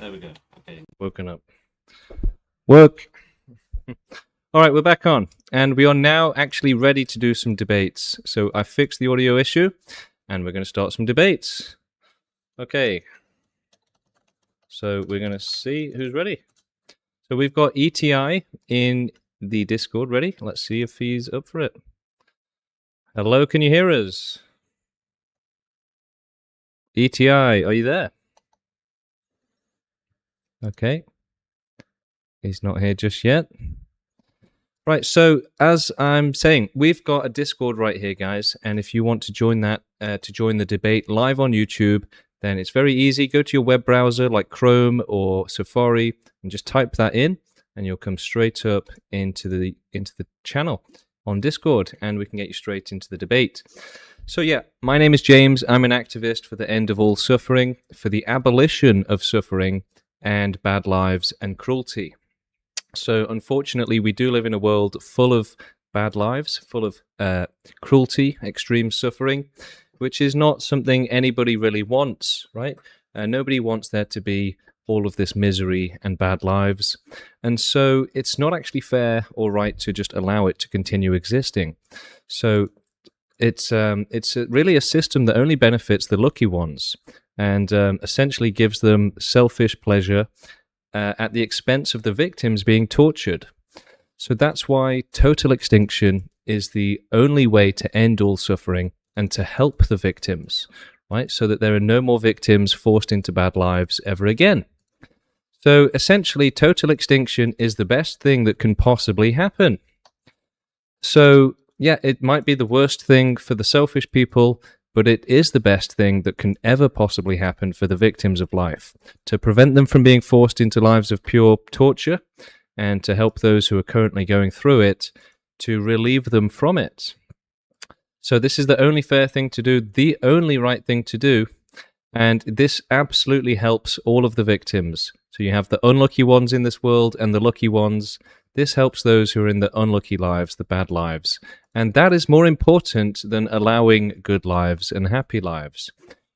There we go. Okay, woken up. Work. All right, we're back on, and we are now actually ready to do some debates. So I fixed the audio issue, and we're going to start some debates. Okay. So we're going to see who's ready. So we've got ETI in the Discord ready. Let's see if he's up for it. Hello, can you hear us? ETI, are you there? Okay. He's not here just yet. Right, so as I'm saying, we've got a Discord right here, guys, and if you want to join that, to join the debate live on YouTube, then it's very easy. Go to your web browser like Chrome or Safari and just type that in, and you'll come straight up into the channel on Discord, and we can get you straight into the debate. So yeah, my name is James. I'm an activist for the end of all suffering, for the abolition of suffering and bad lives and cruelty. So unfortunately, we do live in a world full of bad lives, full of cruelty, extreme suffering, which is not something anybody really wants, right? Nobody wants there to be all of this misery and bad lives. And so it's not actually fair or right to just allow it to continue existing. So it's really a system that only benefits the lucky ones and essentially gives them selfish pleasure at the expense of the victims being tortured. So that's why total extinction is the only way to end all suffering and to help the victims, right? So that there are no more victims forced into bad lives ever again. So essentially, total extinction is the best thing that can possibly happen. So yeah, it might be the worst thing for the selfish people, but it is the best thing that can ever possibly happen for the victims of life, to prevent them from being forced into lives of pure torture, and to help those who are currently going through it to relieve them from it. So this is the only fair thing to do, the only right thing to do, and this absolutely helps all of the victims. So you have the unlucky ones in this world and the lucky ones. This helps those who are in the unlucky lives, the bad lives. And that is more important than allowing good lives and happy lives.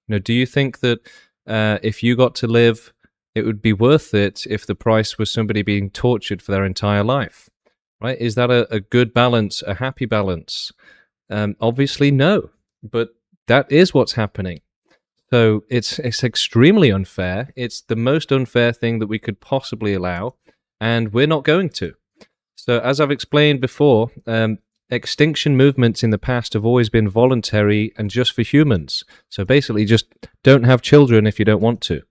Do you think that if you got to live, it would be worth it if the price was somebody being tortured for their entire life? Right? Is that a good balance, a happy balance? Obviously, no. But that is what's happening. So it's extremely unfair. It's the most unfair thing that we could possibly allow, and we're not going to. So as I've explained before, extinction movements in the past have always been voluntary and just for humans. So basically just don't have children if you don't want to.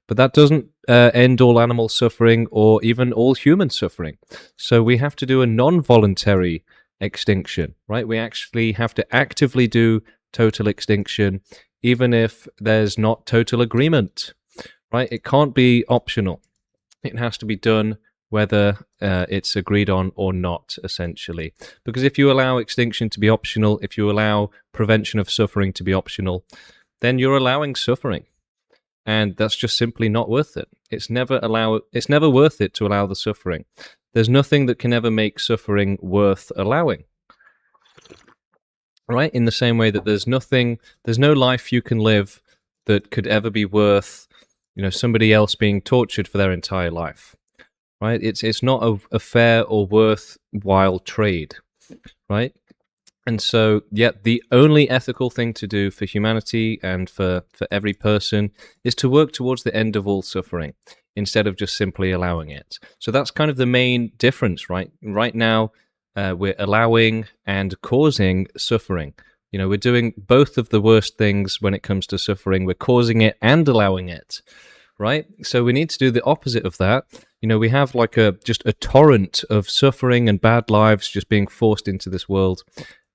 But that doesn't end all animal suffering or even all human suffering. So we have to do a non-voluntary extinction, right? We actually have to actively do total extinction, even if there's not total agreement, right? It can't be optional. It has to be done whether it's agreed on or not, essentially. Because if you allow extinction to be optional, if you allow prevention of suffering to be optional, then you're allowing suffering. And that's just simply not worth it. It's never worth it to allow the suffering. There's nothing that can ever make suffering worth allowing. Right? In the same way that there's no life you can live that could ever be worth, somebody else being tortured for their entire life. Right? It's not a fair or worthwhile trade, right? And so, yeah, the only ethical thing to do for humanity and for every person is to work towards the end of all suffering instead of just simply allowing it. So that's kind of the main difference, right? Right now, we're allowing and causing suffering. We're doing both of the worst things when it comes to suffering. We're causing it and allowing it, right? So we need to do the opposite of that. We have like just a torrent of suffering and bad lives just being forced into this world.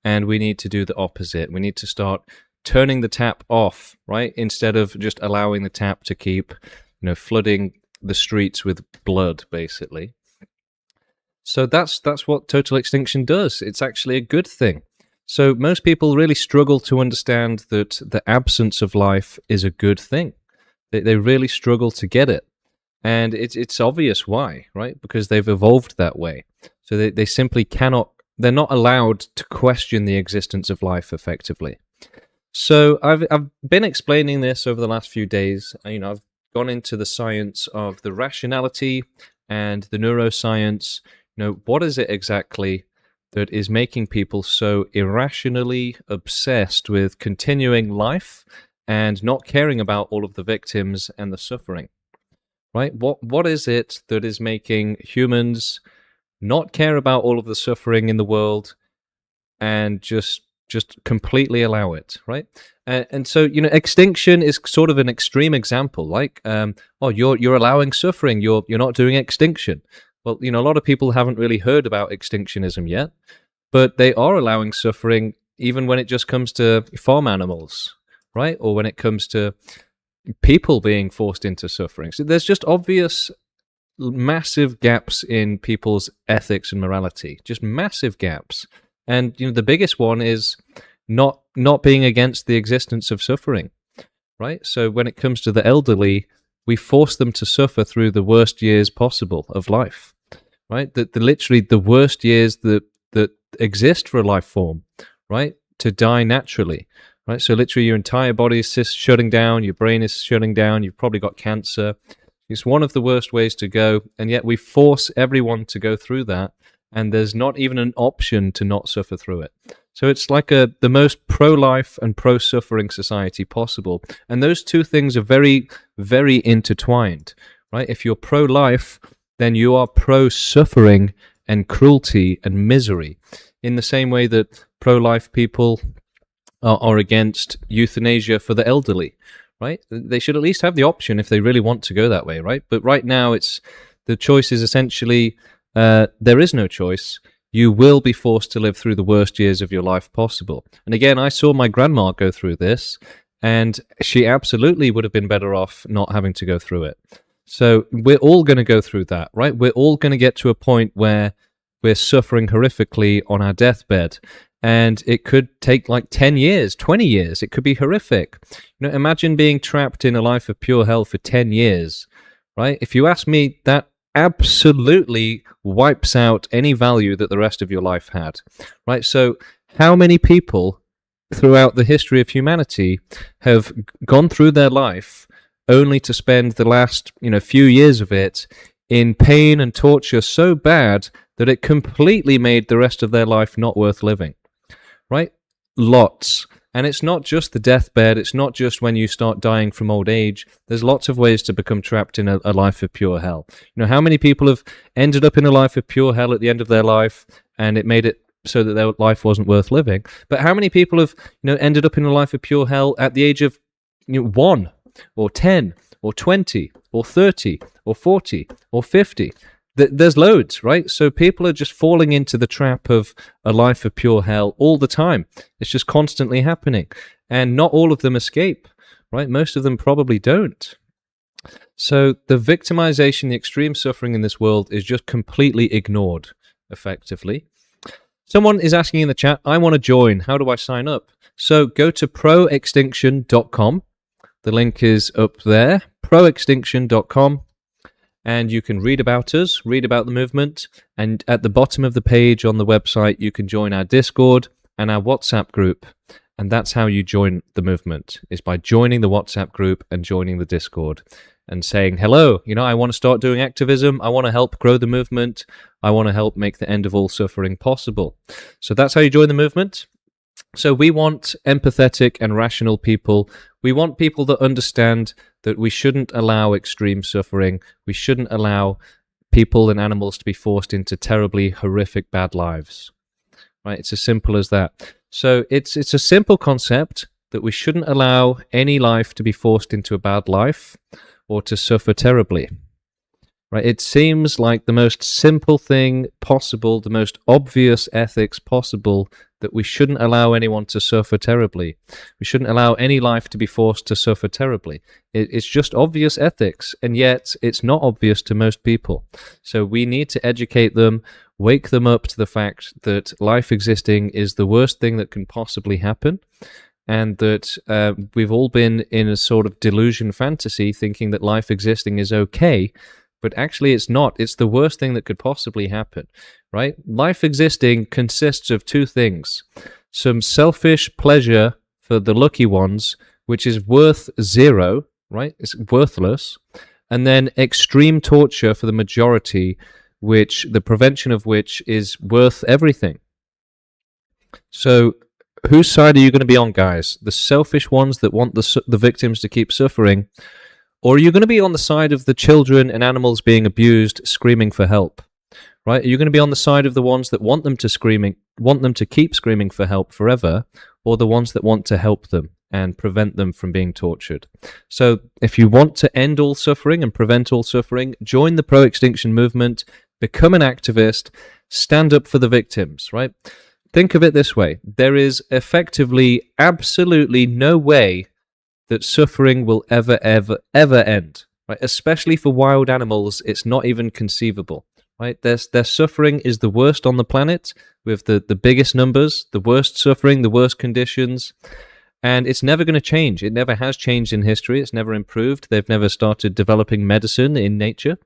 And we need to do the opposite. We need to start turning the tap off, right? Instead of just allowing the tap to keep, flooding the streets with blood, basically. So that's what total extinction does. It's actually a good thing. So most people really struggle to understand that the absence of life is a good thing. They really struggle to get it. And it's obvious why, right? Because they've evolved that way. So they simply cannot, they're not allowed to question the existence of life effectively. So I've been explaining this over the last few days. I've gone into the science of the rationality and the neuroscience. What is it exactly that is making people so irrationally obsessed with continuing life and not caring about all of the victims and the suffering? Right? What is it that is making humans not care about all of the suffering in the world and just completely allow it, right? And so, extinction is sort of an extreme example. Like, you're allowing suffering. You're not doing extinction. Well, a lot of people haven't really heard about extinctionism yet, but they are allowing suffering even when it just comes to farm animals, right? Or when it comes to people being forced into suffering. So there's just obvious massive gaps in people's ethics and morality, just massive gaps. And the biggest one is not being against the existence of suffering, right? So when it comes to the elderly, we force them to suffer through the worst years possible of life, right? Literally the worst years that exist for a life form, right? To die naturally, right? So literally your entire body is shutting down, your brain is shutting down, you've probably got cancer. It's one of the worst ways to go, and yet we force everyone to go through that, and there's not even an option to not suffer through it. So it's like the most pro-life and pro-suffering society possible, and those two things are very, very intertwined, right? If you're pro-life, then you are pro-suffering and cruelty and misery, in the same way that pro-life people are against euthanasia for the elderly. Right? They should at least have the option if they really want to go that way, right? But right now, the choice is essentially there is no choice. You will be forced to live through the worst years of your life possible. And again, I saw my grandma go through this, and she absolutely would have been better off not having to go through it. So we're all going to go through that, right? We're all going to get to a point where we're suffering horrifically on our deathbed. And it could take like 10 years, 20 years. It could be horrific. Imagine being trapped in a life of pure hell for 10 years, right? If you ask me, that absolutely wipes out any value that the rest of your life had, right? So how many people throughout the history of humanity have gone through their life only to spend the last, few years of it in pain and torture so bad that it completely made the rest of their life not worth living? Right? Lots. And it's not just the deathbed. It's not just when you start dying from old age. There's lots of ways to become trapped in a life of pure hell. How many people have ended up in a life of pure hell at the end of their life, and it made it so that their life wasn't worth living? But how many people have, ended up in a life of pure hell at the age of 1 or 10 or 20 or 30 or 40 or 50? There's loads, right? So people are just falling into the trap of a life of pure hell all the time. It's just constantly happening. And not all of them escape, right? Most of them probably don't. So the victimization, the extreme suffering in this world is just completely ignored, effectively. Someone is asking in the chat, I want to join. How do I sign up? So go to proextinction.com. The link is up there, proextinction.com. And you can read about us, read about the movement, and at the bottom of the page on the website, you can join our Discord and our WhatsApp group. And that's how you join the movement, is by joining the WhatsApp group and joining the Discord and saying, hello, I want to start doing activism. I want to help grow the movement. I want to help make the end of all suffering possible. So that's how you join the movement. So we want empathetic and rational people. We want people that understand that we shouldn't allow extreme suffering. We shouldn't allow people and animals to be forced into terribly horrific bad lives. Right? It's as simple as that. So it's a simple concept that we shouldn't allow any life to be forced into a bad life or to suffer terribly. Right? It seems like the most simple thing possible, the most obvious ethics possible, that we shouldn't allow anyone to suffer terribly. We shouldn't allow any life to be forced to suffer terribly. It's just obvious ethics, and yet it's not obvious to most people. So we need to educate them, wake them up to the fact that life existing is the worst thing that can possibly happen, and that we've all been in a sort of delusion fantasy thinking that life existing is okay, but actually it's not. It's the worst thing that could possibly happen, right? Life existing consists of two things. Some selfish pleasure for the lucky ones, which is worth zero, right? It's worthless. And then extreme torture for the majority, which the prevention of which is worth everything. So whose side are you going to be on, guys? The selfish ones that want the victims to keep suffering, or are you going to be on the side of the children and animals being abused, screaming for help? Right? Are you going to be on the side of the ones that want them to keep screaming for help forever, or the ones that want to help them and prevent them from being tortured? So if you want to end all suffering and prevent all suffering, join the pro-extinction movement, become an activist, stand up for the victims, right? Think of it this way. There is effectively absolutely no way that suffering will ever end, right? Especially for wild animals, it's not even conceivable, right? Their suffering is the worst on the planet, with the biggest numbers, the worst suffering, the worst conditions, and it's never going to change. It never has changed in history. It's never improved. They've never started developing medicine in nature,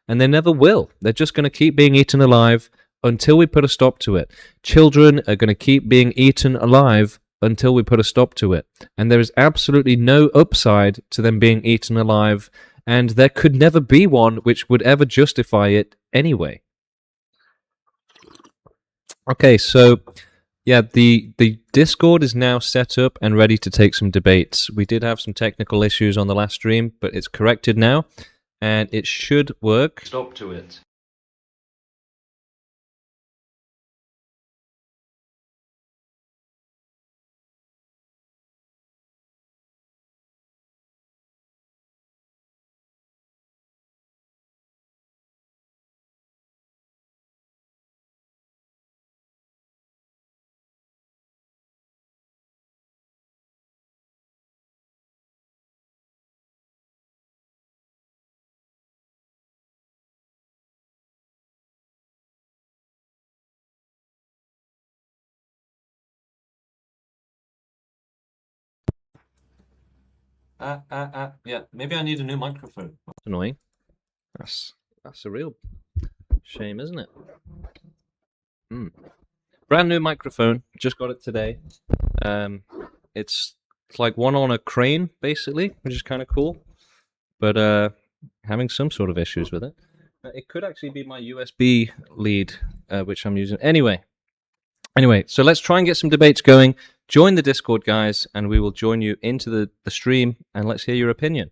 and they never will. They're just going to keep being eaten alive until we put a stop to it. Children are going to keep being eaten alive until we put a stop to it. And there is absolutely no upside to them being eaten alive, and there could never be one which would ever justify it anyway. Okay, so yeah, the Discord is now set up and ready to take some debates. We did have some technical issues on the last stream, but it's corrected now, and it should work. Stop to it. Yeah, maybe I need a new microphone. That's annoying. That's a real shame, isn't it? Brand new microphone, just got it today. It's like one on a crane, basically, which is kind of cool, but having some sort of issues with it. It could actually be my USB lead, which I'm using. Anyway, so let's try and get some debates going. Join the Discord, guys, and we will join you into the stream, and let's hear your opinion.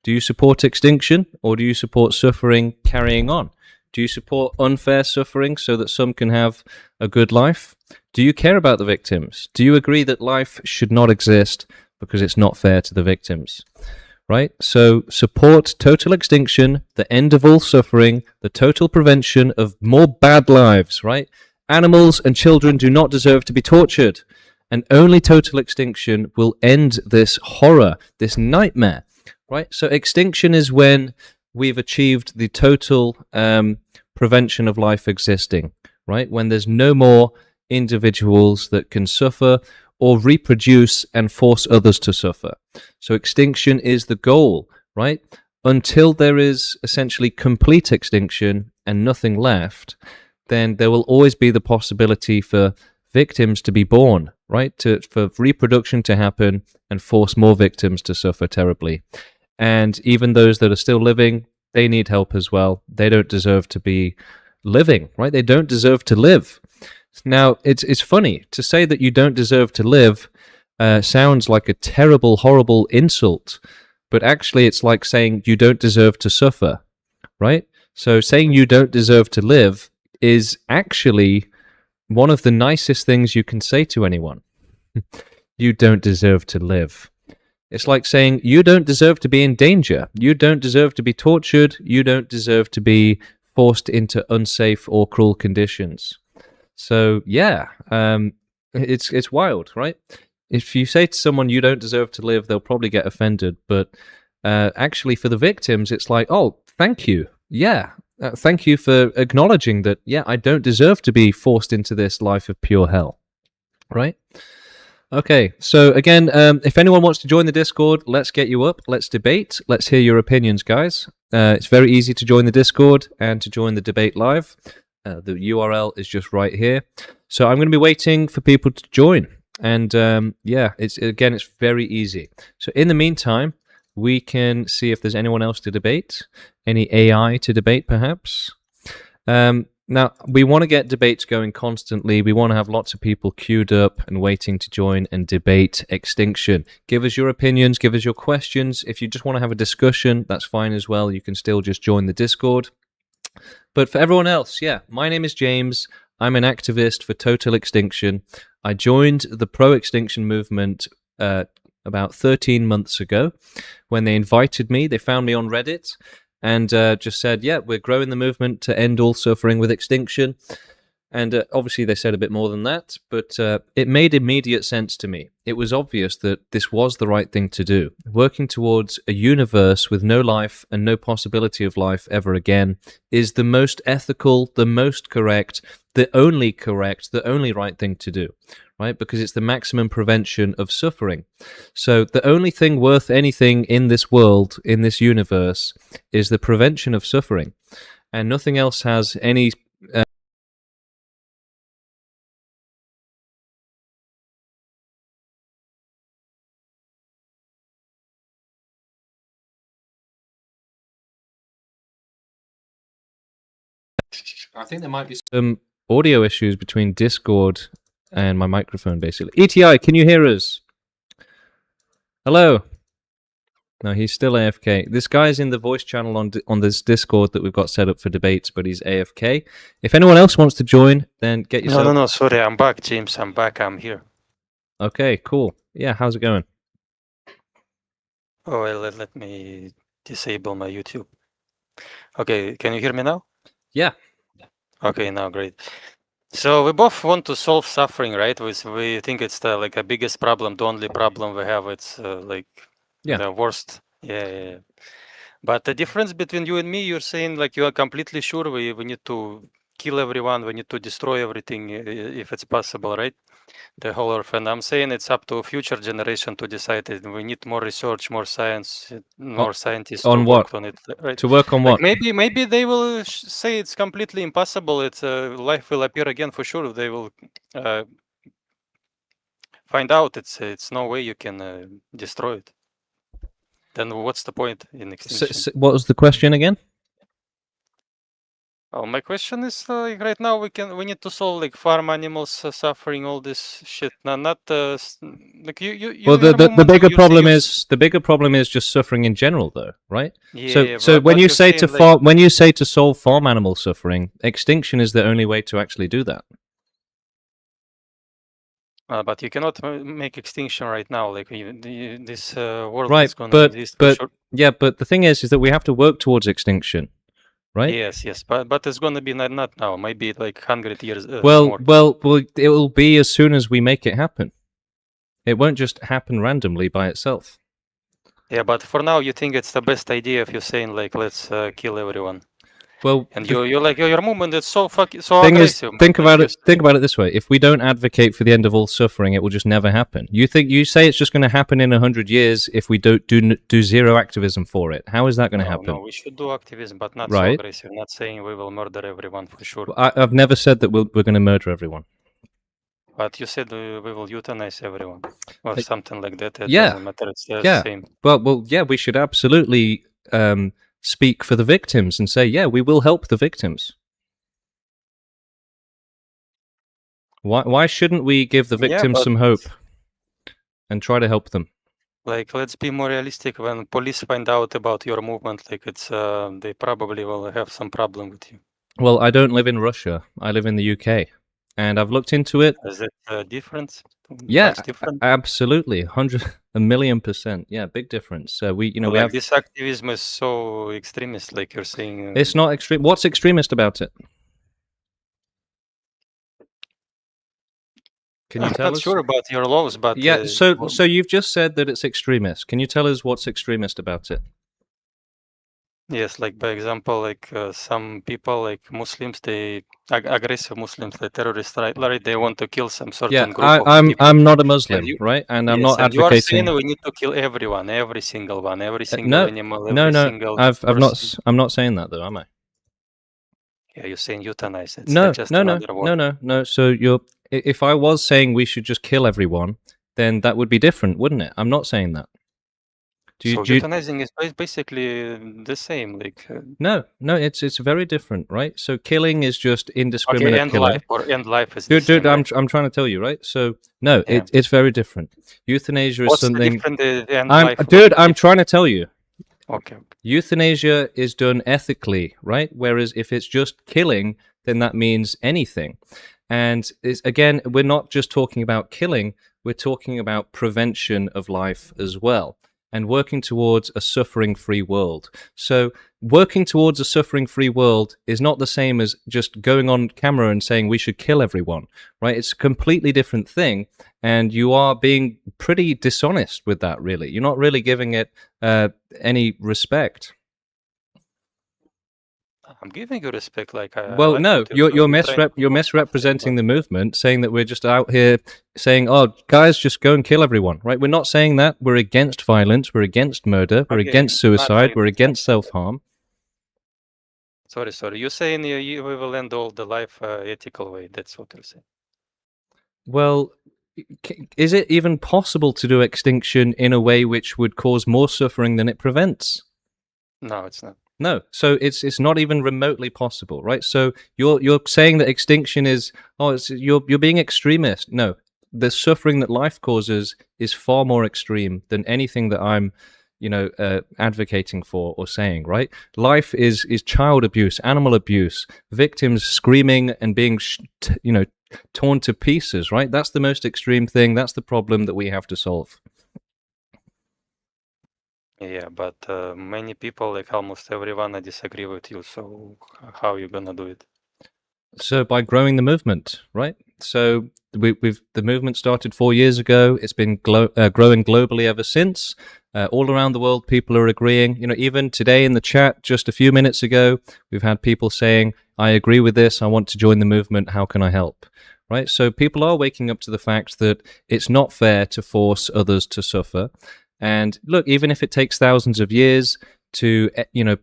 Do you support extinction, or do you support suffering carrying on? Do you support unfair suffering so that some can have a good life? Do you care about the victims? Do you agree that life should not exist because it's not fair to the victims? Right? So support total extinction, the end of all suffering, the total prevention of more bad lives, right? Animals and children do not deserve to be tortured, and only total extinction will end this horror, this nightmare, right? So extinction is when we've achieved the total prevention of life existing, right? When there's no more individuals that can suffer or reproduce and force others to suffer. So extinction is the goal, right? Until there is essentially complete extinction and nothing left, then there will always be the possibility for victims to be born, right? For reproduction to happen and force more victims to suffer terribly. And even those that are still living, they need help as well. They don't deserve to be living, right? They don't deserve to live. Now, it's funny to say that you don't deserve to live. Sounds like a terrible, horrible insult, but actually, it's like saying you don't deserve to suffer, right? So saying you don't deserve to live is actually one of the nicest things you can say to anyone. You don't deserve to live. It's like saying you don't deserve to be in danger. You don't deserve to be tortured. You don't deserve to be forced into unsafe or cruel conditions. So yeah, it's wild, right? If you say to someone you don't deserve to live, they'll probably get offended. But actually, for the victims, it's like, oh, thank you. Yeah, thank you for acknowledging that. Yeah, I don't deserve to be forced into this life of pure hell, right? Okay, so again, if anyone wants to join the Discord, let's get you up. Let's debate. Let's hear your opinions, guys. It's very easy to join the Discord and to join the debate live. The URL is just right here. So I'm going to be waiting for people to join. And yeah, it's very easy. So in the meantime, we can see if there's anyone else to debate, any AI to debate, perhaps. Now, we want to get debates going constantly. We want to have lots of people queued up and waiting to join and debate extinction. Give us your opinions, give us your questions. If you just want to have a discussion, that's fine as well. You can still just join the Discord. But for everyone else, yeah, my name is James. I'm an activist for total extinction. I joined the pro-extinction movement about 13 months ago when they invited me. They found me on Reddit and just said, yeah, we're growing the movement to end all suffering with extinction. And obviously they said a bit more than that, but it made immediate sense to me. It was obvious that this was the right thing to do. Working towards a universe with no life and no possibility of life ever again is the most ethical, the most correct, the only right thing to do, right? Because it's the maximum prevention of suffering. So the only thing worth anything in this world, in this universe, is the prevention of suffering. And nothing else has any... I think there might be some audio issues between Discord and my microphone, basically. ETI, can you hear us? Hello? No, he's still AFK. This guy's in the voice channel on this Discord that we've got set up for debates, but he's AFK. If anyone else wants to join, then get yourself... No, sorry, I'm back, James. I'm back, I'm here. Okay, cool. Yeah, how's it going? Oh, well, let me disable my YouTube. Okay, can you hear me now? Yeah. Okay, now great. So we both want to solve suffering, right? We think it's the biggest problem, the only problem we have. It's the worst. Yeah. But the difference between you and me, you're saying you are completely sure we need to kill everyone, we need to destroy everything if it's possible, right? The whole earth. And I'm saying it's up to a future generation to decide it. We need more research, more science, more scientists on to what? work on it, right? To work on what? Maybe they will say it's completely impossible. It's life will appear again for sure. They will find out it's no way you can destroy it. Then what's the point in extinction? So what was the question again? Oh, my question is right now we need to solve farm animals suffering, all this shit. Not you. Well, the bigger problem is just suffering in general, though, right? Yeah. So when you say to solve farm animal suffering, extinction is the only way to actually do that. But you cannot make extinction right now. This world right, is going to exist. Yeah, but the thing is that we have to work towards extinction. Right? Yes, but it's going to be not now. Maybe 100 years. Well, it will be as soon as we make it happen. It won't just happen randomly by itself. Yeah, but for now, you think it's the best idea if you're saying let's kill everyone. Well, and your movement is so aggressive. Think about it this way: if we don't advocate for the end of all suffering, it will just never happen. You say it's just going to happen in 100 years if we don't do zero activism for it? How is that going to happen? No, we should do activism, but not so aggressive. Not saying we will murder everyone for sure. I've never said that we're going to murder everyone. But you said we will euthanize everyone or something like that. It doesn't matter. It's the same. Well, yeah, we should absolutely speak for the victims and say, yeah, we will help the victims. Why shouldn't we give the victims some hope and try to help them? Let's be more realistic. When police find out about your movement, they probably will have some problem with you. Well, I don't live in Russia. I live in the UK. And I've looked into it. Is it different? Yeah, absolutely, 1,000,000%. Yeah, big difference. We have this activism is so extremist, like you're saying. It's not extreme. What's extremist about it? Can you tell us? I'm not sure about your laws, but yeah. So you've just said that it's extremist. Can you tell us what's extremist about it? Yes, by example, some people, Muslims, they aggressive Muslims, the terrorists, right? They want to kill some certain group of people. I'm not a Muslim, right? And I'm not advocating. You are saying we need to kill everyone, every single one, every single animal, single person. I'm not saying that though, am I? Yeah, you're saying euthanize. It's no. So if I was saying we should just kill everyone, then that would be different, wouldn't it? I'm not saying that. Euthanizing is basically the same. Like no, it's very different, right? So killing is just indiscriminate end killing. end life is Dude, the same, I'm right? I'm trying to tell you, right? So no, Yeah. it's very different. Euthanasia is What's something. the different end life? I'm trying to tell you. Okay. Euthanasia is done ethically, right? Whereas if it's just killing, then that means anything. And again, we're not just talking about killing, we're talking about prevention of life as well, and working towards a suffering-free world. So working towards a suffering-free world is not the same as just going on camera and saying we should kill everyone, right? It's a completely different thing, and you are being pretty dishonest with that, really. You're not really giving it any respect. I'm giving you respect. Like, well, no, you're misrepresenting the movement, saying that we're just out here saying, "Oh, guys, just go and kill everyone." Right? We're not saying that. We're against violence. We're against murder. We're against suicide. We're against self-harm. Sorry. You're saying we will end all the life ethical way. That's what you're saying. Well, is it even possible to do extinction in a way which would cause more suffering than it prevents? No, it's not. No, so it's not even remotely possible, right? So you're saying that extinction is you're being extremist. No, the suffering that life causes is far more extreme than anything that I'm, advocating for or saying. Right? Life is child abuse, animal abuse, victims screaming and being torn to pieces. Right? That's the most extreme thing. That's the problem that we have to solve. Yeah, but many people, like almost everyone, disagree with you. So how are you gonna do it? So by growing the movement, right? So the movement started 4 years ago. It's been growing globally ever since. All around the world, people are agreeing. Even today in the chat, just a few minutes ago, we've had people saying, "I agree with this. I want to join the movement. How can I help?" Right? So people are waking up to the fact that it's not fair to force others to suffer. And look, even if it takes thousands of years to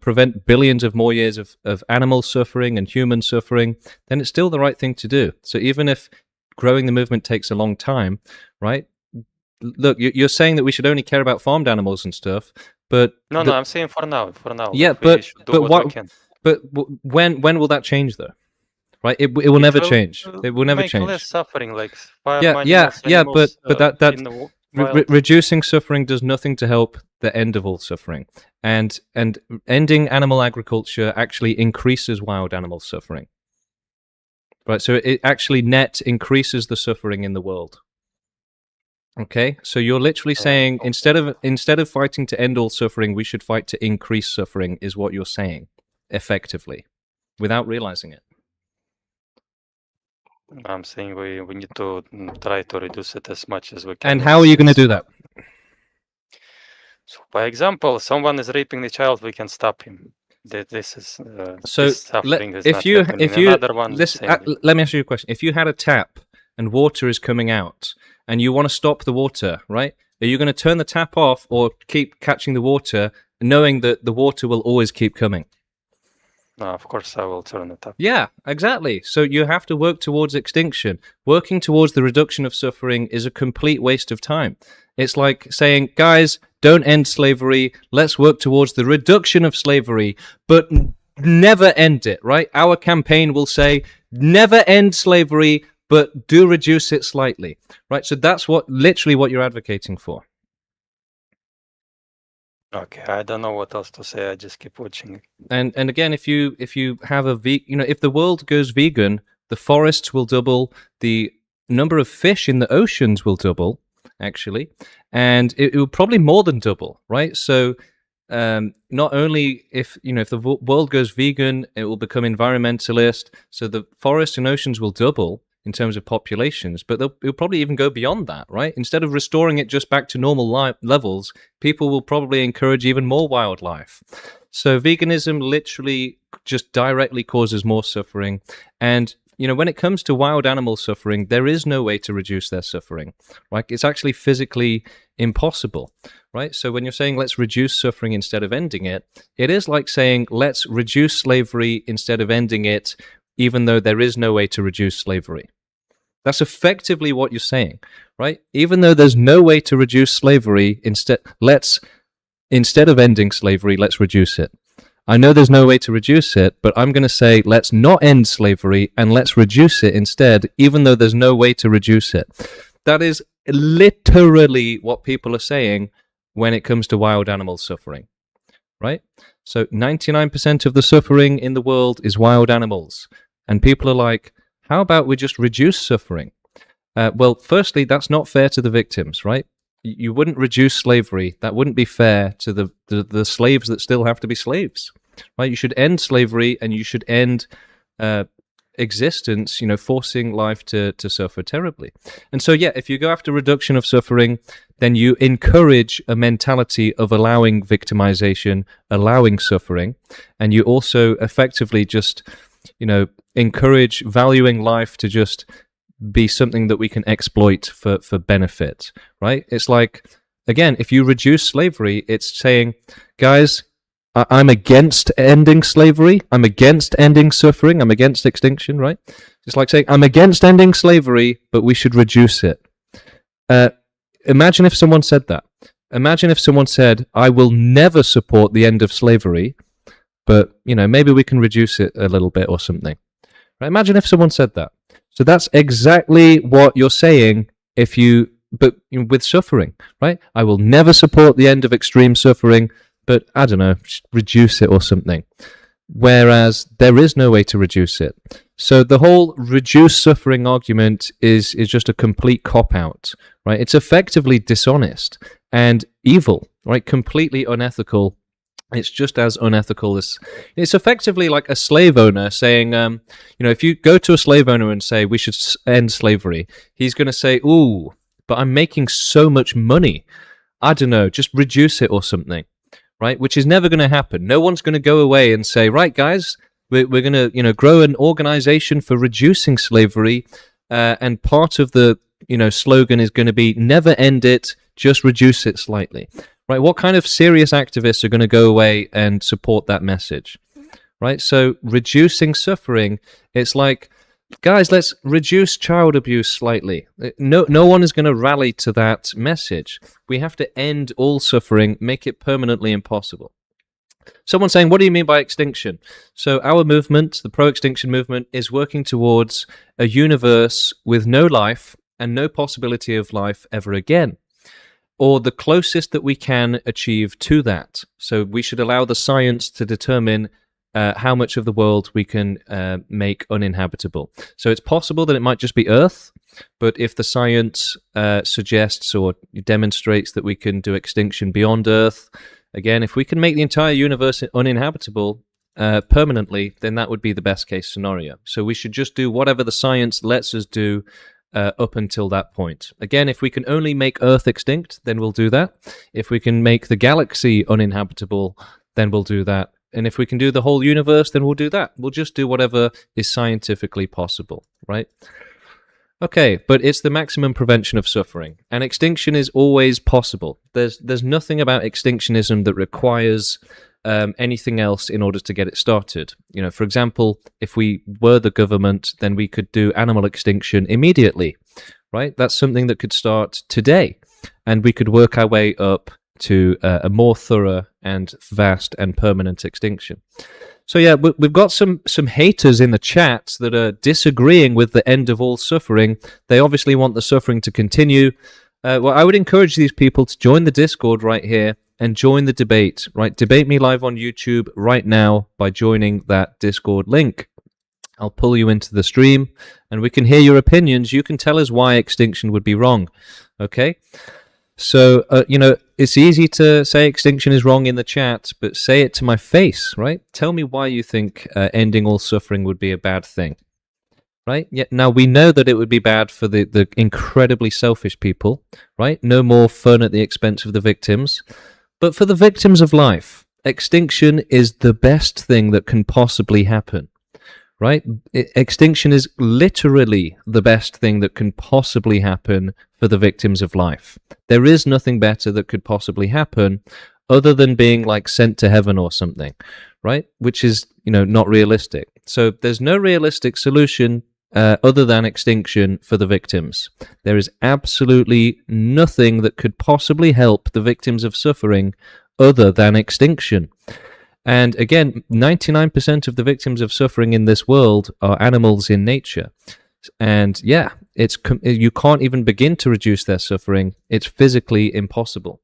prevent billions of more years of animal suffering and human suffering, then it's still the right thing to do. So even if growing the movement takes a long time, right? Look, you're saying that we should only care about farmed animals and stuff, but no, I'm saying for now. Yeah, like, but when will that change though? Right, it will never change. It will never change. Less suffering, like but reducing suffering does nothing to help the end of all suffering, and ending animal agriculture actually increases wild animal suffering. Right, so it actually net increases the suffering in the world. Okay, so you're literally saying instead of fighting to end all suffering, we should fight to increase suffering, is what you're saying, effectively, without realizing it. I'm saying we need to try to reduce it as much as we can. And how are you going to do that? So, by example, someone is raping the child, we can stop him. This is let me ask you a question. If you had a tap and water is coming out, and you want to stop the water, right? Are you going to turn the tap off or keep catching the water, knowing that the water will always keep coming? No, of course I will turn it up. Yeah, exactly. So you have to work towards extinction. Working towards the reduction of suffering is a complete waste of time. It's like saying, guys, don't end slavery. Let's work towards the reduction of slavery, but never end it, right? Our campaign will say, never end slavery, but do reduce it slightly, right? So that's literally what you're advocating for. Okay, I don't know what else to say. I just keep watching. And again, if you have if the world goes vegan, the forests will double, the number of fish in the oceans will double, actually, and it will probably more than double, right? So not only if the world goes vegan, it will become environmentalist, so the forests and oceans will double in terms of populations, but it'll probably even go beyond that, right? Instead of restoring it just back to normal levels, people will probably encourage even more wildlife. So veganism literally just directly causes more suffering. And, when it comes to wild animal suffering, there is no way to reduce their suffering, right? It's actually physically impossible, right? So when you're saying let's reduce suffering instead of ending it, it is like saying let's reduce slavery instead of ending it, even though there is no way to reduce slavery. That's effectively what you're saying, right? Even though there's no way to reduce slavery, instead, let's instead of ending slavery, let's reduce it. I know there's no way to reduce it, but I'm going to say let's not end slavery and let's reduce it instead, even though there's no way to reduce it. That is literally what people are saying when it comes to wild animal suffering, right? So 99% of the suffering in the world is wild animals. And people are like, how about we just reduce suffering? Well, firstly, that's not fair to the victims, right? You wouldn't reduce slavery. That wouldn't be fair to the slaves that still have to be slaves, right? You should end slavery and you should end existence, forcing life to suffer terribly. And so, yeah, if you go after reduction of suffering, then you encourage a mentality of allowing victimization, allowing suffering, and you also effectively just, encourage valuing life to just be something that we can exploit for benefit, right? It's like, again, if you reduce slavery, it's saying, guys, I'm against ending slavery. I'm against ending suffering. I'm against extinction, right? It's like saying, I'm against ending slavery, but we should reduce it. Imagine if someone said that. Imagine if someone said, I will never support the end of slavery, but, maybe we can reduce it a little bit or something. Right? Imagine if someone said that. So that's exactly what you're saying but with suffering, right? I will never support the end of extreme suffering, but I don't know, reduce it or something. Whereas there is no way to reduce it. So the whole reduce suffering argument is just a complete cop-out, right? It's effectively dishonest and evil, right? Completely unethical. It's just as unethical as... It's effectively like a slave owner saying, if you go to a slave owner and say, we should end slavery, he's going to say, ooh, but I'm making so much money. I don't know, just reduce it or something, right? Which is never going to happen. No one's going to go away and say, right, guys, we're going to, grow an organization for reducing slavery, and part of the, slogan is going to be never end it, just reduce it slightly. Right, what kind of serious activists are going to go away and support that message? Right, so reducing suffering, it's like, guys, let's reduce child abuse slightly. No one is going to rally to that message. We have to end all suffering, make it permanently impossible. Someone's saying, what do you mean by extinction? So our movement, the pro-extinction movement, is working towards a universe with no life and no possibility of life ever again, or the closest that we can achieve to that. So we should allow the science to determine how much of the world we can make uninhabitable. So it's possible that it might just be Earth, but if the science suggests or demonstrates that we can do extinction beyond Earth, again, if we can make the entire universe uninhabitable permanently, then that would be the best case scenario. So we should just do whatever the science lets us do up until that point. Again, if we can only make Earth extinct, then we'll do that. If we can make the galaxy uninhabitable, then we'll do that. And if we can do the whole universe, then we'll do that. We'll just do whatever is scientifically possible, right? Okay, but it's the maximum prevention of suffering. And extinction is always possible. There's nothing about extinctionism that requires anything else in order to get it started. For example, if we were the government, then we could do animal extinction immediately, right? That's something that could start today, and we could work our way up to a more thorough and vast and permanent extinction. So yeah, we've got some haters in the chat that are disagreeing with the end of all suffering. They obviously want the suffering to continue. Well, I would encourage these people to join the Discord right here and join the debate, right? Debate me live on YouTube right now by joining that Discord link. I'll pull you into the stream and we can hear your opinions. You can tell us why extinction would be wrong, okay? So, it's easy to say extinction is wrong in the chat, but say it to my face, right? Tell me why you think ending all suffering would be a bad thing, right? Yeah, now, we know that it would be bad for the incredibly selfish people, right? No more fun at the expense of the victims. But for the victims of life, extinction is the best thing that can possibly happen, right? Extinction is literally the best thing that can possibly happen for the victims of life. There is nothing better that could possibly happen other than being like sent to heaven or something, right? Which is, not realistic. So there's no realistic solution other than extinction for the victims. There is absolutely nothing that could possibly help the victims of suffering other than extinction. And again, 99% of the victims of suffering in this world are animals in nature. And yeah, you can't even begin to reduce their suffering. It's physically impossible,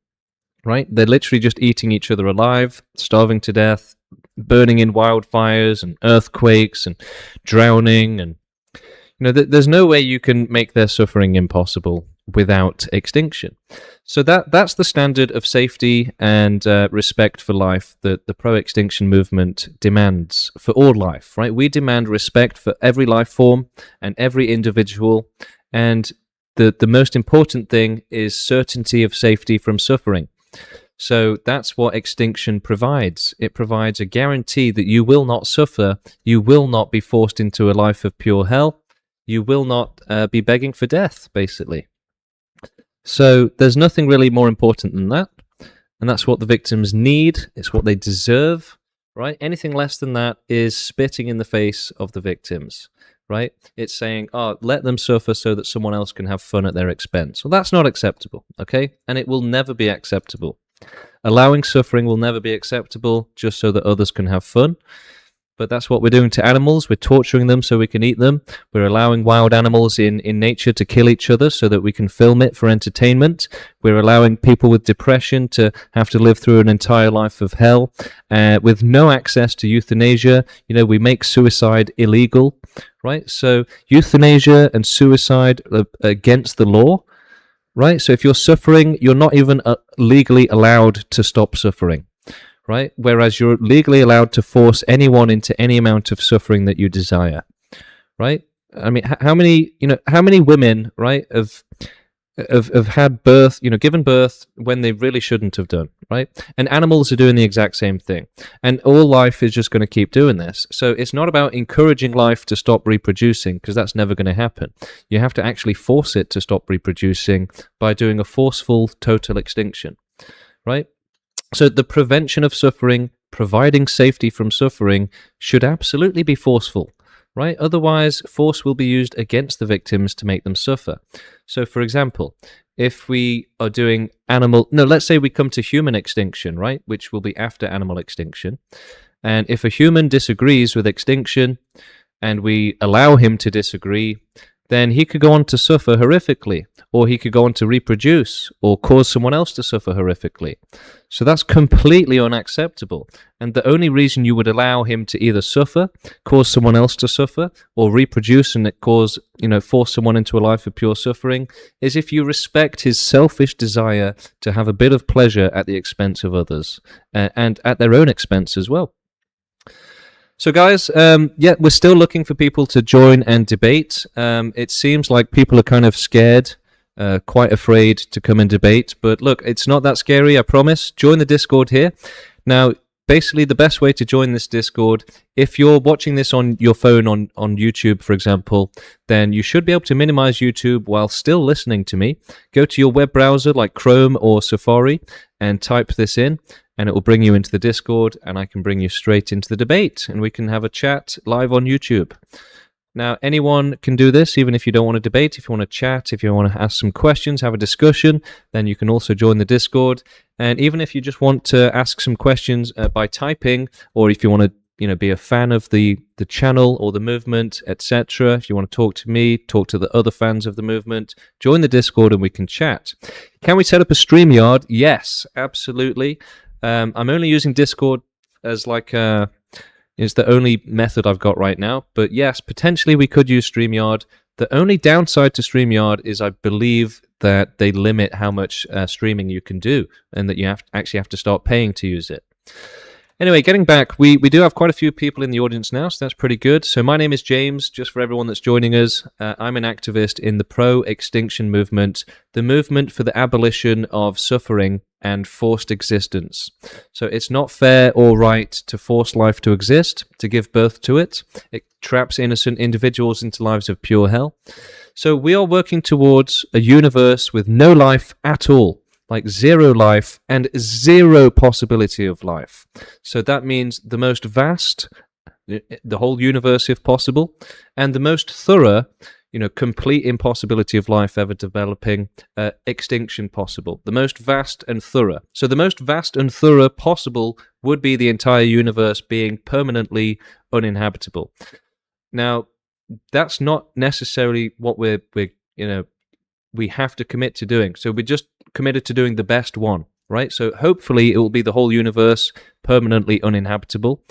right? They're literally just eating each other alive, starving to death, burning in wildfires and earthquakes and drowning. And there's no way you can make their suffering impossible without extinction. So that's the standard of safety and respect for life that the pro-extinction movement demands for all life, right? We demand respect for every life form and every individual, and the most important thing is certainty of safety from suffering. So that's what extinction provides. It provides a guarantee that you will not suffer, you will not be forced into a life of pure hell, you will not be begging for death, basically. So there's nothing really more important than that, and that's what the victims need. It's what they deserve, right? Anything less than that is spitting in the face of the victims, right? It's saying, oh, let them suffer so that someone else can have fun at their expense. Well, that's not acceptable, okay? And it will never be acceptable. Allowing suffering will never be acceptable just so that others can have fun. But that's what we're doing to animals. We're torturing them so we can eat them. We're allowing wild animals in nature to kill each other so that we can film it for entertainment. We're allowing people with depression to have to live through an entire life of hell with no access to euthanasia. We make suicide illegal, right? So euthanasia and suicide are against the law, right? So if you're suffering, you're not even legally allowed to stop suffering. Right? Whereas you're legally allowed to force anyone into any amount of suffering that you desire, right? I mean, how many women, right, have had birth, given birth when they really shouldn't have done, right? And animals are doing the exact same thing. And all life is just going to keep doing this. So it's not about encouraging life to stop reproducing, because that's never going to happen. You have to actually force it to stop reproducing by doing a forceful total extinction, right? So the prevention of suffering, providing safety from suffering, should absolutely be forceful, right? Otherwise, force will be used against the victims to make them suffer. So, for example, if we are doing let's say we come to human extinction, right? Which will be after animal extinction. And if a human disagrees with extinction and we allow him to disagree, then he could go on to suffer horrifically, or he could go on to reproduce, or cause someone else to suffer horrifically. So that's completely unacceptable. And the only reason you would allow him to either suffer, cause someone else to suffer, or reproduce and force someone into a life of pure suffering, is if you respect his selfish desire to have a bit of pleasure at the expense of others, and at their own expense as well. So guys, we're still looking for people to join and debate. It seems like people are kind of scared, quite afraid to come and debate. But look, it's not that scary, I promise. Join the Discord here. Now, basically the best way to join this Discord, if you're watching this on your phone on YouTube, for example, then you should be able to minimize YouTube while still listening to me. Go to your web browser like Chrome or Safari and type this in, and it will bring you into the Discord, and I can bring you straight into the debate, and we can have a chat live on YouTube. Now, anyone can do this, even if you don't want to debate. If you want to chat, if you want to ask some questions, have a discussion, then you can also join the Discord. And even if you just want to ask some questions by typing, or if you want to be a fan of the channel or the movement, etc., if you want to talk to me, talk to the other fans of the movement, join the Discord and we can chat. Can we set up a StreamYard? Yes, absolutely. I'm only using Discord as it's the only method I've got right now. But yes, potentially we could use StreamYard. The only downside to StreamYard is I believe that they limit how much streaming you can do, and that you actually have to start paying to use it. Anyway, getting back, we do have quite a few people in the audience now, so that's pretty good. So my name is James, just for everyone that's joining us. I'm an activist in the pro-extinction movement, the movement for the abolition of suffering and forced existence. So it's not fair or right to force life to exist, to give birth to it. It traps innocent individuals into lives of pure hell. So we are working towards a universe with no life at all. Like zero life and zero possibility of life. So that means the most vast, the whole universe if possible, and the most thorough, complete impossibility of life ever developing, extinction possible, the most vast and thorough. So the most vast and thorough possible would be the entire universe being permanently uninhabitable. Now, that's not necessarily what we have to commit to doing. So we're just committed to doing the best one, right? So hopefully it will be the whole universe permanently uninhabitable.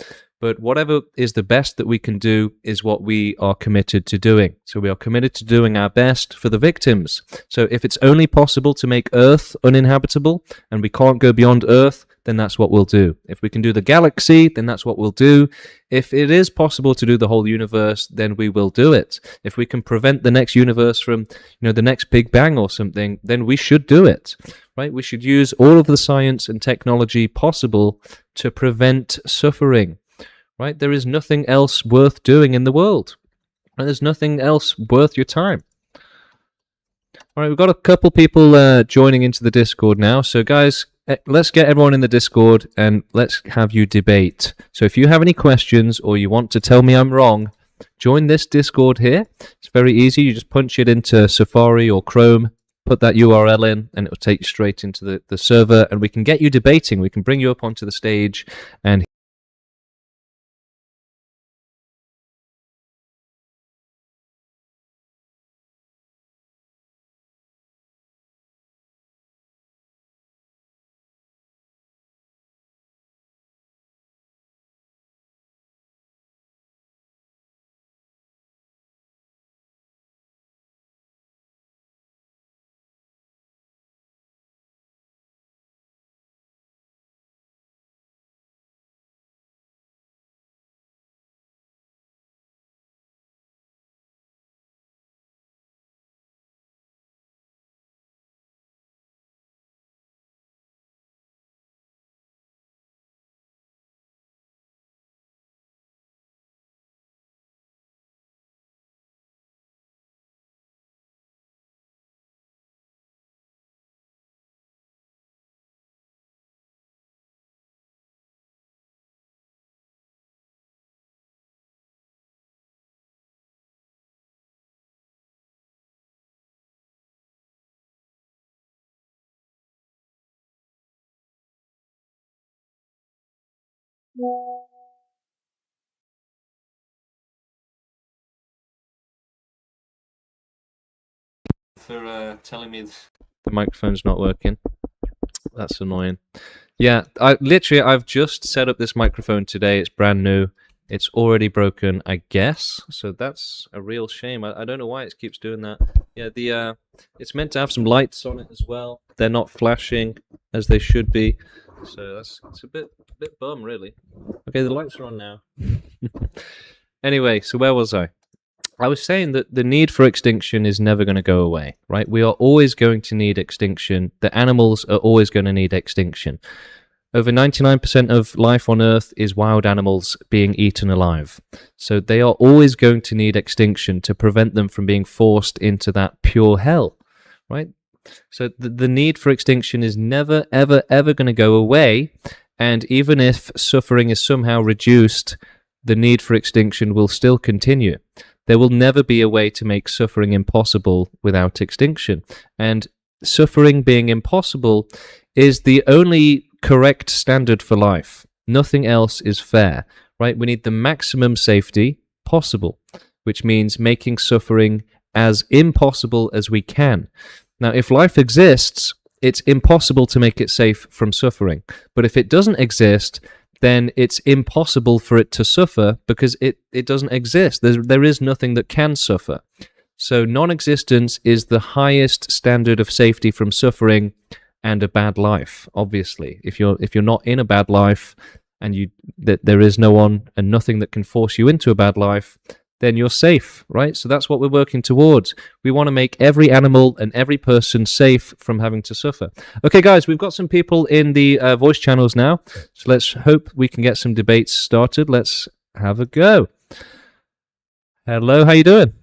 But whatever is the best that we can do is what we are committed to doing. So we are committed to doing our best for the victims. So if it's only possible to make Earth uninhabitable and we can't go beyond Earth, then that's what we'll do. If we can do the galaxy, then that's what we'll do. If it is possible to do the whole universe, then we will do it. If we can prevent the next universe from, the next Big Bang or something, then we should do it, right? We should use all of the science and technology possible to prevent suffering. Right? There is nothing else worth doing in the world. And there's nothing else worth your time. All right, we've got a couple people joining into the Discord now. So, guys, let's get everyone in the Discord and let's have you debate. So if you have any questions or you want to tell me I'm wrong, join this Discord here. It's very easy. You just punch it into Safari or Chrome, put that URL in, and it will take you straight into the server, and we can get you debating. We can bring you up onto the stage and for telling me the microphone's not working. That's annoying. Yeah, I've just set up this microphone today. It's brand new. It's already broken, I guess. So that's a real shame. I don't know why it keeps doing that. Yeah, it's meant to have some lights on it as well. They're not flashing as they should be. So it's a bit bum, really. Okay, the lights are on now. Anyway, so where was I? I was saying that the need for extinction is never going to go away, right? We are always going to need extinction. The animals are always going to need extinction. Over 99% of life on Earth is wild animals being eaten alive. So they are always going to need extinction to prevent them from being forced into that pure hell, right? So the need for extinction is never, ever, ever going to go away. And even if suffering is somehow reduced, the need for extinction will still continue. There will never be a way to make suffering impossible without extinction. And suffering being impossible is the only correct standard for life. Nothing else is fair, right? We need the maximum safety possible, which means making suffering as impossible as we can. Now, if life exists, it's impossible to make it safe from suffering. But if it doesn't exist, then it's impossible for it to suffer because it doesn't exist. There is nothing that can suffer. So non-existence is the highest standard of safety from suffering and a bad life, obviously. If you're not in a bad life and there is no one and nothing that can force you into a bad life, then you're safe, right? So that's what we're working towards. We want to make every animal and every person safe from having to suffer. Okay, guys, we've got some people in the voice channels now, so let's hope we can get some debates started. Let's have a go. Hello, how you doing?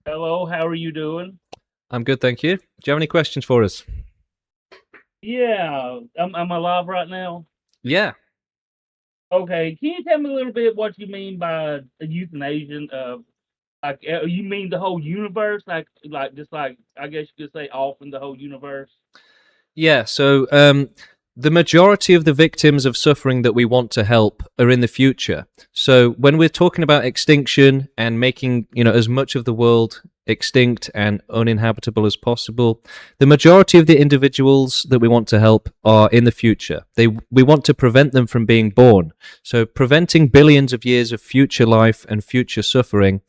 Hello, how are you doing? I'm good, thank you. Do you have any questions for us? Yeah, am I live right now? Yeah. Okay, can you tell me a little bit what you mean by euthanasia? Like, you mean the whole universe? Like just like I guess you could say off in the whole universe. Yeah, so the majority of the victims of suffering that we want to help are in the future. So when we're talking about extinction and making, as much of the world extinct and uninhabitable as possible, the majority of the individuals that we want to help are in the future. We want to prevent them from being born. So preventing billions of years of future life and future suffering,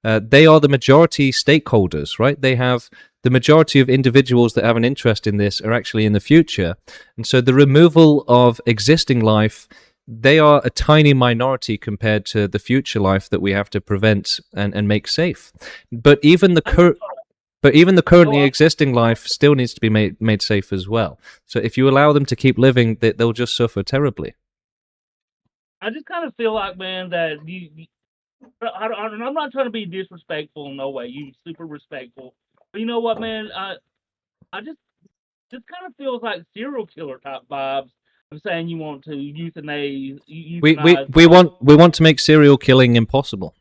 they are the majority stakeholders, right? They have the majority of individuals that have an interest in this are actually in the future. And so the removal of existing life, they are a tiny minority compared to the future life that we have to prevent and make safe. But even the currently existing life still needs to be made safe as well. So if you allow them to keep living, they'll just suffer terribly. I just kind of feel like, man, that I'm not trying to be disrespectful in no way. You super respectful. But you know what, man? I just kind of feels like serial killer type vibes of saying you want to euthanize. We want to make serial killing impossible.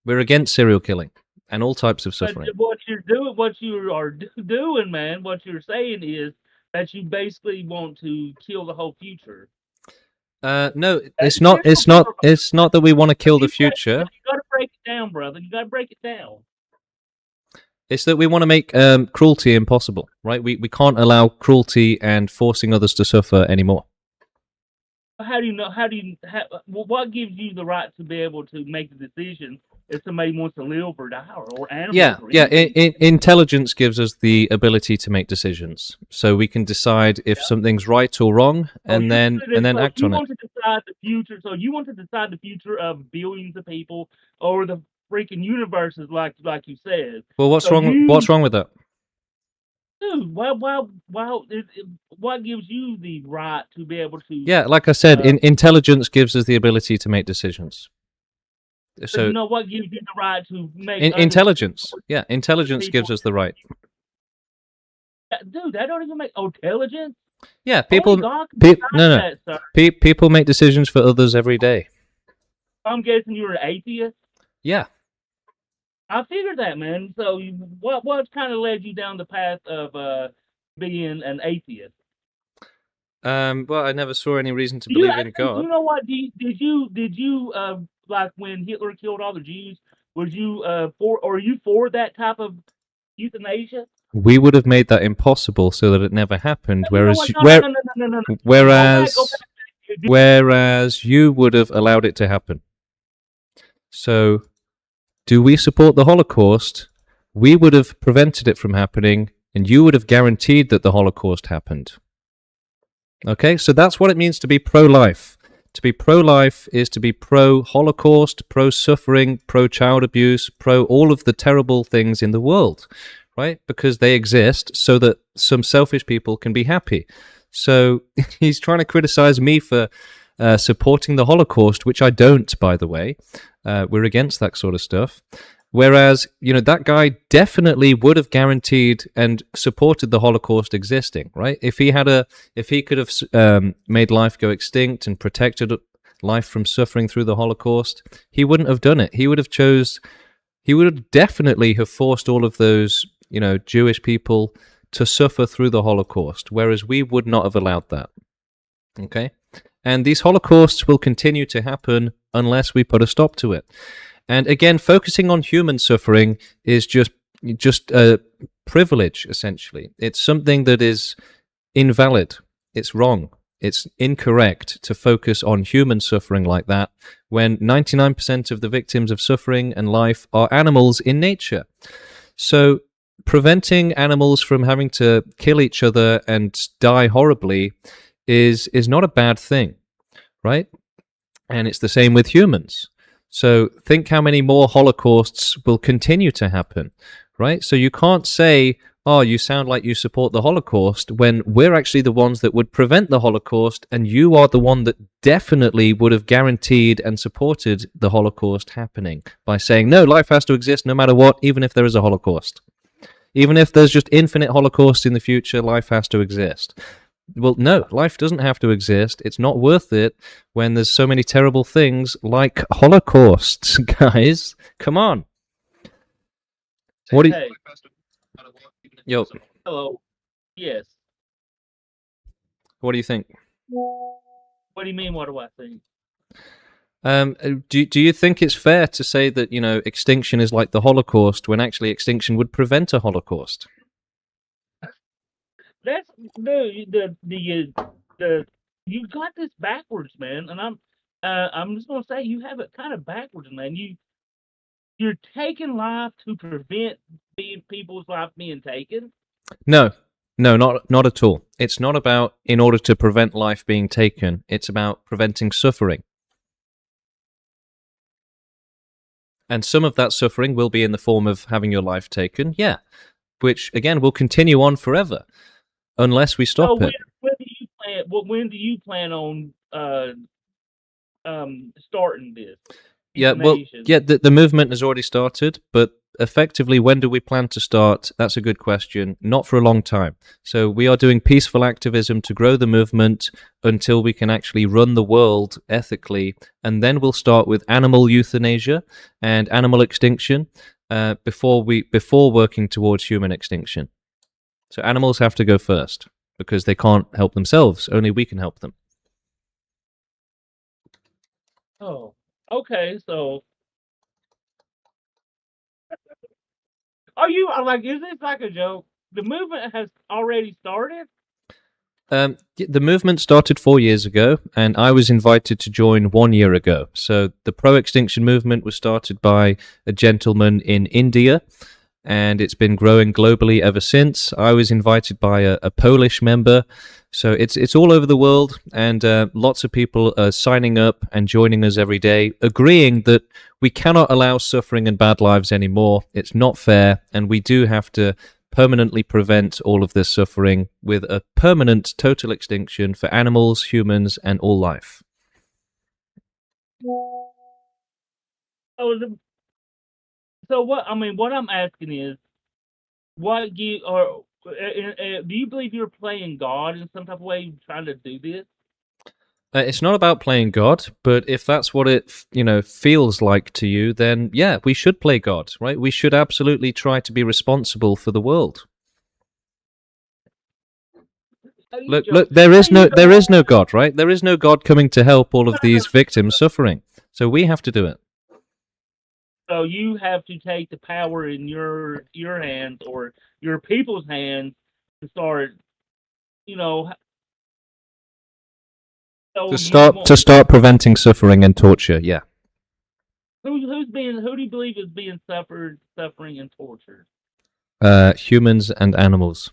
We're against serial killing and all types of suffering. But what you are doing, man, what you're saying is that you basically want to kill the whole future. No, it's not. It's not that we want to kill the future. You got to break it down, brother. You got to break it down. It's that we want to make cruelty impossible, right? We can't allow cruelty and forcing others to suffer anymore. How do you know? What gives you the right to be able to make the decision if somebody wants to live or die or animals? Intelligence gives us the ability to make decisions, so we can decide if something's right or wrong, and then act on it. You want to decide the future. So you want to decide the future of billions of people or the freaking universes, like you said. Well, what's wrong with that? Dude, what gives you the right to be able to? Yeah, like I said, intelligence gives us the ability to make decisions. So you know what gives you the right to make intelligence? Yeah, intelligence gives us the right. Dude, that don't even make intelligence. Yeah, people make decisions for others every day. I'm guessing you're an atheist. Yeah. I figured that, man. So, what kind of led you down the path of being an atheist? Well, I never saw any reason to believe in God. You know what? Did you like when Hitler killed all the Jews? Was you are you for that type of euthanasia? We would have made that impossible so that it never happened. Whereas you would have allowed it to happen. So, do we support the Holocaust? We would have prevented it from happening, and you would have guaranteed that the Holocaust happened. Okay, so that's what it means to be pro-life. To be pro-life is to be pro-Holocaust, pro-suffering, pro-child abuse, pro all of the terrible things in the world, right? Because they exist so that some selfish people can be happy. So he's trying to criticize me for supporting the Holocaust, which I don't, by the way. We're against that sort of stuff. Whereas, that guy definitely would have guaranteed and supported the Holocaust existing, right? If he could have made life go extinct and protected life from suffering through the Holocaust, he wouldn't have done it. He would definitely have forced all of those, Jewish people to suffer through the Holocaust, whereas we would not have allowed that. Okay? And these Holocausts will continue to happen unless we put a stop to it. And again, focusing on human suffering is just a privilege, essentially. It's something that is invalid. It's wrong. It's incorrect to focus on human suffering like that when 99% of the victims of suffering and life are animals in nature. So preventing animals from having to kill each other and die horribly is not a bad thing, right? And it's the same with humans. So think how many more Holocausts will continue to happen, right? So you can't say, oh, you sound like you support the Holocaust, when we're actually the ones that would prevent the Holocaust, and you are the one that definitely would have guaranteed and supported the Holocaust happening by saying, no, life has to exist no matter what, even if there is a Holocaust. Even if there's just infinite Holocausts in the future, life has to exist. Well, no, life doesn't have to exist. It's not worth it when there's so many terrible things like Holocausts, guys. Come on. What do you, Hey, yo? hello. Yes. What do you think? What do you mean? What do I think? Do you think it's fair to say that extinction is like the Holocaust when actually extinction would prevent a Holocaust? That's the you got this backwards, man. And I'm just gonna say you have it kind of backwards, man. You're taking life to prevent people's life being taken. No, not at all. It's not about in order to prevent life being taken. It's about preventing suffering. And some of that suffering will be in the form of having your life taken, yeah, which again will continue on forever unless we stop So it. when do you plan on starting this? Yeah, well, yeah, the movement has already started, but effectively, when do we plan to start? That's a good question. Not for a long time. So we are doing peaceful activism to grow the movement until we can actually run the world ethically, and then we'll start with animal euthanasia and animal extinction before working towards human extinction. So animals have to go first because they can't help themselves. Only we can help them. Oh, okay. So, are you like? Is this like a joke? The movement has already started. The movement started 4 years ago, and I was invited to join 1 year ago. So the pro-extinction movement was started by a gentleman in India, and it's been growing globally ever since. I was invited by a Polish member, so it's all over the world, and lots of people are signing up and joining us every day, agreeing that we cannot allow suffering and bad lives anymore. It's not fair, and we do have to permanently prevent all of this suffering with a permanent total extinction for animals, humans, and all life. So what? I mean, what I'm asking is, what you or do you believe you're playing God in some type of way, trying to do this? It's not about playing God, but if that's what it feels like to you, then yeah, we should play God, right? We should absolutely try to be responsible for the world. Look, there is no God, right? There is no God coming to help all of these victims suffering. So we have to do it. So you have to take the power in your hands or your people's hands to start, to start preventing suffering and torture. Yeah. Who do you believe is being suffering and tortured? Humans and animals.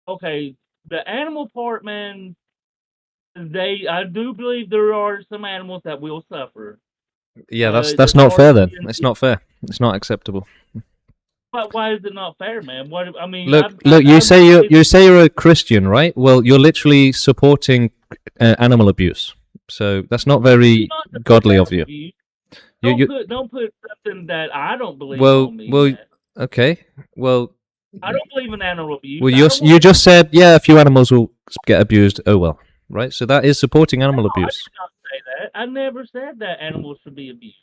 Okay, the animal part, man. I do believe there are some animals that will suffer. Yeah, that's not fair. Then it's not fair. It's not acceptable. But why is it not fair, man? What I mean, look. You say you're a Christian, right? Well, you're literally supporting animal abuse. So that's not very godly of you. Don't put something that I don't believe on me. Well, okay. Well, I don't believe in animal abuse. Well, you just said, yeah, a few animals will get abused. Oh well, right? So that is supporting animal abuse. I did not say that. I never said that animals should be abused.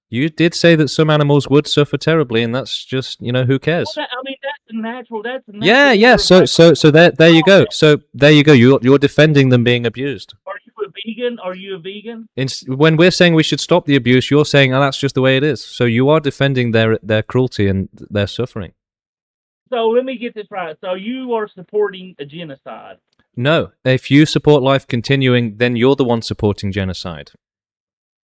You did say that some animals would suffer terribly, and that's just, who cares? Well, I mean, that's natural. Yeah. So there you go. So there you go. You're defending them being abused. Are you a vegan? Are you a vegan? When we're saying we should stop the abuse, you're saying, oh, that's just the way it is. So you are defending their cruelty and their suffering. So let me get this right. So you are supporting a genocide? No. If you support life continuing, then you're the one supporting genocide.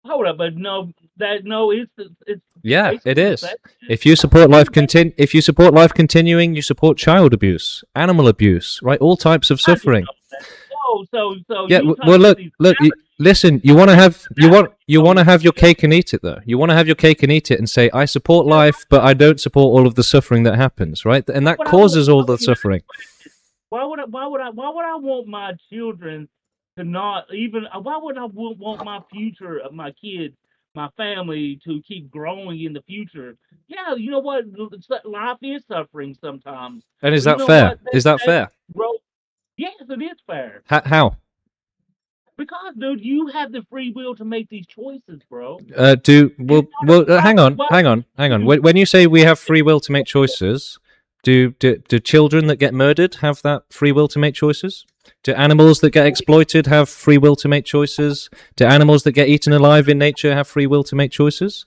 Hold up, but it's yeah, it is. If you support life continuing, you support child abuse, animal abuse, right? All types of suffering. So yeah. Well, look. Listen. You want to have your cake and eat it, though. You want to have your cake and eat it, and say, I support life, but I don't support all of the suffering that happens, right? And that causes all the suffering. Why would I want my children to not even? Why would I want my future of my kids, my family, to keep growing in the future? Yeah, you know what? Life is suffering sometimes. And is that fair? Is that fair? Yes, it is fair. How? Because, dude, you have the free will to make these choices, bro. Hang on. When you say we have free will to make choices, do children that get murdered have that free will to make choices? Do animals that get exploited have free will to make choices? Do animals that get eaten alive in nature have free will to make choices?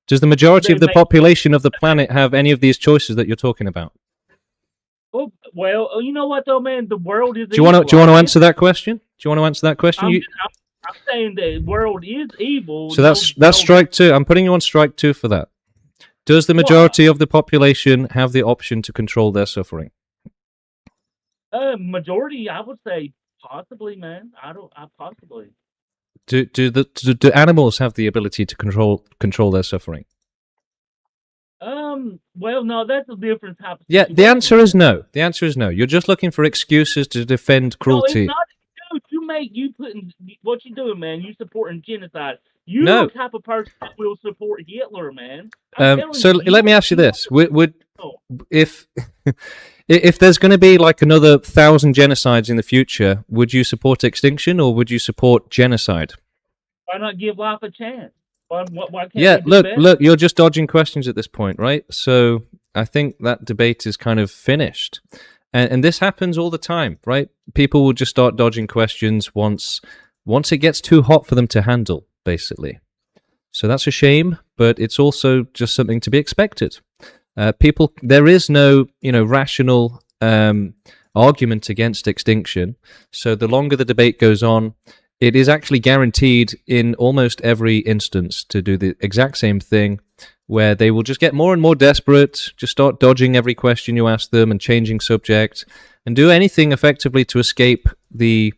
Does the majority of the population of the planet have any of these choices that you're talking about? Oh, well, you know what though, man? The world is. Do you want to answer that question? Do you want to answer that question? I'm saying the world is evil. So that's strike two. I'm putting you on strike two for that. Does the majority of the population have the option to control their suffering? Majority, I would say possibly, man. I possibly. Do animals have the ability to control their suffering? Well, no, that's a different type of situation. The answer is no. The answer is no. You're just looking for excuses to defend cruelty. No, it's not. You putting what you doing, man. You supporting genocide. You're the type of person that will support Hitler, man. So let me ask you this: if there's going to be like another 1,000 genocides in the future, would you support extinction or would you support genocide? Why not give life a chance? Why can't yeah, look, you're just dodging questions at this point, right? So I think that debate is kind of finished. And this happens all the time, right? People will just start dodging questions once it gets too hot for them to handle, basically. So that's a shame, but it's also just something to be expected. There is no, rational argument against extinction. So the longer the debate goes on, it is actually guaranteed in almost every instance to do the exact same thing, where they will just get more and more desperate, just start dodging every question you ask them and changing subject, and do anything effectively to escape the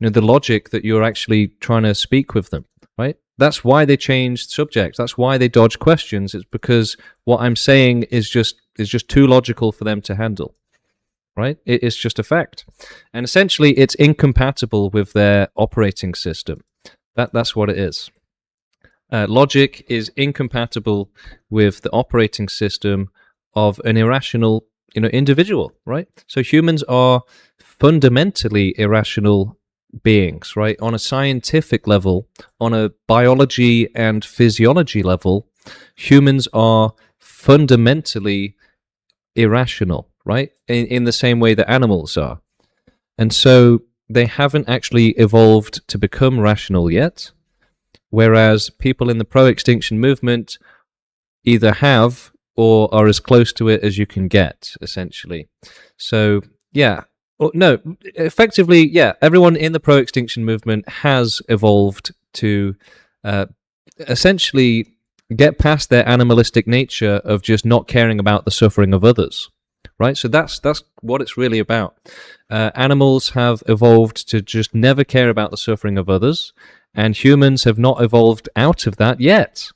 logic that you're actually trying to speak with them, right? That's why they change subjects. That's why they dodge questions. It's because what I'm saying is just too logical for them to handle. Right? It's just a fact. And essentially, it's incompatible with their operating system. That's what it is. Logic is incompatible with the operating system of an irrational, individual, right? So humans are fundamentally irrational beings, right? On a scientific level, on a biology and physiology level, humans are fundamentally irrational, right? In the same way that animals are. And so they haven't actually evolved to become rational yet, whereas people in the pro-extinction movement either have or are as close to it as you can get, essentially. So, effectively, everyone in the pro-extinction movement has evolved to essentially get past their animalistic nature of just not caring about the suffering of others. Right, so that's what it's really about. Animals have evolved to just never care about the suffering of others, and humans have not evolved out of that yet.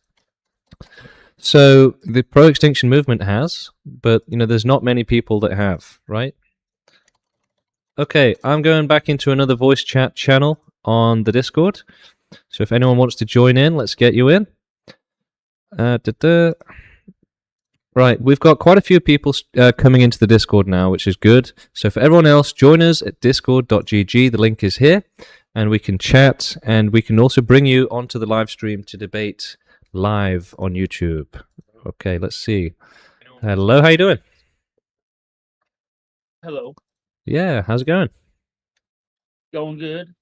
So the pro-extinction movement has, but there's not many people that have, right? Okay, I'm going back into another voice chat channel on the Discord. So if anyone wants to join in, let's get you in. Right, we've got quite a few people coming into the Discord now, which is good. So for everyone else, join us at discord.gg. The link is here, and we can chat, and we can also bring you onto the live stream to debate live on YouTube. Okay, let's see. Hello, how you doing? Hello. Yeah, how's it going? Going good.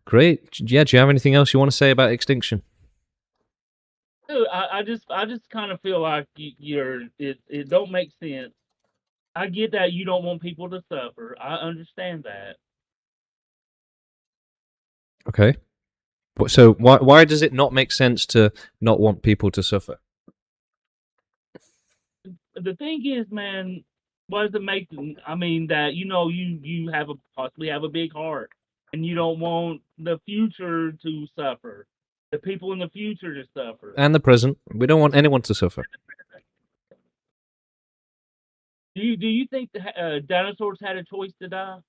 Great. Yeah, do you have anything else you want to say about extinction? Dude, I just kind of feel like it don't make sense. I get that you don't want people to suffer. I understand that. Okay. So why does it not make sense to not want people to suffer? The thing is, man, what does it make? I mean, that you possibly have a big heart, and you don't want the future to suffer. The people in the future to suffer. And the present. We don't want anyone to suffer. Do you think the dinosaurs had a choice to die?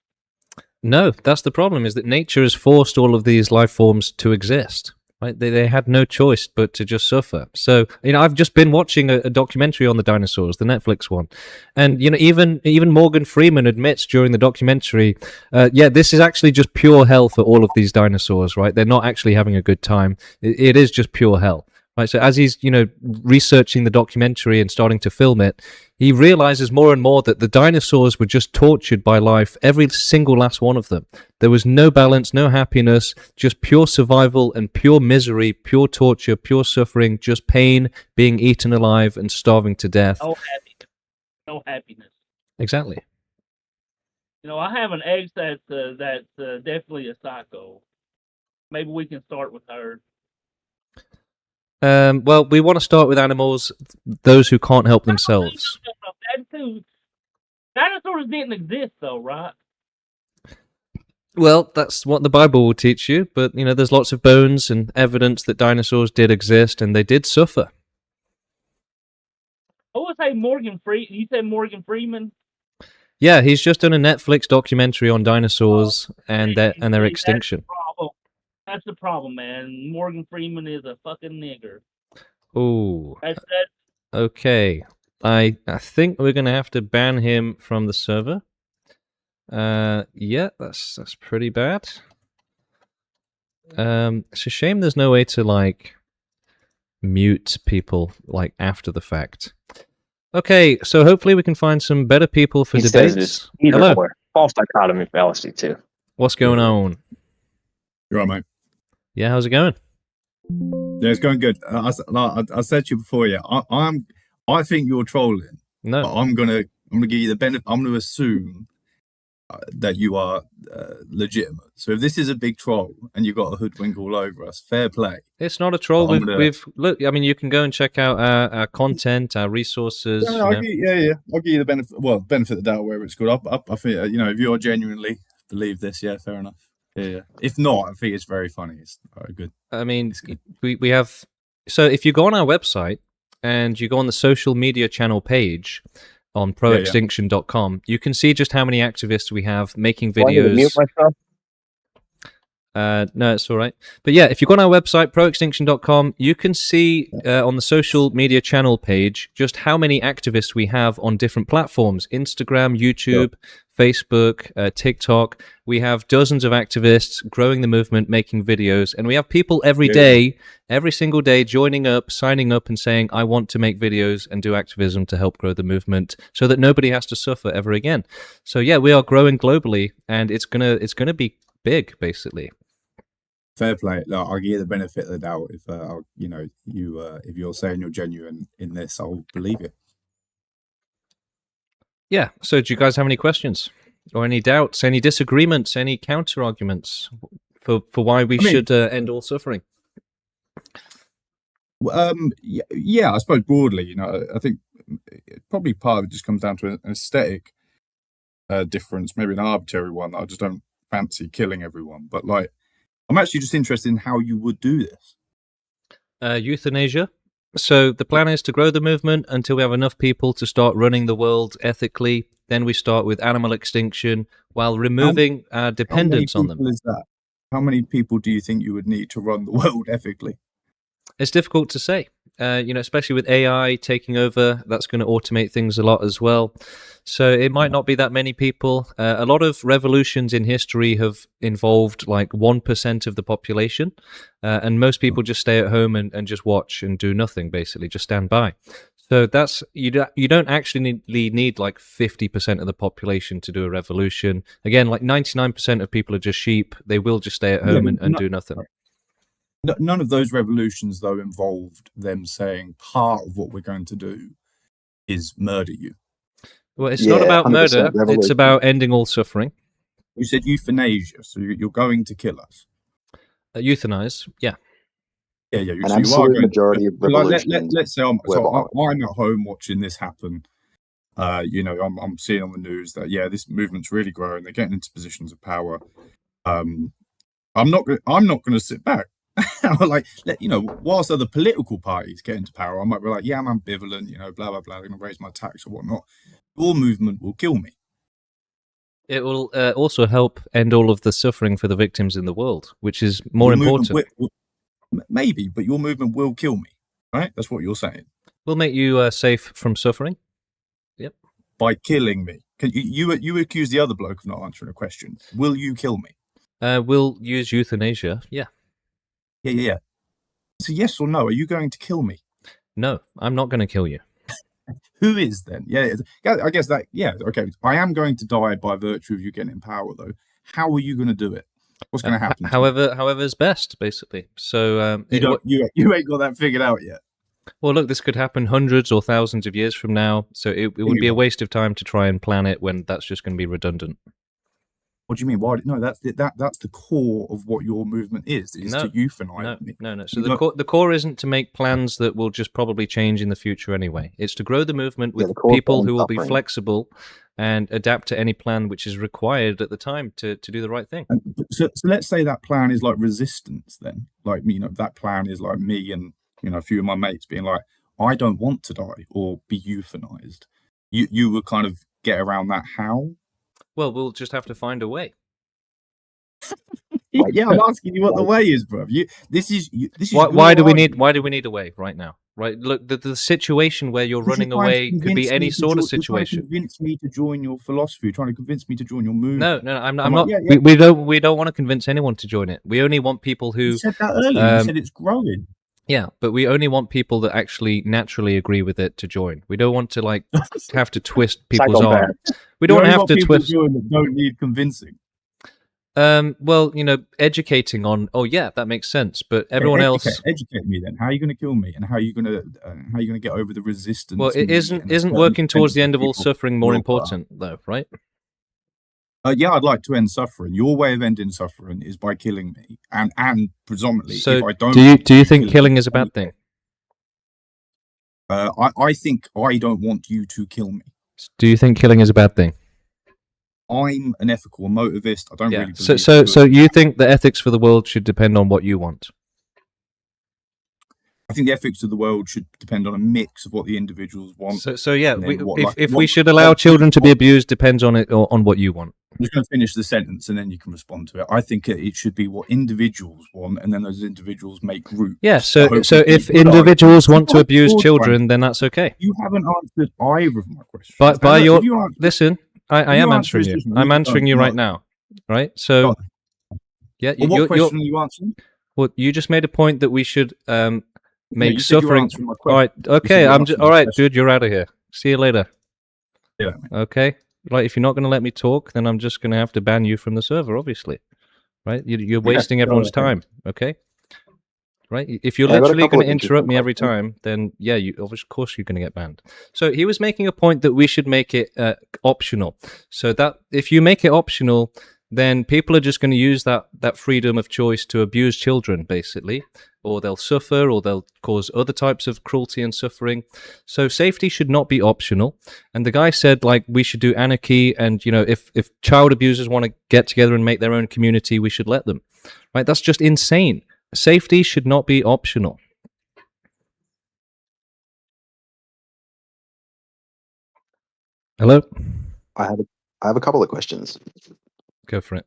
No, that's the problem, is that nature has forced all of these life forms to exist. Right? They had no choice but to just suffer. So, I've just been watching a documentary on the dinosaurs, the Netflix one. And, even Morgan Freeman admits during the documentary, this is actually just pure hell for all of these dinosaurs, right? They're not actually having a good time. It is just pure hell. Right, so as he's researching the documentary and starting to film it, he realizes more and more that the dinosaurs were just tortured by life, every single last one of them. There was no balance, no happiness, just pure survival and pure misery, pure torture, pure suffering, just pain, being eaten alive and starving to death. No happiness. Exactly. I have an ex that's definitely a psycho. Maybe we can start with her. Well, we want to start with animals, those who can't help themselves. Dinosaurs didn't exist, though, right? Well, that's what the Bible will teach you, but, there's lots of bones and evidence that dinosaurs did exist, and they did suffer. I would say Morgan Freeman. You said Morgan Freeman? Yeah, he's just done a Netflix documentary on dinosaurs and their extinction. That's the problem, man. Morgan Freeman is a fucking nigger. Ooh. Okay. I think we're gonna have to ban him from the server. Yeah, that's pretty bad. It's a shame there's no way to mute people after the fact. Okay, so hopefully we can find some better people for debates. Hello. False dichotomy fallacy too. What's going on? You're right, mate. Yeah, how's it going? Yeah, it's going good. I said to you before, yeah, I think you're trolling. No, but I'm gonna give you the benefit. I'm gonna assume that you are legitimate. So if this is a big troll and you've got a hoodwink all over us, fair play. It's not a troll. Look. I mean, you can go and check out our content, our resources. I'll give you the benefit. Well, benefit of the doubt wherever it's good. I think if you're genuinely believe this, yeah, fair enough. Yeah. If not, I think it's very funny. It's very good. I mean, we have. So if you go on our website and you go on the social media channel page on proextinction.com, you can see just how many activists we have making videos. Mute myself? No, it's all right. But yeah, if you go on our website, proextinction.com, you can see on the social media channel page just how many activists we have on different platforms: Instagram, YouTube, Facebook, TikTok. We have dozens of activists growing the movement, making videos, and we have people every day, every single day, joining up, signing up and saying, I want to make videos and do activism to help grow the movement so that nobody has to suffer ever again. So yeah, we are growing globally, and it's gonna be big, basically. Fair play. I'll give you the benefit of the doubt. If if you're saying you're genuine in this, I'll believe you. Yeah. So, do you guys have any questions or any doubts, any disagreements, any counter arguments for why we should end all suffering? Yeah. I suppose broadly, I think probably part of it just comes down to an aesthetic difference, maybe an arbitrary one. I just don't fancy killing everyone, but I'm actually just interested in how you would do this. Euthanasia. So the plan is to grow the movement until we have enough people to start running the world ethically. Then we start with animal extinction while removing our dependence on them. How many people is that? How many people do you think you would need to run the world ethically? It's difficult to say. Especially with AI taking over, that's going to automate things a lot as well. So it might not be that many people. A lot of revolutions in history have involved 1% of the population, and most people just stay at home and just watch and do nothing, basically, just stand by. So that's you don't actually need 50% of the population to do a revolution. Again, 99% of people are just sheep. They will just stay at home and do nothing. None of those revolutions, though, involved them saying part of what we're going to do is murder you. Well, it's not about murder. It's about ending all suffering. You said euthanasia, so you're going to kill us. Euthanize, yeah. Yeah. An absolute majority of revolutions. Let's say I'm at home watching this happen. I'm seeing on the news that this movement's really growing. They're getting into positions of power. I'm not going to sit back. Whilst other political parties get into power, I might be I'm ambivalent, blah, blah, blah, I'm going to raise my tax or whatnot. Your movement will kill me. It will also help end all of the suffering for the victims in the world, which is more important. Maybe, but your movement will kill me, right? That's what you're saying. We'll make you safe from suffering. Yep. By killing me. You accuse the other bloke of not answering a question. Will you kill me? We'll use euthanasia. Yeah. Yeah. So yes or no, are you going to kill me? No, I'm not going to kill you. Who is then? Yeah, I guess that, yeah, okay. I am going to die by virtue of you getting in power, though. How are you going to do it? What's going to happen? However's best, basically. So you ain't got that figured out yet. Well, look, this could happen hundreds or thousands of years from now, so it would be a waste of time to try and plan it when that's just going to be redundant. What do you mean? Why? No, that's the core of what your movement is to euthanize me. No. So the core isn't to make plans that will just probably change in the future anyway. It's to grow the movement with people who will be flexible and adapt to any plan which is required at the time to do the right thing. So let's say that plan is like resistance then. Like, that plan is like me and, a few of my mates being like, I don't want to die or be euthanized. You would kind of get around that how? Well, we'll just have to find a way. Yeah, I'm asking you what the way is, bro. Why do we need a way right now? Right, look, the situation where you're running away could be any sort of situation. You're trying to convince me to join your philosophy. You're trying to convince me to join your movement. No, I'm not. Yeah. We don't want to convince anyone to join it. We only want people who. You said that earlier. You said it's growing. Yeah, but we only want people that actually naturally agree with it to join. We don't want to have to twist people's arm. We don't have to twist. That don't need convincing. Well, educating on. Oh yeah, that makes sense. But everyone else, educate me then. How are you going to kill me, and how are you going to get over the resistance? Well, it isn't working towards the end of all suffering more important though, right? Yeah, I'd like to end suffering. Your way of ending suffering is by killing me, and predominantly. So, if I don't do you think killing is a bad thing? I think I don't want you to kill me. Do you think killing is a bad thing? I'm an ethical motivist. I don't really believe. So you think the ethics for the world should depend on what you want? I think the ethics of the world should depend on a mix of what the individuals want. So yeah, if we should allow children to be abused depends on it or on what you want. I'm just going to finish the sentence and then you can respond to it. I think it should be what individuals want, and then those individuals make groups. Yeah. So if individuals want to abuse children, then that's okay. You haven't answered either of my questions. But listen, I am answering you. I'm answering you right now. Right. So yeah. What question are you answering? Well, you just made a point that we should make suffering. All right. Okay. All right, dude. You're out of here. See you later. Yeah. Okay. Like, if you're not going to let me talk, then I'm just going to have to ban you from the server. Obviously, right? You're wasting everyone's time. Okay. Right. If you're literally going to interrupt me every time, then yeah, of course you're going to get banned. So he was making a point that we should make it optional. So that if you make it optional, then people are just going to use that freedom of choice to abuse children, basically, or they'll suffer, or they'll cause other types of cruelty and suffering. So safety should not be optional. And the guy said, we should do anarchy, and if child abusers want to get together and make their own community, we should let them. Right? That's just insane. Safety should not be optional. Hello? I have a couple of questions. Go for it.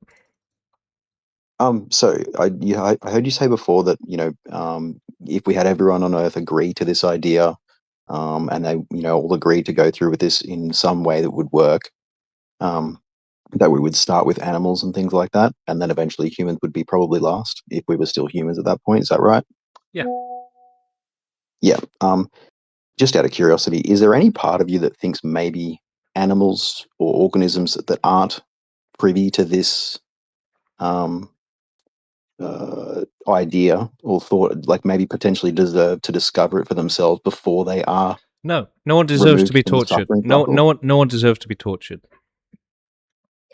So I heard you say before that if we had everyone on Earth agree to this idea, and they all agree to go through with this in some way that would work, that we would start with animals and things like that, and then eventually humans would be probably last if we were still humans at that point. Is that right? Yeah. Yeah. Just out of curiosity, is there any part of you that thinks maybe animals or organisms that aren't privy to this idea or thought, maybe potentially deserve to discover it for themselves before they are? No one deserves to be tortured. No one deserves to be tortured.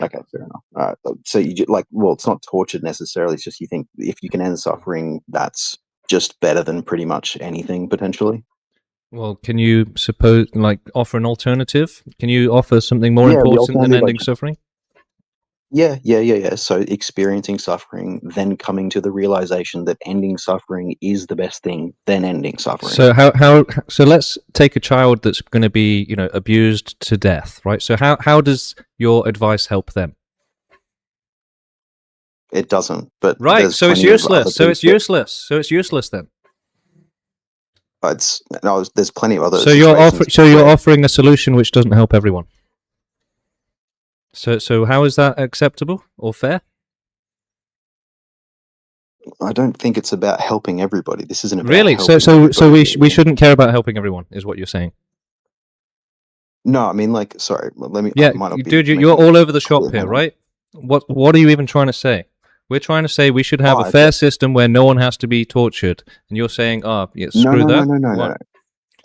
Okay, fair enough. All right. So it's not tortured necessarily. It's just you think if you can end suffering, that's just better than pretty much anything potentially. Well, can you offer an alternative? Can you offer something more important than ending suffering? Yeah. So experiencing suffering, then coming to the realization that ending suffering is the best thing, then ending suffering. So so let's take a child that's going to be, abused to death, right? So how does your advice help them? It doesn't. But Right, there's so it's plenty of other useless. So things it's that- useless. So it's useless then. there's plenty of other. So you're situations you're where- offering a solution which doesn't help everyone. So how is that acceptable or fair? I don't think it's about helping everybody. This isn't about Really? So helping we everybody. shouldn't care about helping everyone, is what you're saying? No, I mean, like, sorry. Let me. Yeah, I might not be dude, you're making all it over the shop clear. here, Hang on. right? What are you even trying to say? We're trying to say we should have Oh, a fair system where no one has to be tortured, and you're saying, "Oh, yeah, No, screw no, that." no, no, no, What? no.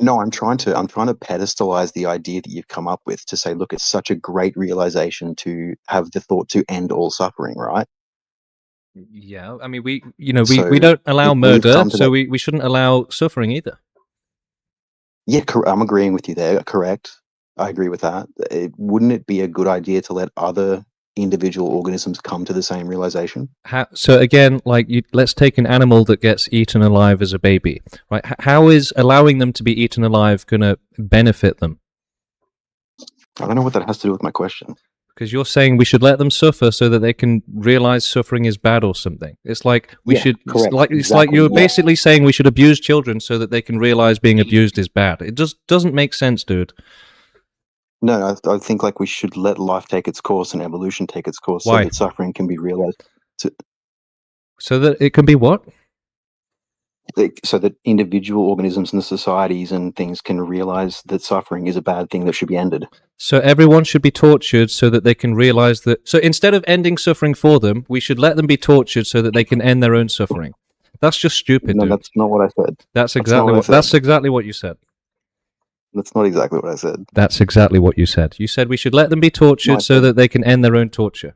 No, I'm trying to pedestalize the idea that you've come up with to say, look, it's such a great realization to have the thought to end all suffering, right? Yeah, I mean, we So don't allow we've murder, come to so that- we shouldn't allow suffering either. Yeah, I'm agreeing with you there. Correct. I agree with that. Wouldn't it be a good idea to let other individual organisms come to the same realization? So again, like, let's take an animal that gets eaten alive as a baby, right? How is allowing them to be eaten alive going to benefit them? I don't know what that has to do with my question. Because you're saying we should let them suffer so that they can realize suffering is bad or something. It's like we Yeah, should. correct. It's like Exactly, you're yeah. basically saying we should abuse children so that they can realize being abused is bad. It just doesn't make sense, dude. No, I think like we should let life take its course and evolution take its course Why? so that suffering can be realized. So that it can be what? So that individual organisms and the societies and things can realize that suffering is a bad thing that should be ended. So everyone should be tortured so that they can realize that. So instead of ending suffering for them, we should let them be tortured so that they can end their own suffering. That's just stupid, No, dude. that's not what I said. That's not exactly what I what. said. That's exactly what you said. That's not exactly what I said. That's exactly what you said. You said we should let them be tortured No, I so said- that they can end their own torture.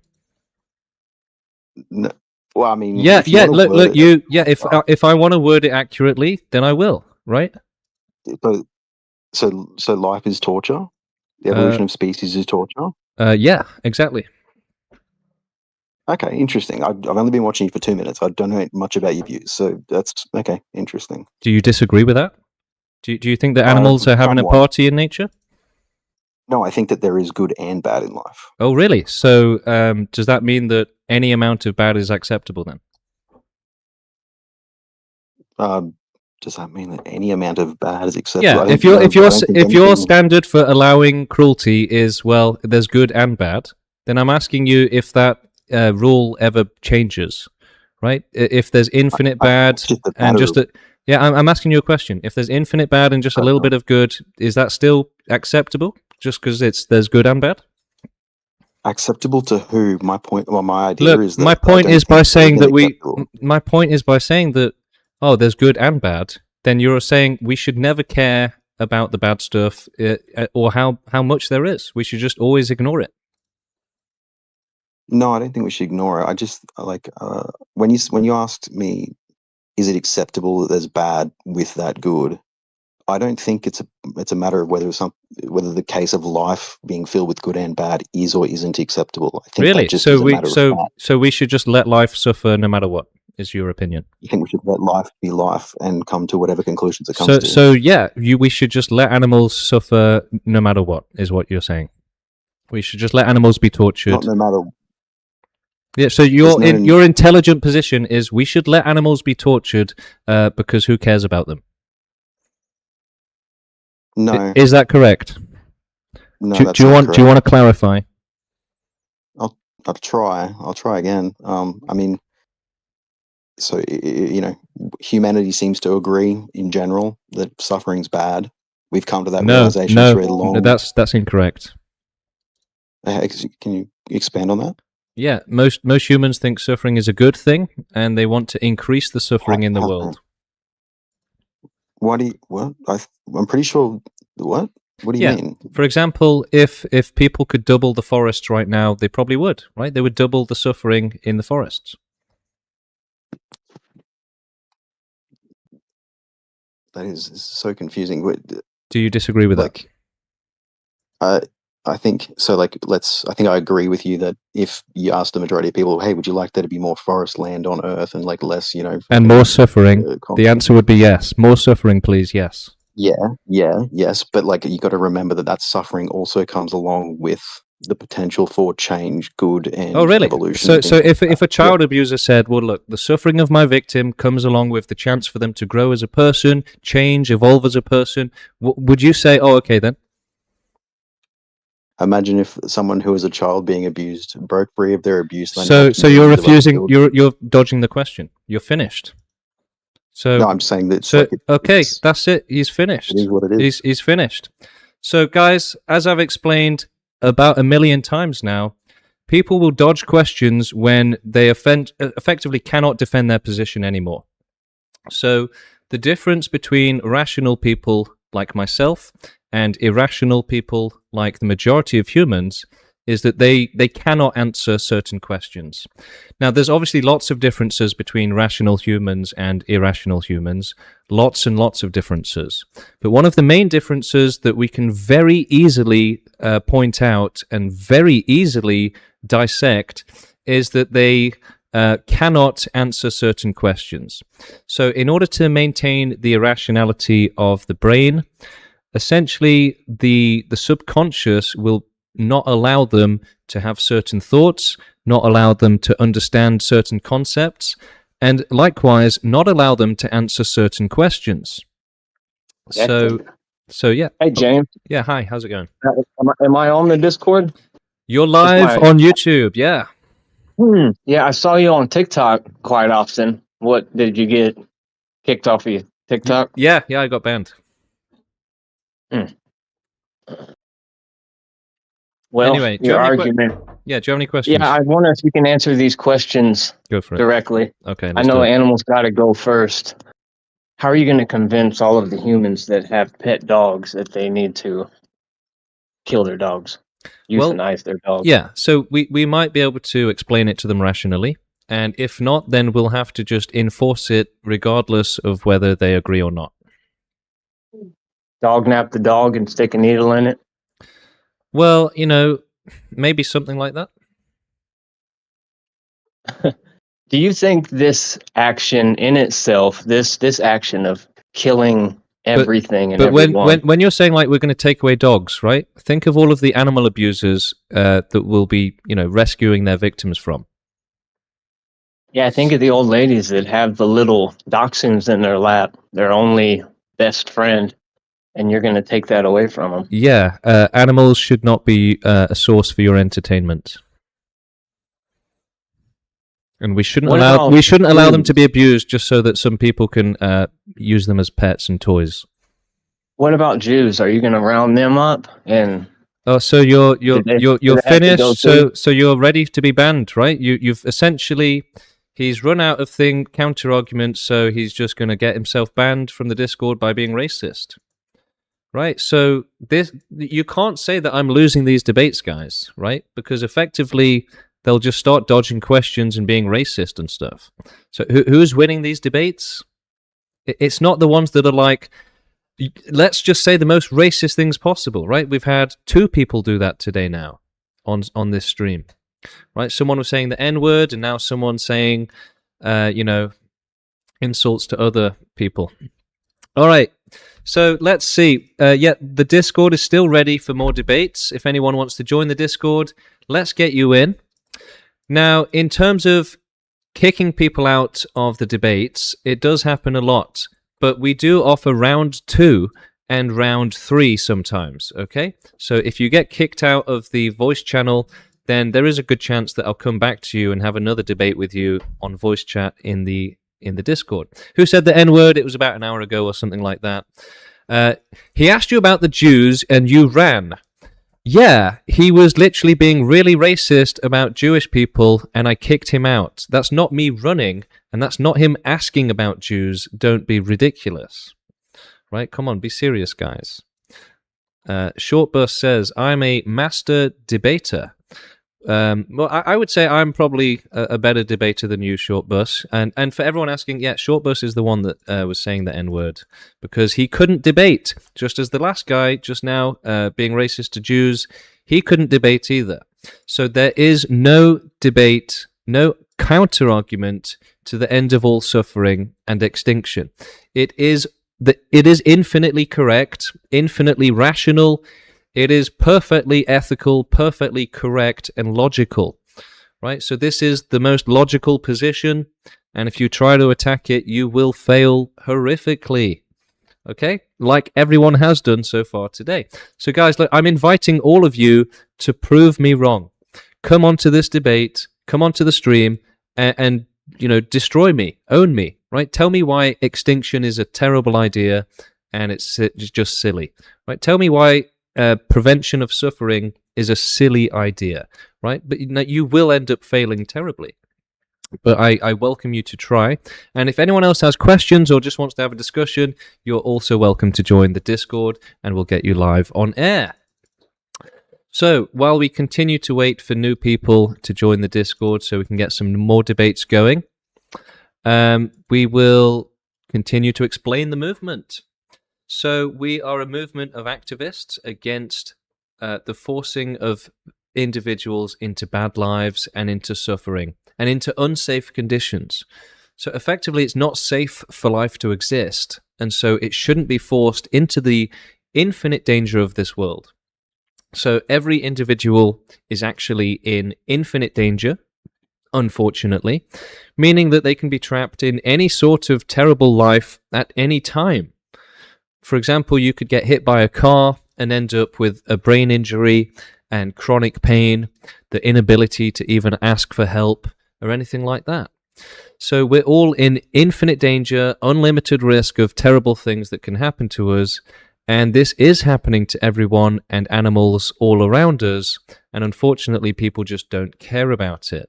No. Well, I mean, Yeah, if you yeah. wanna Look, word look. it- You, yeah. If I want to word it accurately, then I will. Right? So life is torture. The evolution of species is torture. Yeah. Exactly. Okay, interesting. I've only been watching you for 2 minutes. I don't know much about your views, so that's okay. Interesting. Do you disagree with that? Do you think that animals are having a somewhat. party in nature? No, I think that there is good and bad in life. Oh, really? So, does that mean that any amount of bad is acceptable then? Does that mean that any amount of bad is acceptable? Yeah. I don't If your know. if your I don't think if your anything- standard for allowing cruelty is, well, there's good and bad, then I'm asking you if that rule ever changes, right? If there's infinite bad it's just a and matter just of- yeah, I'm asking you a question. If there's infinite bad and just a little bit of good, is that still acceptable? Just because there's good and bad? acceptable to who? My point. Well, my idea Look, is that my I point don't is by think saying anything that we. acceptable. My point is by saying that, oh, there's good and bad. Then you're saying we should never care about the bad stuff or how much there is. We should just always ignore it. No, I don't think we should ignore it. I just like when you asked me, is it acceptable that there's bad with that good? I don't think it's a matter of whether the case of life being filled with good and bad is or isn't acceptable. I think Really? that just is a matter of fact. So we should just let life suffer no matter what, is your opinion? I think we should let life be life and come to whatever conclusions it comes to. So yeah, we should just let animals suffer no matter what, is what you're saying. We should just let animals be tortured. Not no matter. Yeah, so your intelligent position is we should let animals be tortured because who cares about them? No, Is that correct? no. Do that's you not want correct. to clarify? I'll try. I'll try again. I mean, so humanity seems to agree in general that suffering's bad. We've come to that realization through a long. That's incorrect. Can you expand on that? Yeah, most humans think suffering is a good thing, and they want to increase the suffering in the world. Why do you? What? I'm pretty sure. What? What do you mean? For example, if people could double the forests right now, they probably would, right? They would double the suffering in the forests. That is so confusing. Do you disagree with that? I think so. Like, I think I agree with you that if you ask the majority of people, "Hey, would you like there to be more forest land on Earth and like less, and more suffering?" The answer would be yes. More suffering, please. Yes. Yes. But like, you got to remember that suffering also comes along with the potential for change, good, and Oh, really? evolution. So if a child abuser said, well, look, the suffering of my victim comes along with the chance for them to grow as a person, change, evolve as a person, would you say, oh, okay then? Imagine if someone who was a child being abused broke free of their abuse. So you're refusing, you're dodging the question. You're finished. So no, I'm saying that. So okay, that's it. He's finished. It is what it is. He's finished. So guys, as I've explained about 1 million times now, people will dodge questions when they effectively cannot defend their position anymore. So the difference between rational people like myself and irrational people like the majority of humans is that they cannot answer certain questions. Now, there's obviously lots of differences between rational humans and irrational humans, lots and lots of differences. But one of the main differences that we can very easily point out and very easily dissect is that they cannot answer certain questions. So in order to maintain the irrationality of the brain, essentially the subconscious will not allow them to have certain thoughts, not allow them to understand certain concepts, and likewise not allow them to answer certain questions. So yeah. Hey, James. Yeah, hi, how's it going? Am I on the Discord? You're live on YouTube, yeah. Yeah, I saw you on TikTok quite often. What, did you get kicked off of your TikTok? Yeah, I got banned. Well, anyway, your argument. do you have any questions? Yeah, I wonder if you can answer these questions Go for it. directly. Okay. I know animals got to go first. How are you going to convince all of the humans that have pet dogs that they need to kill their dogs, euthanize their dogs? Yeah, so we might be able to explain it to them rationally, and if not, then we'll have to just enforce it regardless of whether they agree or not. Dog nap the dog and stick a needle in it? Well, maybe something like that. Do you think this action in itself, this action of killing everything and everyone... when you're saying like we're going to take away dogs, right? Think of all of the animal abusers that will be, rescuing their victims from. Yeah, I think of the old ladies that have the little dachshunds in their lap, their only best friend, and you're going to take that away from them. Yeah, animals should not be a source for your entertainment. And we shouldn't allow them to be abused just so that some people can use them as pets and toys. What about Jews? Are you going to round them up and? Oh, so you're finished. So you're ready to be banned, right? You've essentially, he's run out of counter arguments, so he's just going to get himself banned from the Discord by being racist, right? So you can't say that I'm losing these debates, guys, right? Because effectively, they'll just start dodging questions and being racist and stuff. So who's winning these debates? It's not the ones that are like, let's just say the most racist things possible, right? We've had 2 people do that today now on this stream, right? Someone was saying the N-word, and now someone saying, insults to other people. All right. So let's see. The Discord is still ready for more debates. If anyone wants to join the Discord, let's get you in. Now, in terms of kicking people out of the debates, it does happen a lot, but we do offer round 2 and round 3 sometimes, okay? So if you get kicked out of the voice channel, then there is a good chance that I'll come back to you and have another debate with you on voice chat in the Discord. Who said the N-word? It was about an hour ago or something like that. He asked you about the Jews and you ran. Yeah, he was literally being really racist about Jewish people and I kicked him out. That's not me running, and that's not him asking about Jews. Don't be ridiculous. Right? Come on, be serious, guys. Short Bus says, I'm a master debater. Well, I would say I'm probably a better debater than you, Short Bus. And for everyone asking, yeah, Short Bus is the one that was saying the N-word because he couldn't debate, just as the last guy just now being racist to Jews, he couldn't debate either. So there is no debate, no counter-argument to the end of all suffering and extinction. It is infinitely correct, infinitely rational, It is perfectly ethical, perfectly correct, and logical, right? So this is the most logical position, and if you try to attack it, you will fail horrifically. Okay? Like everyone has done so far today. So guys, look, I'm inviting all of you to prove me wrong. Come onto this debate, come onto the stream, and destroy me, own me, right? Tell me why extinction is a terrible idea and it's just silly, right? Tell me why prevention of suffering is a silly idea, right? But you will end up failing terribly. But I welcome you to try. And if anyone else has questions or just wants to have a discussion, you're also welcome to join the Discord and we'll get you live on air. So while we continue to wait for new people to join the Discord so we can get some more debates going, we will continue to explain the movement. So we are a movement of activists against the forcing of individuals into bad lives and into suffering and into unsafe conditions. So effectively, it's not safe for life to exist, and so it shouldn't be forced into the infinite danger of this world. So every individual is actually in infinite danger, unfortunately, meaning that they can be trapped in any sort of terrible life at any time. For example, you could get hit by a car and end up with a brain injury and chronic pain, the inability to even ask for help or anything like that. So we're all in infinite danger, unlimited risk of terrible things that can happen to us, and this is happening to everyone and animals all around us, and unfortunately people just don't care about it.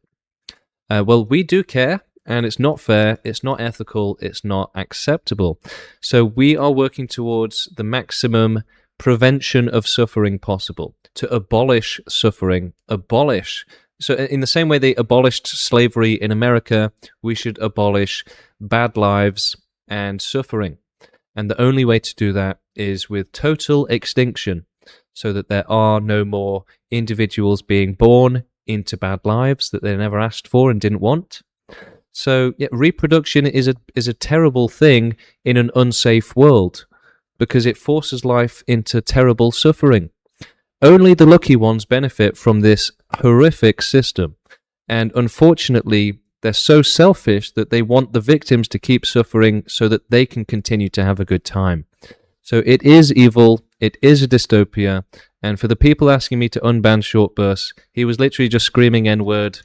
Well, we do care, and it's not fair, it's not ethical, it's not acceptable. So we are working towards the maximum prevention of suffering possible, to abolish suffering, abolish. So in the same way they abolished slavery in America, we should abolish bad lives and suffering. And the only way to do that is with total extinction, so that there are no more individuals being born into bad lives that they never asked for and didn't want. So yeah, reproduction is a terrible thing in an unsafe world because it forces life into terrible suffering. Only the lucky ones benefit from this horrific system. And unfortunately, they're so selfish that they want the victims to keep suffering so that they can continue to have a good time. So it is evil, it is a dystopia, and for the people asking me to unban Shortbus, he was literally just screaming N-word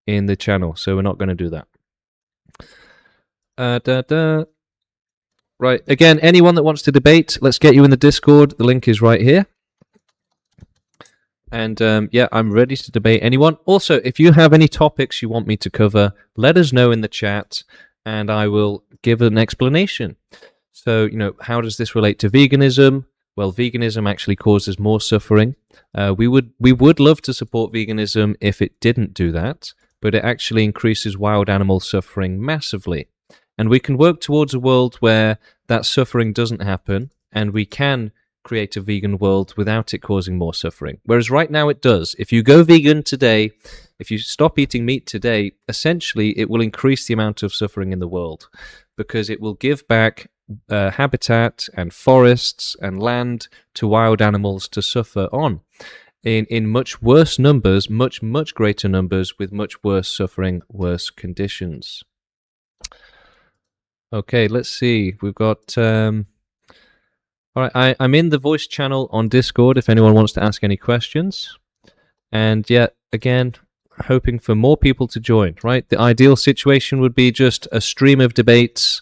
in the channel, so we're not going to do that. Right, again, anyone that wants to debate, let's get you in the Discord. The link is right here. And yeah, I'm ready to debate anyone. Also, if you have any topics you want me to cover, let us know in the chat and I will give an explanation. So, how does this relate to veganism? Well, veganism actually causes more suffering. We would love to support veganism if it didn't do that, but it actually increases wild animal suffering massively. And we can work towards a world where that suffering doesn't happen and we can create a vegan world without it causing more suffering. Whereas right now it does. If you go vegan today, if you stop eating meat today, essentially it will increase the amount of suffering in the world because it will give back habitat and forests and land to wild animals to suffer on in much worse numbers, much greater numbers with much worse suffering, worse conditions. Okay, let's see. We've got... All right, I'm in the voice channel on Discord if anyone wants to ask any questions. And yeah, again, hoping for more people to join, right? The ideal situation would be just a stream of debates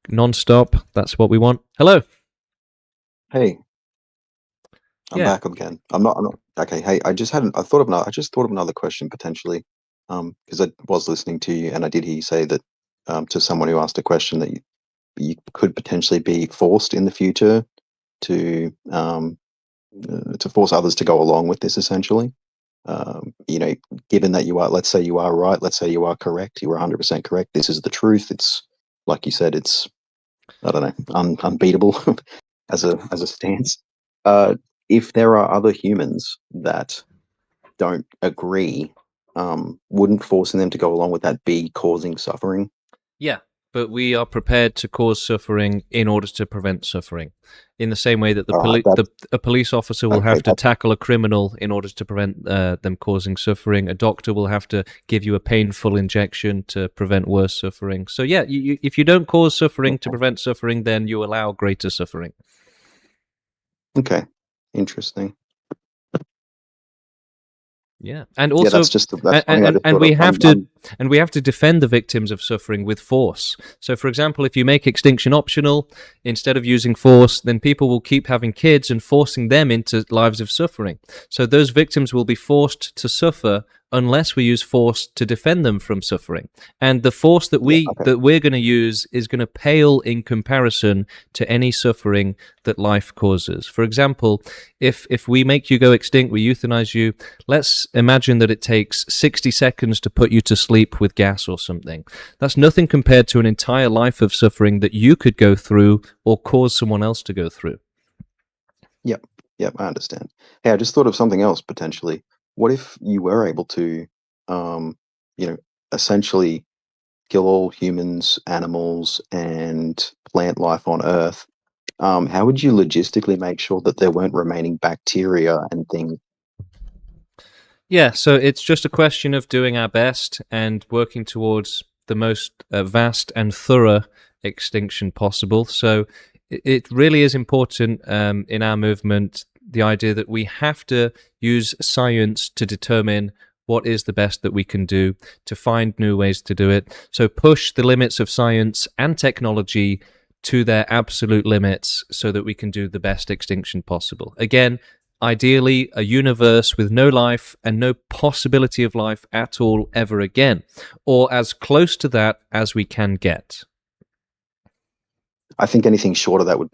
non-stop. That's what we want. Hello. Hey. I'm back again. I'm not okay. Hey, I just thought of another question potentially. Because I was listening to you and I did hear you say that to someone who asked a question that you could potentially be forced in the future to force others to go along with this, essentially. Given that you are, let's say you are right, let's say you are correct, you are 100% correct. This is the truth. It's like you said, it's I don't know, unbeatable as a stance. If there are other humans that don't agree, wouldn't forcing them to go along with that be causing suffering? Yeah. but we are prepared to cause suffering in order to prevent suffering. In the same way that a police officer will have to tackle a criminal in order to prevent them causing suffering. A doctor will have to give you a painful injection to prevent worse suffering. So yeah, if you don't cause suffering to prevent suffering, then you allow greater suffering. Okay, interesting. Yeah, and also, that's just and we have to defend the victims of suffering with force. So, for example, if you make extinction optional instead of using force, then people will keep having kids and forcing them into lives of suffering. So those victims will be forced to suffer unless we use force to defend them from suffering. And the force that we're going to use is going to pale in comparison to any suffering that life causes. For example, if we make you go extinct, we euthanize you, let's imagine that it takes 60 seconds to put you to sleep with gas or something. That's nothing compared to an entire life of suffering that you could go through or cause someone else to go through. Yep, I understand. Hey, I just thought of something else potentially. What if you were able to, essentially kill all humans, animals, and plant life on Earth? How would you logistically make sure that there weren't remaining bacteria and things? Yeah, so it's just a question of doing our best and working towards the most vast and thorough extinction possible. So it really is important in our movement, the idea that we have to use science to determine what is the best that we can do, to find new ways to do it. So push the limits of science and technology to their absolute limits so that we can do the best extinction possible. Again, ideally, a universe with no life and no possibility of life at all ever again, or as close to that as we can get. I think anything short of that would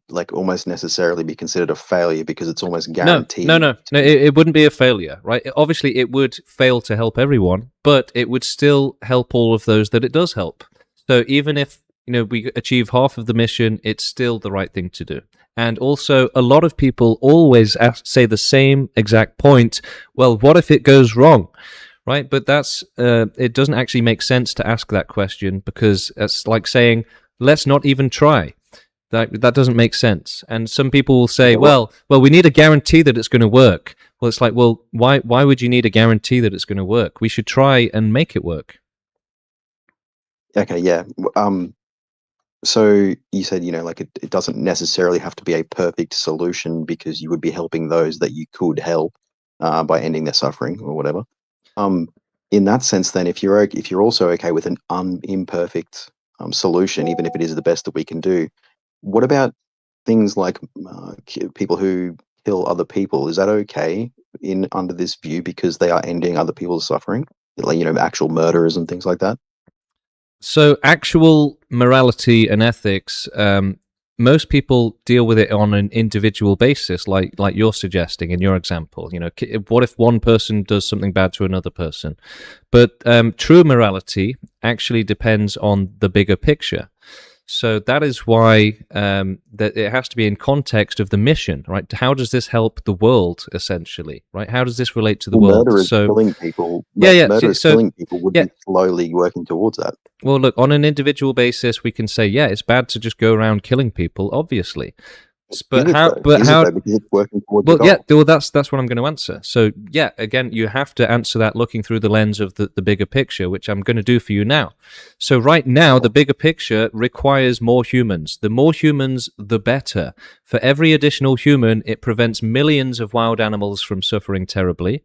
like almost necessarily be considered a failure because it's almost guaranteed. No, it wouldn't be a failure, right? Obviously, it would fail to help everyone, but it would still help all of those that it does help. So even if we achieve half of the mission, it's still the right thing to do. And also, a lot of people always say the same exact point. Well, what if it goes wrong? Right? But it doesn't actually make sense to ask that question because it's like saying, let's not even try. That doesn't make sense. And some people will say, well, we need a guarantee that it's going to work. Well, it's like, well, why would you need a guarantee that it's going to work? We should try and make it work. Okay, yeah. So you said, it doesn't necessarily have to be a perfect solution because you would be helping those that you could help by ending their suffering or whatever. In that sense, then, if you're also okay with an imperfect solution, even if it is the best that we can do, what about things like people who kill other people? Is that okay under this view because they are ending other people's suffering, like actual murderers and things like that? So actual morality and ethics, most people deal with it on an individual basis, like you're suggesting in your example. What if one person does something bad to another person? But true morality actually depends on the bigger picture. So that is why that it has to be in context of the mission, right? How does this help the world, essentially, right? How does this relate to the world? Murderers killing people. Murderers killing people would be slowly working towards that. Well, look, on an individual basis, we can say, yeah, it's bad to just go around killing people, obviously. But how? Because it's working towards the goal. Yeah. Well, that's what I'm going to answer. So, yeah, again, you have to answer that looking through the lens of the bigger picture, which I'm going to do for you now. So, right now, the bigger picture requires more humans. The more humans, the better. For every additional human, it prevents millions of wild animals from suffering terribly.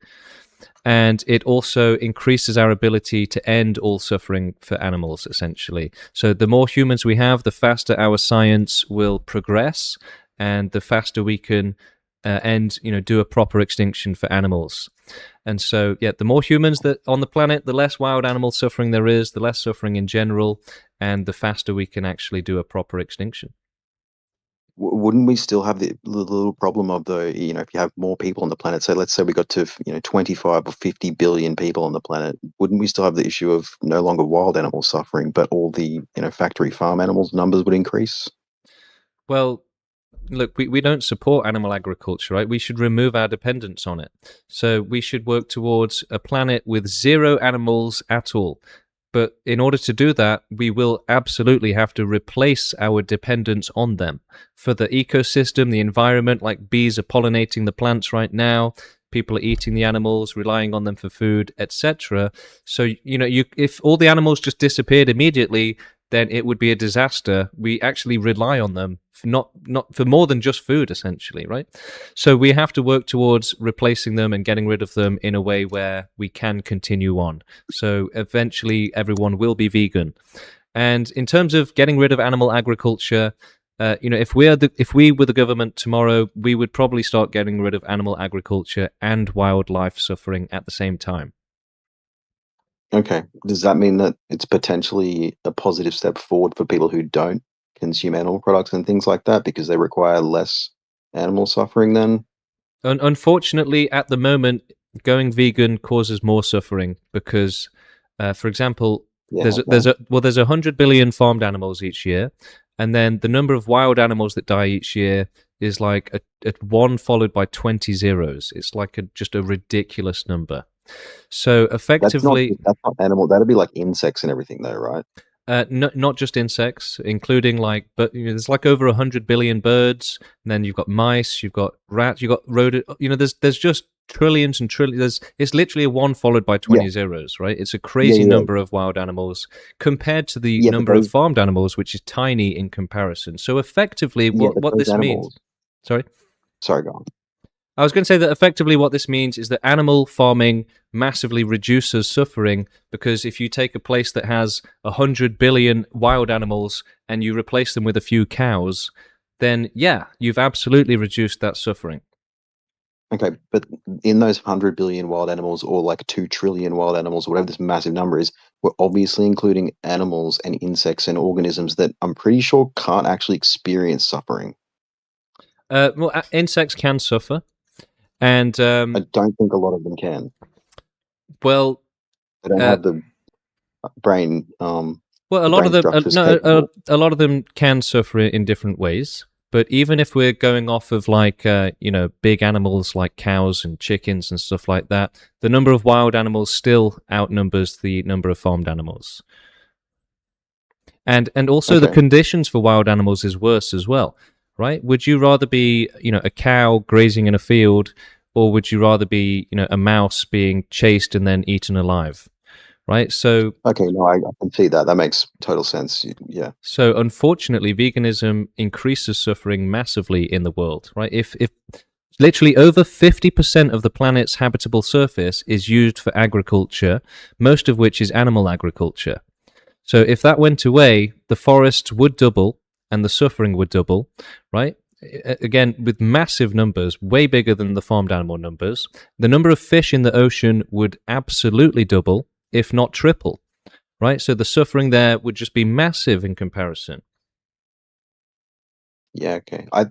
And it also increases our ability to end all suffering for animals, essentially. So the more humans we have, the faster our science will progress, and the faster we can do a proper extinction for animals. And so, yeah, the more humans that on the planet, the less wild animal suffering there is, the less suffering in general, and the faster we can actually do a proper extinction. Wouldn't we still have the little problem of if you have more people on the planet, so let's say we got to 25 or 50 billion people on the planet, wouldn't we still have the issue of no longer wild animals suffering, but all the factory farm animals numbers would increase? Well, look, we don't support animal agriculture, right? We should remove our dependence on it. So we should work towards a planet with zero animals at all. But in order to do that, we will absolutely have to replace our dependence on them. For the ecosystem, the environment, like bees are pollinating the plants right now, people are eating the animals, relying on them for food, etc. So, if all the animals just disappeared immediately, then it would be a disaster. We actually rely on them for not for more than just food, essentially, right? So we have to work towards replacing them and getting rid of them in a way where we can continue on. So eventually everyone will be vegan. And in terms of getting rid of animal agriculture, if we were the government tomorrow, we would probably start getting rid of animal agriculture and wildlife suffering at the same time. Okay. Does that mean that it's potentially a positive step forward for people who don't consume animal products and things like that because they require less animal suffering then? Unfortunately, at the moment, going vegan causes more suffering because, for example, there's 100 billion farmed animals each year, and then the number of wild animals that die each year is like a 1 followed by 20 zeros. It's like just a ridiculous number. So effectively, that's not animal. That'd be like insects and everything, though, right? Not just insects, including but there's like over 100 billion birds. And then you've got mice, you've got rats, you've got rodent. There's just trillions and trillions. It's literally a 1 followed by 20 zeros, right? It's a crazy number of wild animals compared to the number of farmed animals, which is tiny in comparison. So effectively, what this means. Sorry, go on. I was going to say that effectively what this means is that animal farming massively reduces suffering, because if you take a place that has 100 billion wild animals and you replace them with a few cows, then you've absolutely reduced that suffering. Okay, but in those 100 billion wild animals, or like 2 trillion wild animals, or whatever this massive number is, we're obviously including animals and insects and organisms that I'm pretty sure can't actually experience suffering. Well, insects can suffer. And I don't think a lot of them can. Well, they don't have the brain. Well, a lot of them can suffer in different ways. But even if we're going off of big animals like cows and chickens and stuff like that, the number of wild animals still outnumbers the number of farmed animals. And also the conditions for wild animals is worse as well. Right? Would you rather be, a cow grazing in a field, or would you rather be, a mouse being chased and then eaten alive? Right? So okay, no, I can see that. That makes total sense. Yeah. So unfortunately, veganism increases suffering massively in the world. Right? If literally over 50% of the planet's habitable surface is used for agriculture, most of which is animal agriculture. So if that went away, the forests would double and the suffering would double, right? Again, with massive numbers, way bigger than the farmed animal numbers. The number of fish in the ocean would absolutely double, if not triple, right? So the suffering there would just be massive in comparison. Yeah, okay. I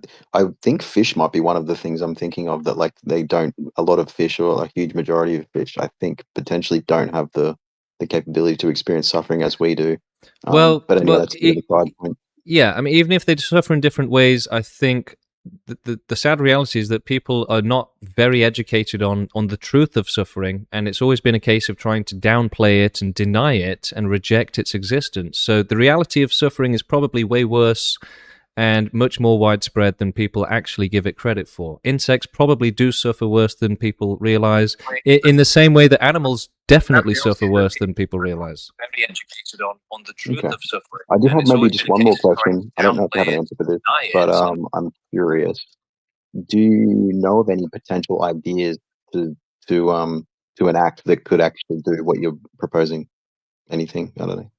think fish might be one of the things I'm thinking of that, like, a lot of fish, or a huge majority of fish, I think potentially don't have the capability to experience suffering as we do. But anyway, that's the other side point. Yeah, I mean, even if they suffer in different ways, I think the sad reality is that people are not very educated on the truth of suffering, and it's always been a case of trying to downplay it and deny it and reject its existence. So the reality of suffering is probably way worse and much more widespread than people actually give it credit for. Insects probably do suffer worse than people realize, in the same way that animals definitely suffer worse than people realize. Very educated on the truth of suffering. I do have maybe just one more question. I don't know if you have an answer for this, but I'm curious. Do you know of any potential ideas to enact that could actually do what you're proposing? Anything? I don't know.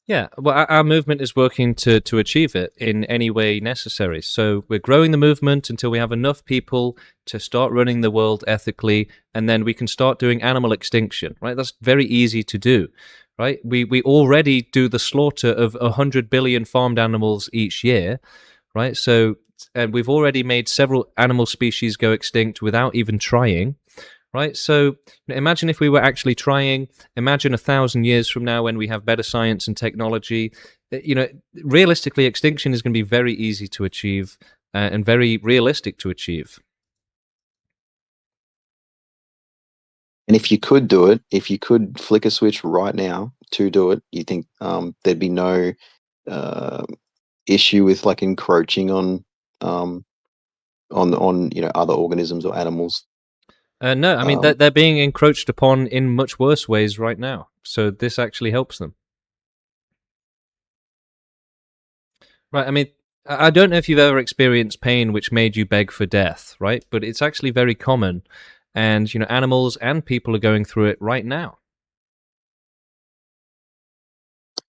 Yeah, well, our movement is working to achieve it in any way necessary. So we're growing the movement until we have enough people to start running the world ethically, and then we can start doing animal extinction, right? That's very easy to do, right? We already do the slaughter of 100 billion farmed animals each year, right? So, and we've already made several animal species go extinct without even trying. Right, so imagine if we were actually trying. Imagine 1,000 years from now, when we have better science and technology. Realistically, extinction is going to be very easy to achieve and very realistic to achieve. And if you could do it, if you could flick a switch right now, to do it, you think there'd be no issue with like encroaching on other organisms or animals? No, I mean they're being encroached upon in much worse ways right now. So this actually helps them. Right. I mean, I don't know if you've ever experienced pain which made you beg for death, right? But it's actually very common, and animals and people are going through it right now.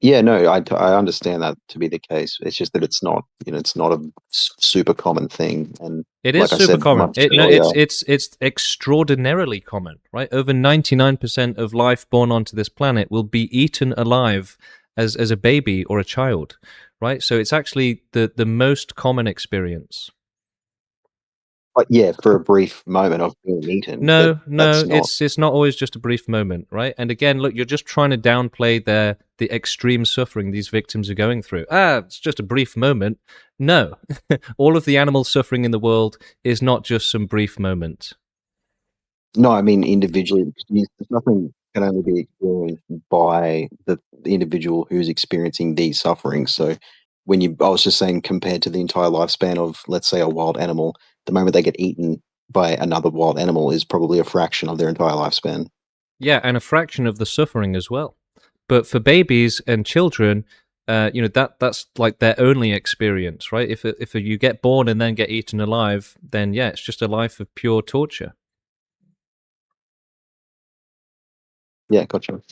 Yeah, no, I understand that to be the case. It's just that it's not a super common thing, and it is like I super said common. much earlier, It's extraordinarily common, right? Over 99% of life born onto this planet will be eaten alive as a baby or a child, right? So it's actually the most common experience. But yeah, for a brief moment of being eaten. No, that's not... it's not always just a brief moment, right? And again, look, you're just trying to downplay the extreme suffering these victims are going through. It's just a brief moment. No, all of the animal suffering in the world is not just some brief moment. No, I mean individually. Nothing can only be experienced by the individual who's experiencing these sufferings. So I was just saying, compared to the entire lifespan of, let's say, a wild animal, the moment they get eaten by another wild animal is probably a fraction of their entire lifespan. Yeah, and a fraction of the suffering as well. But for babies and children, that's like their only experience, right? If you get born and then get eaten alive, then yeah, it's just a life of pure torture. Yeah, gotcha.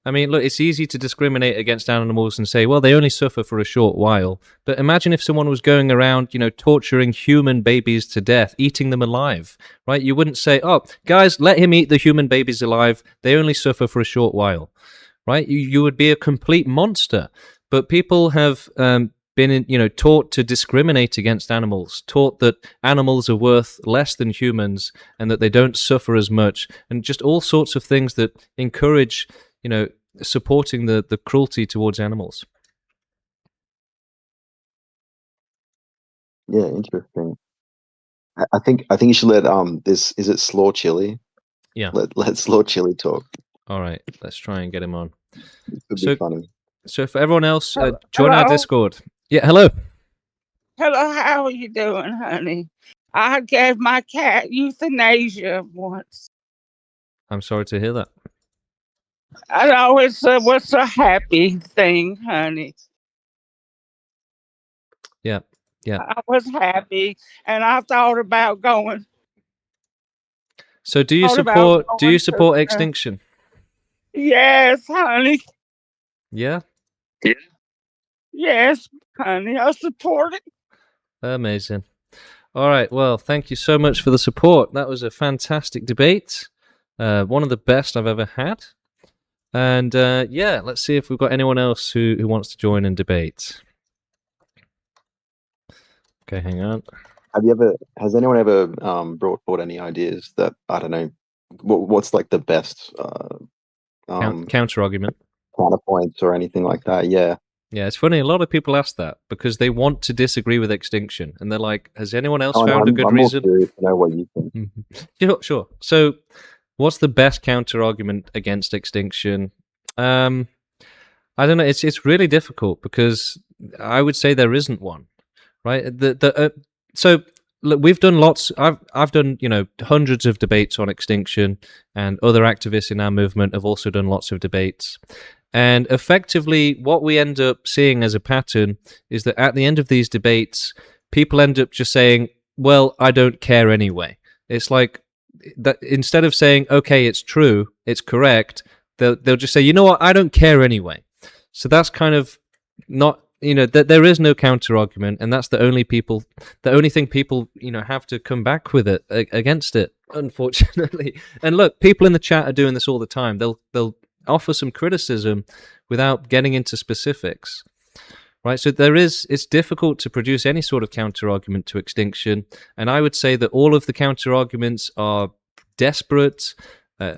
I mean, look, it's easy to discriminate against animals and say, well, they only suffer for a short while. But imagine if someone was going around, torturing human babies to death, eating them alive, right? You wouldn't say, oh, guys, let him eat the human babies alive. They only suffer for a short while, right? You would be a complete monster. But people have been, taught to discriminate against animals, taught that animals are worth less than humans and that they don't suffer as much, and just all sorts of things that encourage supporting the cruelty towards animals. Yeah, interesting. I think you should let is it Slaw Chili? Yeah. Let Slaw Chili talk. All right, let's try and get him on. It could be funny. So for everyone else, join Hello? our Discord. Yeah, hello. Hello, how are you doing, honey? I gave my cat euthanasia once. I'm sorry to hear that. I know it was a happy thing, honey. Yeah. I was happy, and I thought about going. So do you support extinction? Yes, honey. Yeah. Yes, honey. I support it. Amazing. All right. Well, thank you so much for the support. That was a fantastic debate. One of the best I've ever had. And yeah, let's see if we've got anyone else who wants to join and debate. Okay, hang on. Has anyone ever brought forward any ideas that, I don't know, what's like the best counter argument, counterpoints or anything like that? Yeah. Yeah, it's funny. A lot of people ask that because they want to disagree with extinction, and they're like, "Has anyone else found a good reason?" I'm more curious to know what you think. Sure. So, what's the best counter argument against extinction? I don't know. It's really difficult because I would say there isn't one, right? So look, we've done lots. I've done hundreds of debates on extinction, and other activists in our movement have also done lots of debates. And effectively, what we end up seeing as a pattern is that at the end of these debates, people end up just saying, "Well, I don't care anyway." It's like that instead of saying, "Okay, it's true, it's correct," they'll just say, "You know what? I don't care anyway." So that's kind of not. That there is no counter argument, and that's the only thing people have to come back with it against it, unfortunately. And look, people in the chat are doing this all the time. They'll offer some criticism without getting into specifics, right? So it's difficult to produce any sort of counter argument to extinction, and I would say that all of the counter arguments are desperate,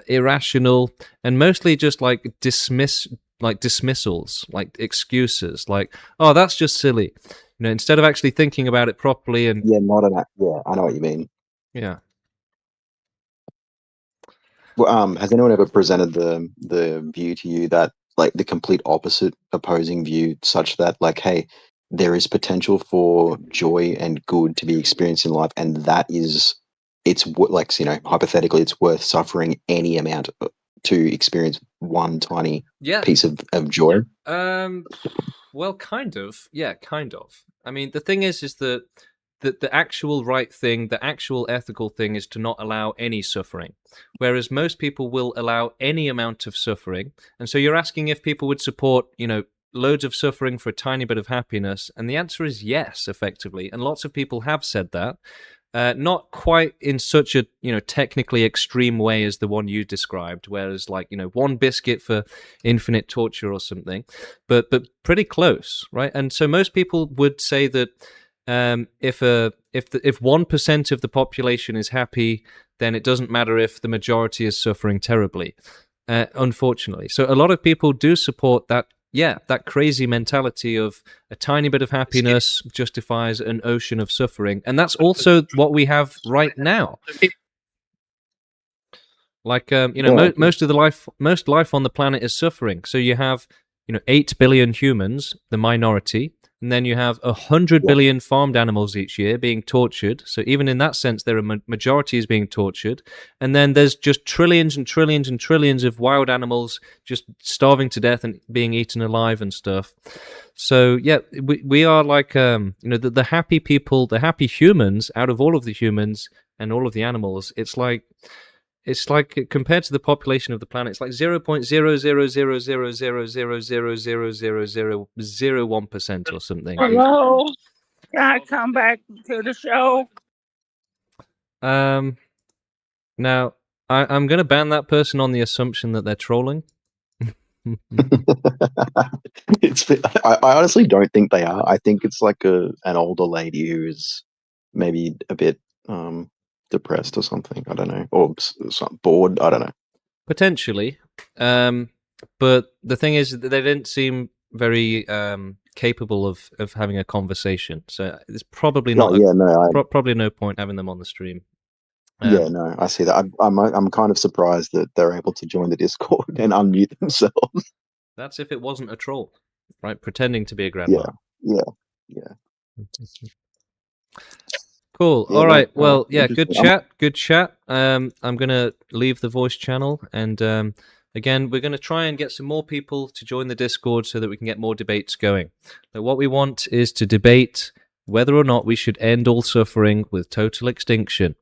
irrational, and mostly just like dismissals, like excuses, like, oh, that's just silly, instead of actually thinking about it properly. And yeah, I know what you mean. Yeah. Well, has anyone ever presented the view to you that like the complete opposite opposing view, such that like, hey, there is potential for joy and good to be experienced in life, and that is, like, hypothetically, it's worth suffering any amount to experience one tiny piece of joy. Well, kind of. Yeah, kind of. I mean, the thing is that the actual right thing, the actual ethical thing, is to not allow any suffering, whereas most people will allow any amount of suffering. And so you're asking if people would support, loads of suffering for a tiny bit of happiness, and the answer is yes, effectively. And lots of people have said that. Not quite in such a technically extreme way as the one you described, whereas like one biscuit for infinite torture or something, but pretty close, right? And so most people would say that if 1% of the population is happy, then it doesn't matter if the majority is suffering terribly. Unfortunately, so a lot of people do support that. Yeah, that crazy mentality of a tiny bit of happiness justifies an ocean of suffering. And that's also what we have right now. Like, most life on the planet is suffering. So you have, 8 billion humans, the minority, and then you have 100 billion farmed animals each year being tortured. So even in that sense, there are majorities being tortured. And then there's just trillions and trillions and trillions of wild animals just starving to death and being eaten alive and stuff. So yeah, we are like, the happy people, the happy humans out of all of the humans and all of the animals. It's like compared to the population of the planet, it's like 0.0000000000001% or something. Hello, can I come back to the show? Now I'm going to ban that person on the assumption that they're trolling. I honestly don't think they are. I think it's like an older lady who is maybe a bit depressed or something. I don't know, or bored. I don't know. Potentially, but the thing is, they didn't seem very capable of having a conversation. So there's probably probably no point having them on the stream. No, I see that. I'm kind of surprised that they're able to join the Discord and unmute themselves. That's if it wasn't a troll, right? Pretending to be a grandma. Yeah. Cool. Yeah, all right. Well, yeah, good chat. Good chat. I'm gonna leave the voice channel, and again, we're gonna try and get some more people to join the Discord so that we can get more debates going. But what we want is to debate whether or not we should end all suffering with total extinction.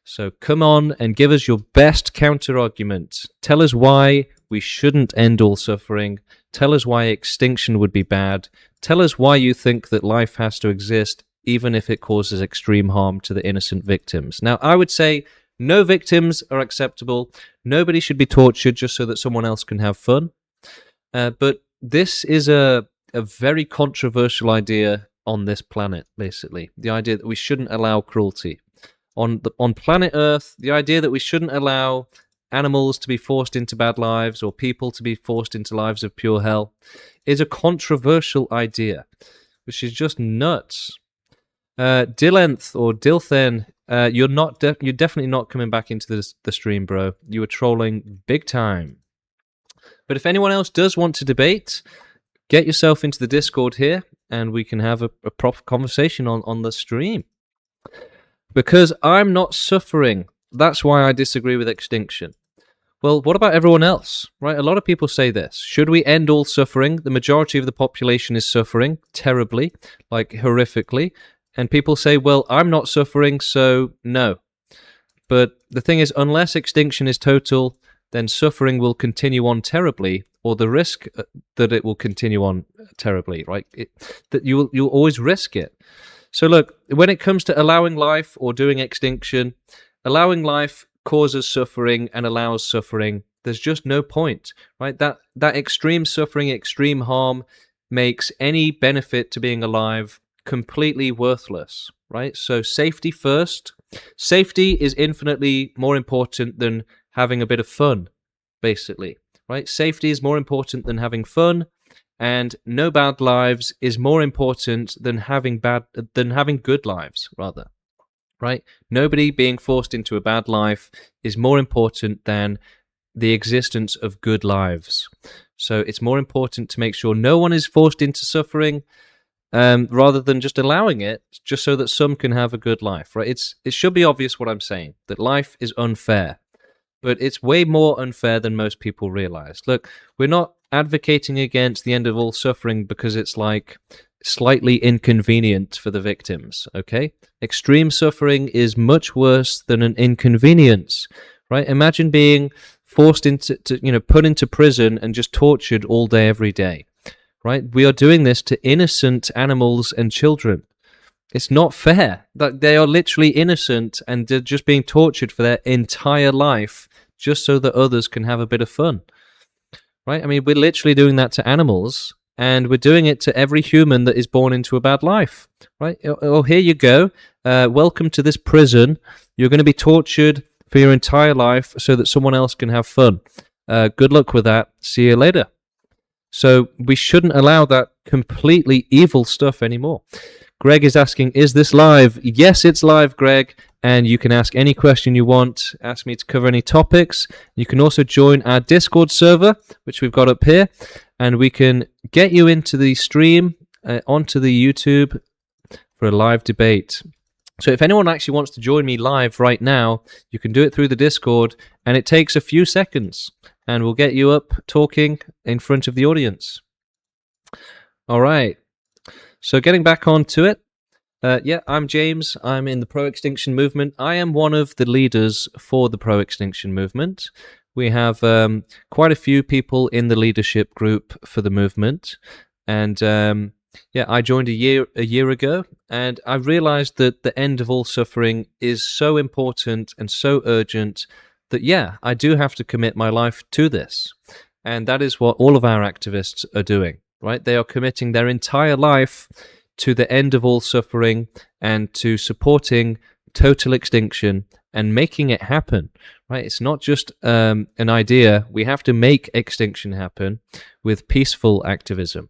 So come on and give us your best counter argument. Tell us why we shouldn't end all suffering. Tell us why extinction would be bad. Tell us why you think that life has to exist, even if it causes extreme harm to the innocent victims. Now, I would say no victims are acceptable. Nobody should be tortured just so that someone else can have fun. But this is a very controversial idea on this planet, basically. The idea that we shouldn't allow cruelty. On planet Earth, the idea that we shouldn't allow animals to be forced into bad lives or people to be forced into lives of pure hell is a controversial idea, which is just nuts. Dilenth or Dilthen, you're definitely not coming back into the stream, bro. You were trolling big time. But if anyone else does want to debate, get yourself into the Discord here, and we can have a proper conversation on the stream. Because I'm not suffering. That's why I disagree with extinction. Well, what about everyone else? Right? A lot of people say this. Should we end all suffering? The majority of the population is suffering terribly, like horrifically. And people say, well, I'm not suffering, so no. But the thing is, unless extinction is total, then suffering will continue on terribly, or the risk that it will continue on terribly, right? That you'll always risk it. So look, when it comes to allowing life or doing extinction, allowing life causes suffering and allows suffering. There's just no point, right? That extreme suffering, extreme harm makes any benefit to being alive completely worthless, right? So safety first. Safety is infinitely more important than having a bit of fun, basically, right? Safety is more important than having fun. And no bad lives is more important than having good lives, rather, right? Nobody being forced into a bad life is more important than the existence of good lives. So it's more important to make sure no one is forced into suffering, rather than just allowing it, just so that some can have a good life, right? It should be obvious what I'm saying, that life is unfair, but it's way more unfair than most people realize. Look, we're not advocating against the end of all suffering because it's like slightly inconvenient for the victims, okay? Extreme suffering is much worse than an inconvenience, right? Imagine being forced into, put into prison and just tortured all day, every day, right? We are doing this to innocent animals and children. It's not fair. That they are literally innocent and they're just being tortured for their entire life just so that others can have a bit of fun, right? I mean, we're literally doing that to animals, and we're doing it to every human that is born into a bad life, right? Oh, here you go. Welcome to this prison. You're going to be tortured for your entire life so that someone else can have fun. Good luck with that. See you later. So we shouldn't allow that completely evil stuff anymore. Greg is asking, is this live? Yes, it's live, Greg. And you can ask any question you want. Ask me to cover any topics. You can also join our Discord server, which we've got up here. And we can get you into the stream, onto the YouTube for a live debate. So if anyone actually wants to join me live right now, you can do it through the Discord. And it takes a few seconds. And we'll get you up talking in front of the audience. All right. So getting back onto it, I'm James. I'm in the pro-extinction movement. I am one of the leaders for the pro-extinction movement. We have quite a few people in the leadership group for the movement. And I joined a year ago, and I realized that the end of all suffering is so important and so urgent that, I do have to commit my life to this. And that is what all of our activists are doing. Right? They are committing their entire life to the end of all suffering and to supporting total extinction and making it happen. Right? It's not just an idea. We have to make extinction happen with peaceful activism.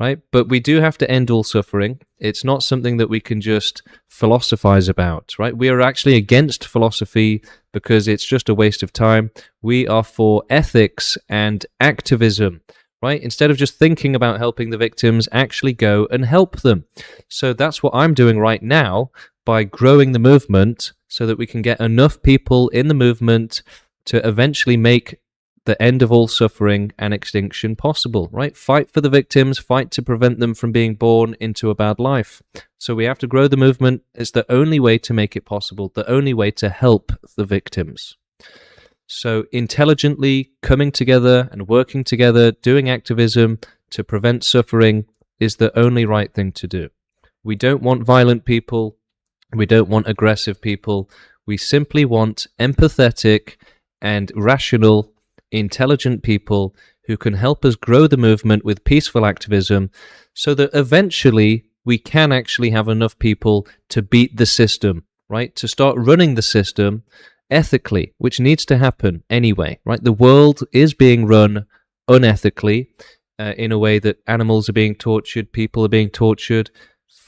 Right? But we do have to end all suffering. It's not something that we can just philosophize about. Right? We are actually against philosophy because it's just a waste of time. We are for ethics and activism. Right? Instead of just thinking about helping the victims, actually go and help them. So that's what I'm doing right now by growing the movement so that we can get enough people in the movement to eventually make the end of all suffering and extinction possible, right? Fight for the victims, fight to prevent them from being born into a bad life. So we have to grow the movement. It's the only way to make it possible, the only way to help the victims. So intelligently coming together and working together, doing activism to prevent suffering is the only right thing to do. We don't want violent people. We don't want aggressive people. We simply want empathetic and rational, intelligent people who can help us grow the movement with peaceful activism so that eventually we can actually have enough people to beat the system, right? To start running the system ethically, which needs to happen anyway, right? The world is being run unethically, in a way that animals are being tortured, people are being tortured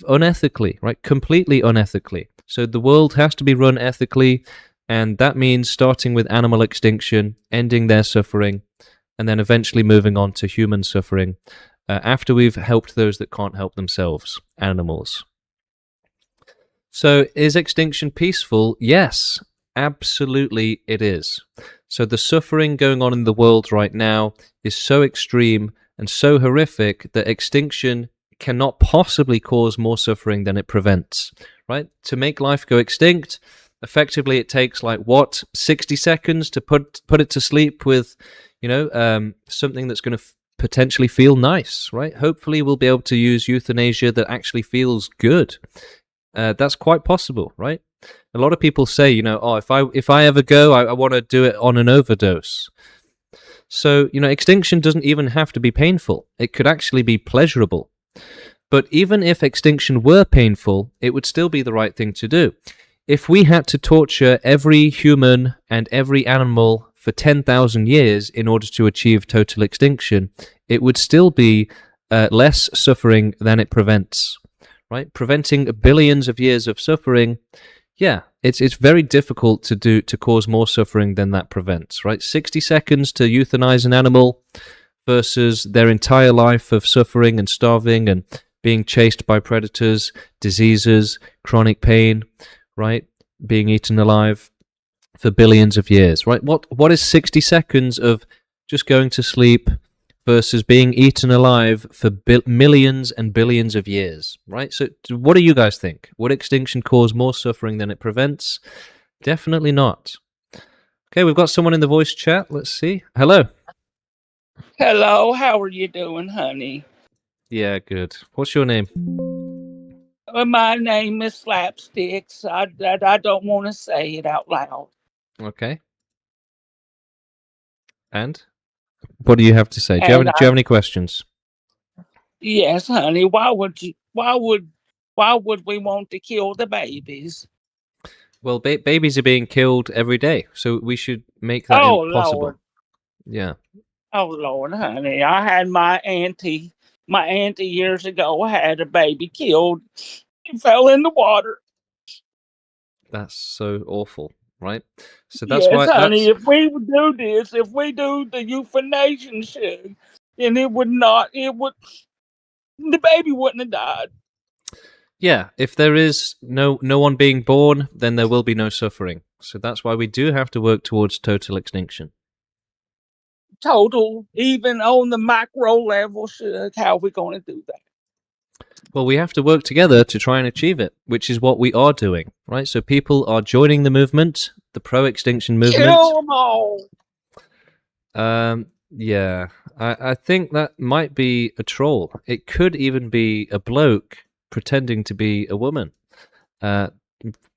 unethically, right? Completely unethically. So the world has to be run ethically, and that means starting with animal extinction, ending their suffering, and then eventually moving on to human suffering after we've helped those that can't help themselves, animals. So is extinction peaceful? Yes. Absolutely it is. So the suffering going on in the world right now is so extreme and so horrific that extinction cannot possibly cause more suffering than it prevents, right? To make life go extinct, effectively it takes 60 seconds to put it to sleep with, something that's going to potentially feel nice, right? Hopefully we'll be able to use euthanasia that actually feels good. That's quite possible, right? A lot of people say, if I ever go, I want to do it on an overdose. So, extinction doesn't even have to be painful. It could actually be pleasurable. But even if extinction were painful, it would still be the right thing to do. If we had to torture every human and every animal for 10,000 years in order to achieve total extinction, it would still be less suffering than it prevents. Right? Preventing billions of years of suffering, Yeah, it's very difficult to cause more suffering than that prevents, right? 60 seconds to euthanize an animal versus their entire life of suffering and starving and being chased by predators, diseases, chronic pain, right? Being eaten alive for billions of years, right? What is 60 seconds of just going to sleep versus being eaten alive for millions and billions of years, right? So what do you guys think? Would extinction cause more suffering than it prevents? Definitely not. Okay, we've got someone in the voice chat. Let's see. Hello. Hello, how are you doing, honey? Yeah, good. What's your name? My name is Slapsticks. I don't want to say it out loud. Okay. And what do you have to say? Do you have any questions? Yes, honey. Why would we want to kill the babies? Well, babies are being killed every day, so we should make that impossible. Lord. Yeah. Oh Lord, honey. I had my auntie years ago had a baby killed. He fell in the water. That's so awful, right? So that's yes, why, honey, if we do the euthanasia shit, then the baby wouldn't have died. Yeah, if there is no one being born, then there will be no suffering. So that's why we do have to work towards total extinction. Total, even on the macro level, how are we going to do that? Well, we have to work together to try and achieve it, which is what we are doing, right? So people are joining the movement, the pro-extinction movement. Kill them all. Yeah, I think that might be a troll. It could even be a bloke pretending to be a woman.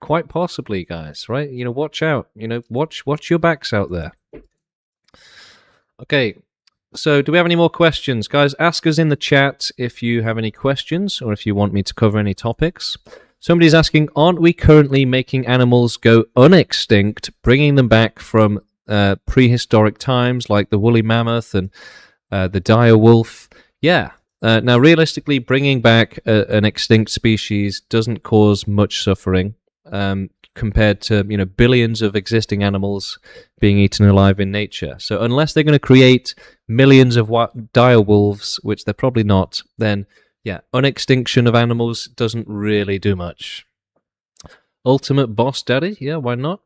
Quite possibly, guys, right? Watch out. Watch your backs out there. Okay, so do we have any more questions? Guys, ask us in the chat if you have any questions or if you want me to cover any topics. Somebody's asking, aren't we currently making animals go unextinct, bringing them back from prehistoric times like the woolly mammoth and the dire wolf? Yeah. Now, realistically, bringing back an extinct species doesn't cause much suffering compared to billions of existing animals being eaten alive in nature. So unless they're going to create millions of dire wolves, which they're probably not, then yeah, unextinction of animals doesn't really do much. Ultimate boss daddy, yeah, why not?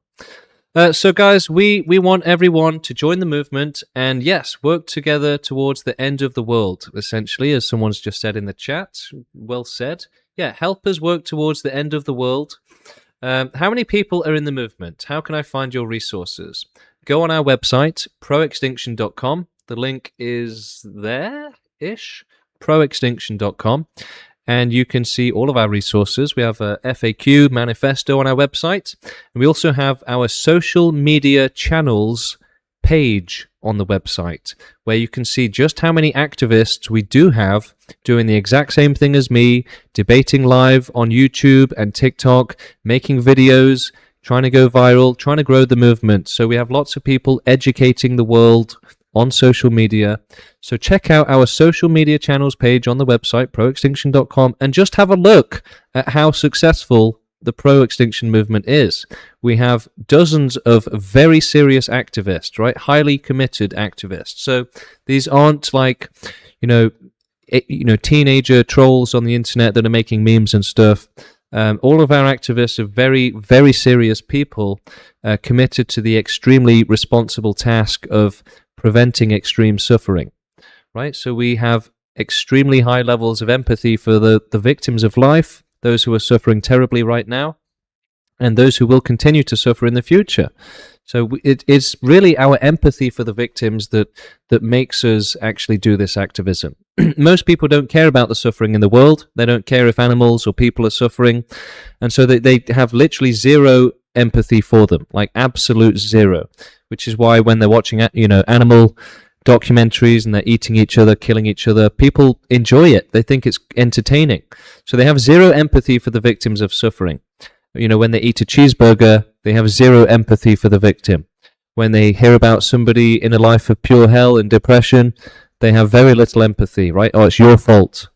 So guys, we want everyone to join the movement and yes, work together towards the end of the world, essentially, as someone's just said in the chat. Well said. Yeah, help us work towards the end of the world. How many people are in the movement? How can I find your resources? Go on our website, proextinction.com. The link is there-ish, proextinction.com. And you can see all of our resources. We have a FAQ manifesto on our website. And we also have our social media channels page on the website, where you can see just how many activists we do have doing the exact same thing as me, debating live on YouTube and TikTok, making videos, trying to go viral, trying to grow the movement. So we have lots of people educating the world on social media. So check out our social media channels page on the website, proextinction.com, and just have a look at how successful the pro-extinction movement is. We have dozens of very serious activists, right? Highly committed activists. So these aren't like, teenager trolls on the internet that are making memes and stuff. All of our activists are very, very serious people committed to the extremely responsible task of preventing extreme suffering, right? So we have extremely high levels of empathy for the victims of life, those who are suffering terribly right now, and those who will continue to suffer in the future. So it's really our empathy for the victims that makes us actually do this activism. Most people don't care about the suffering in the world. They don't care if animals or people are suffering. And so they have literally zero empathy for them, like absolute zero, which is why when they're watching, animal documentaries and they're eating each other, killing each other, people enjoy it. They think it's entertaining. So they have zero empathy for the victims of suffering. When they eat a cheeseburger, they have zero empathy for the victim. When they hear about somebody in a life of pure hell and depression, they have very little empathy, right? Oh, it's your fault.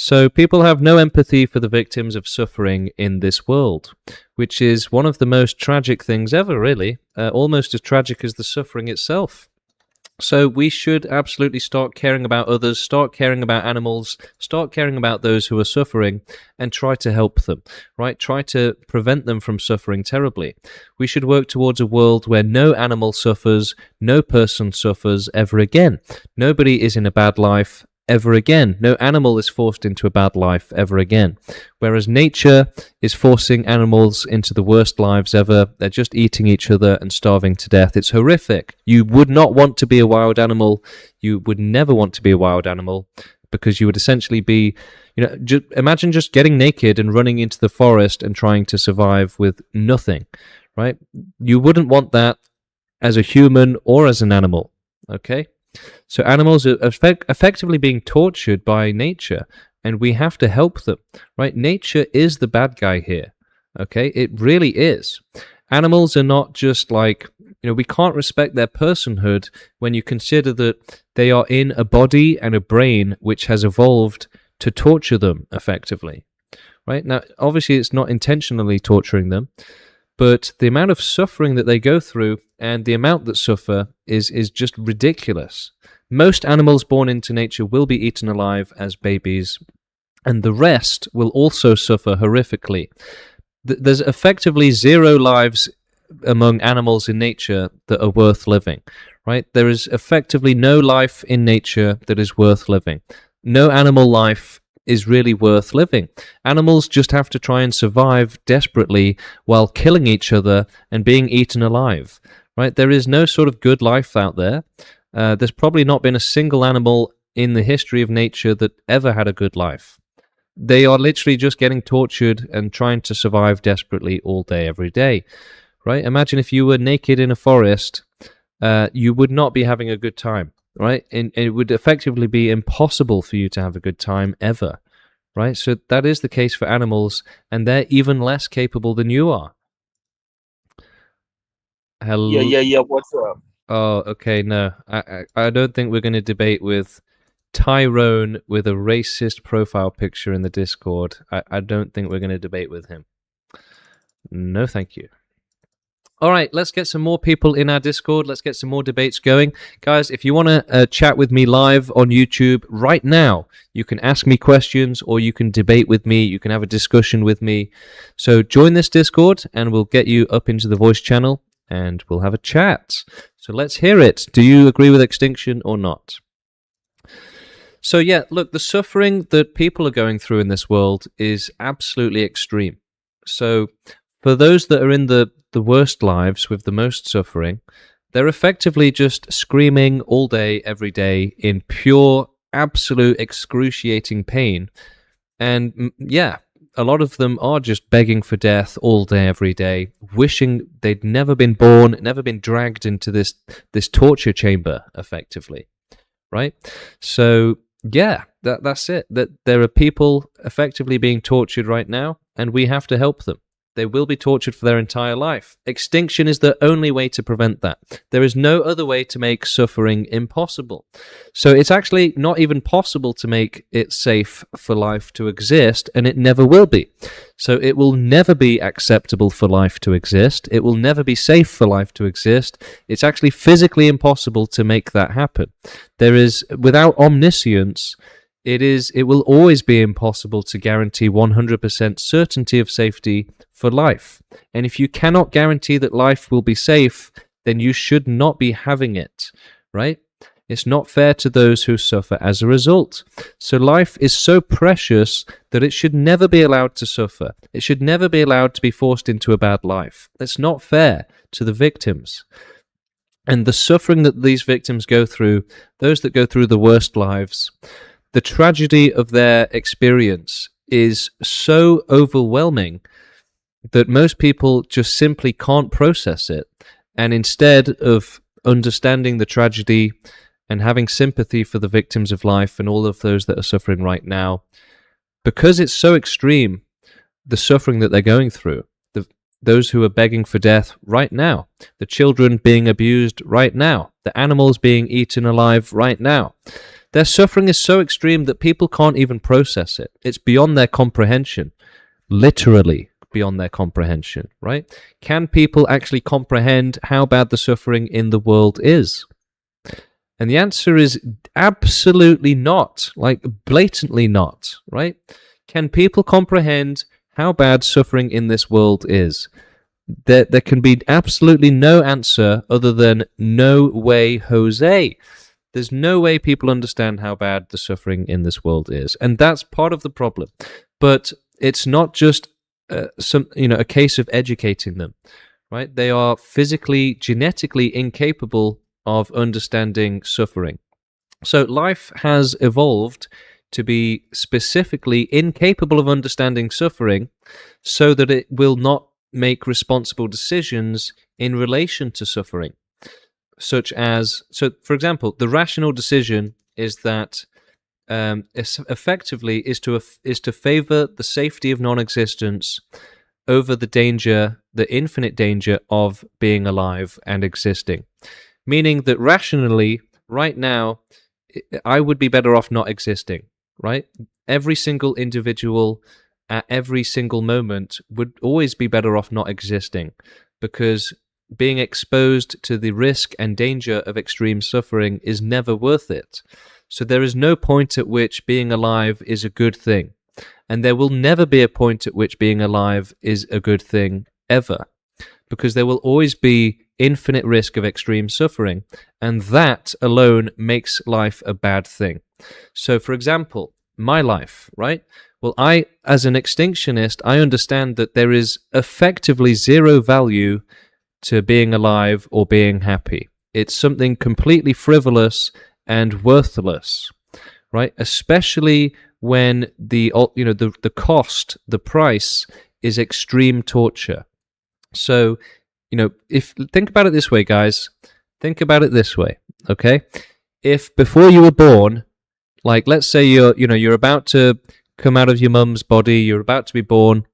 So people have no empathy for the victims of suffering in this world, which is one of the most tragic things ever, really, almost as tragic as the suffering itself. So we should absolutely start caring about others, start caring about animals, start caring about those who are suffering, and try to help them, right? Try to prevent them from suffering terribly. We should work towards a world where no animal suffers, no person suffers ever again. Nobody is in a bad life ever again. No animal is forced into a bad life ever again. Whereas nature is forcing animals into the worst lives ever. They're just eating each other and starving to death. It's horrific. You would not want to be a wild animal. You would never want to be a wild animal, because you would essentially be, imagine just getting naked and running into the forest and trying to survive with nothing, right? You wouldn't want that as a human or as an animal, okay? So animals are effectively being tortured by nature, and we have to help them, right? Nature is the bad guy here, okay? It really is. Animals are not just like, we can't respect their personhood when you consider that they are in a body and a brain which has evolved to torture them effectively, right? Now, obviously, it's not intentionally torturing them, but the amount of suffering that they go through and the amount that suffer is just ridiculous. Most animals born into nature will be eaten alive as babies, and the rest will also suffer horrifically. There's effectively 0 lives among animals in nature that are worth living, right? There is effectively no life in nature that is worth living. No animal life is really worth living. Animals just have to try and survive desperately while killing each other and being eaten alive, right? There is no sort of good life out there. There's probably not been a single animal in the history of nature that ever had a good life. They are literally just getting tortured and trying to survive desperately all day, every day, right? Imagine if you were naked in a forest, you would not be having a good time, right? And it would effectively be impossible for you to have a good time ever, right? So that is the case for animals, and they're even less capable than you are. Hello? Yeah. What's up? Oh, okay, no. I don't think we're going to debate with Tyrone with a racist profile picture in the Discord. I don't think we're going to debate with him. No, thank you. All right, let's get some more people in our Discord. Let's get some more debates going. Guys, if you want to chat with me live on YouTube right now, you can ask me questions or you can debate with me. You can have a discussion with me. So join this Discord and we'll get you up into the voice channel and we'll have a chat. So let's hear it. Do you agree with extinction or not? So yeah, look, the suffering that people are going through in this world is absolutely extreme. So for those that are in the worst lives with the most suffering, they're effectively just screaming all day, every day in pure, absolute, excruciating pain. And yeah, a lot of them are just begging for death all day, every day, wishing they'd never been born, never been dragged into this torture chamber, effectively, right? So yeah, that's it. That there are people effectively being tortured right now, and we have to help them. They will be tortured for their entire life. Extinction is the only way to prevent that. There is no other way to make suffering impossible. So it's actually not even possible to make it safe for life to exist, and it never will be. So it will never be acceptable for life to exist. It will never be safe for life to exist. It's actually physically impossible to make that happen. There is, without omniscience, it will always be impossible to guarantee 100% certainty of safety for life. And if you cannot guarantee that life will be safe, then you should not be having it, right? It's not fair to those who suffer as a result. So life is so precious that it should never be allowed to suffer. It should never be allowed to be forced into a bad life. That's not fair to the victims. And the suffering that these victims go through, those that go through the worst lives, the tragedy of their experience is so overwhelming that most people just simply can't process it. And instead of understanding the tragedy and having sympathy for the victims of life and all of those that are suffering right now, because it's so extreme, the suffering that they're going through, those who are begging for death right now, the children being abused right now, the animals being eaten alive right now, Their suffering is so extreme that people can't even process it. It's beyond their comprehension, literally beyond their comprehension, right? Can people actually comprehend how bad the suffering in the world is? And the answer is absolutely not, like blatantly not, right? Can people comprehend how bad suffering in this world is? There can be absolutely no answer other than no way, Jose. There's no way people understand how bad the suffering in this world is. And that's part of the problem. But it's not just a case of educating them, right? They are physically, genetically incapable of understanding suffering. So life has evolved to be specifically incapable of understanding suffering so that it will not make responsible decisions in relation to suffering. Such as, for example, the rational decision is that effectively is to favor the safety of non-existence over the infinite danger of being alive and existing. Meaning that rationally, right now, I would be better off not existing, right? Every single individual at every single moment would always be better off not existing, because being exposed to the risk and danger of extreme suffering is never worth it. So there is no point at which being alive is a good thing. And there will never be a point at which being alive is a good thing, ever. Because there will always be infinite risk of extreme suffering, and that alone makes life a bad thing. So, for example, my life, right? Well, I, as an extinctionist, I understand that there is effectively zero value to being alive or being happy. It's something completely frivolous and worthless, right? Especially when the cost, the price is extreme torture. So, if think about it this way, guys. Think about it this way, okay? If before you were born, like let's say you're about to come out of your mum's body, you're about to be born,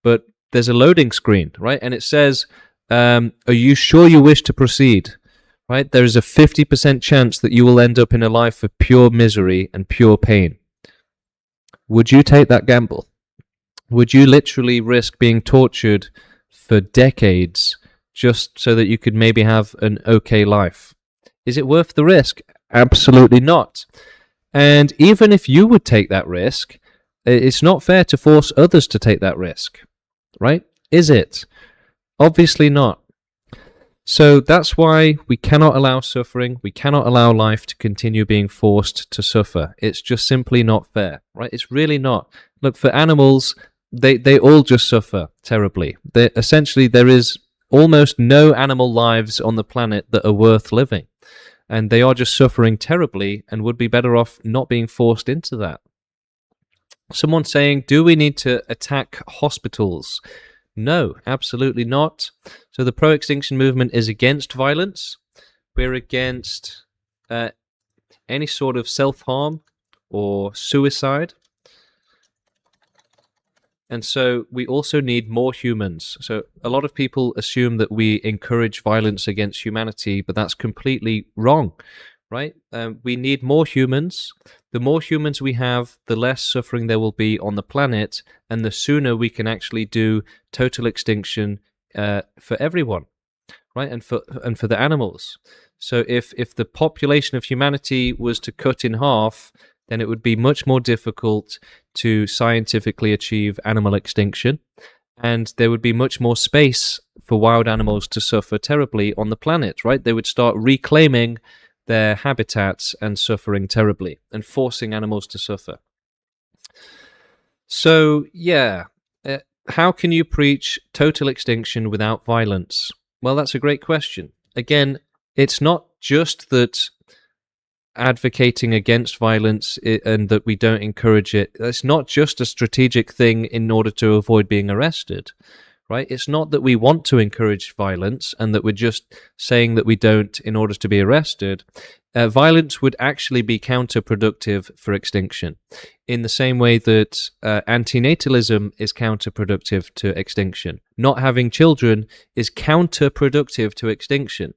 but there's a loading screen, right? And it says, are you sure you wish to proceed? Right? There is a 50% chance that you will end up in a life of pure misery and pure pain. Would you take that gamble? Would you literally risk being tortured for decades just so that you could maybe have an okay life? Is it worth the risk? Absolutely not. And even if you would take that risk, it's not fair to force others to take that risk, right? Is it? Obviously not. So that's why we cannot allow suffering. We cannot allow life to continue being forced to suffer. It's just simply not fair, right? It's really not. Look, for animals, they all just suffer terribly. Essentially, there is almost no animal lives on the planet that are worth living. And they are just suffering terribly and would be better off not being forced into that. Someone saying, do we need to attack hospitals? No, absolutely not. So the pro-extinction movement is against violence. We're against any sort of self-harm or suicide. And so we also need more humans. So a lot of people assume that we encourage violence against humanity, but that's completely wrong, right? We need more humans. The more humans we have, the less suffering there will be on the planet, and the sooner we can actually do total extinction for everyone, right? And for the animals. So if the population of humanity was to cut in half, then it would be much more difficult to scientifically achieve animal extinction, and there would be much more space for wild animals to suffer terribly on the planet, right? They would start reclaiming their habitats and suffering terribly and forcing animals to suffer. So, yeah, how can you preach total extinction without violence? Well, that's a great question. Again, it's not just that advocating against violence and that we don't encourage it. It's not just a strategic thing in order to avoid being arrested, right? It's not that we want to encourage violence and that we're just saying that we don't in order to be arrested. Violence would actually be counterproductive for extinction, in the same way that antinatalism is counterproductive to extinction. Not having children is counterproductive to extinction,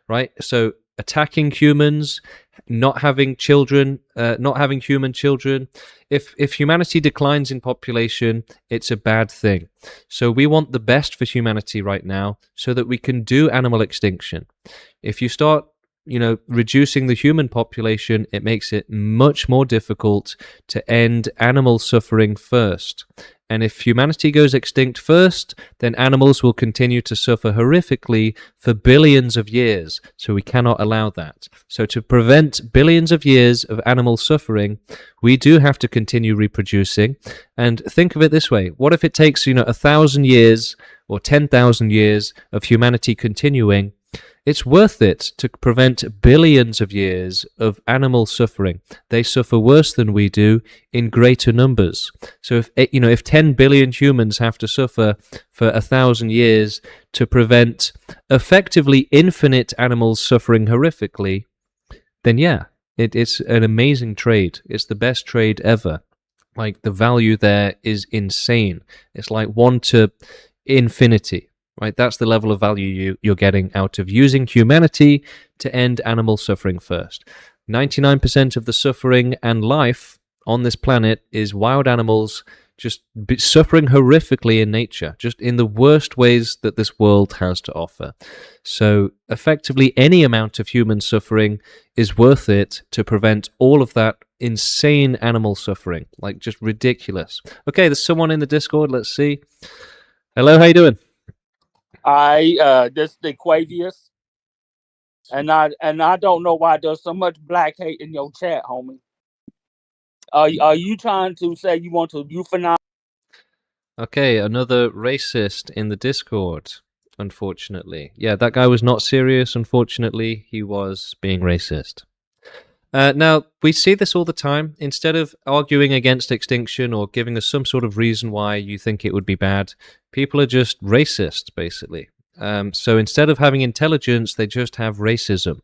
right? So attacking humans, not having children, not having human children. If humanity declines in population, it's a bad thing. So we want the best for humanity right now so that we can do animal extinction. If you start reducing the human population, it makes it much more difficult to end animal suffering first. And if humanity goes extinct first, then animals will continue to suffer horrifically for billions of years. So we cannot allow that. So to prevent billions of years of animal suffering, we do have to continue reproducing. And think of it this way. What if it takes, 1,000 years or 10,000 years of humanity continuing? It's worth it to prevent billions of years of animal suffering. They suffer worse than we do in greater numbers. So if 10 billion humans have to suffer for 1,000 years to prevent effectively infinite animals suffering horrifically, then yeah, it's an amazing trade. It's the best trade ever. Like, the value there is insane. It's like 1 to infinity. Right, that's the level of value you're getting out of using humanity to end animal suffering first. 99% of the suffering and life on this planet is wild animals just suffering horrifically in nature, just in the worst ways that this world has to offer. So effectively, any amount of human suffering is worth it to prevent all of that insane animal suffering, like just ridiculous. Okay, there's someone in the Discord. Let's see. Hello, how you doing? This the Quavius, and I don't know why there's so much black hate in your chat, homie. Are you trying to say you want to euthanize? Okay, another racist in the Discord, unfortunately. Yeah, that guy was not serious, unfortunately. He was being racist. Now, we see this all the time. Instead of arguing against extinction or giving us some sort of reason why you think it would be bad, people are just racist, basically. So instead of having intelligence, they just have racism.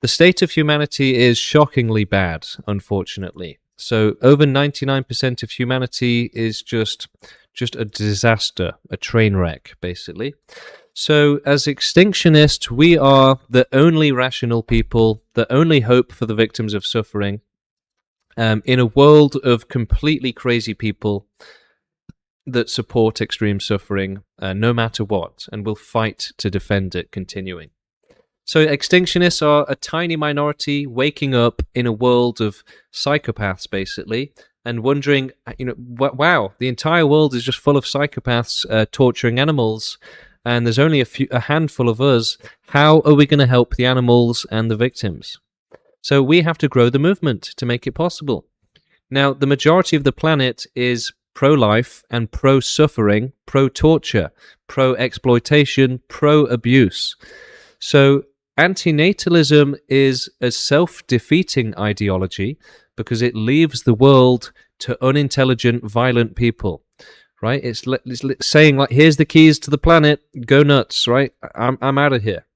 The state of humanity is shockingly bad, unfortunately. So over 99% of humanity is just a disaster, a train wreck, basically. So as extinctionists, we are the only rational people, the only hope for the victims of suffering, in a world of completely crazy people that support extreme suffering no matter what, and will fight to defend it continuing. So extinctionists are a tiny minority waking up in a world of psychopaths, basically, and wondering, wow, the entire world is just full of psychopaths torturing animals, and there's only a handful of us. How are we going to help the animals and the victims? So we have to grow the movement to make it possible. Now, the majority of the planet is pro-life and pro-suffering, pro-torture, pro-exploitation, pro-abuse. So antinatalism is a self-defeating ideology because it leaves the world to unintelligent, violent people. Right? It's saying, like, here's the keys to the planet, go nuts, right? I'm out of here.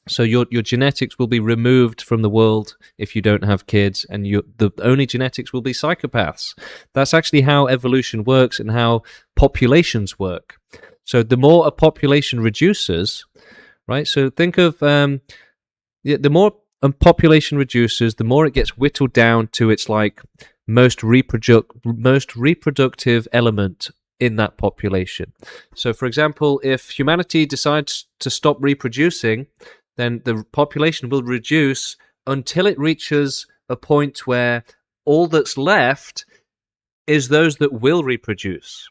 So your genetics will be removed from the world if you don't have kids, and the only genetics will be psychopaths. That's actually how evolution works and how populations work. So the more a population reduces, right? So think of the more a population reduces, the more it gets whittled down to its like most reproductive element in that population. So, for example, if humanity decides to stop reproducing, then the population will reduce until it reaches a point where all that's left is those that will reproduce.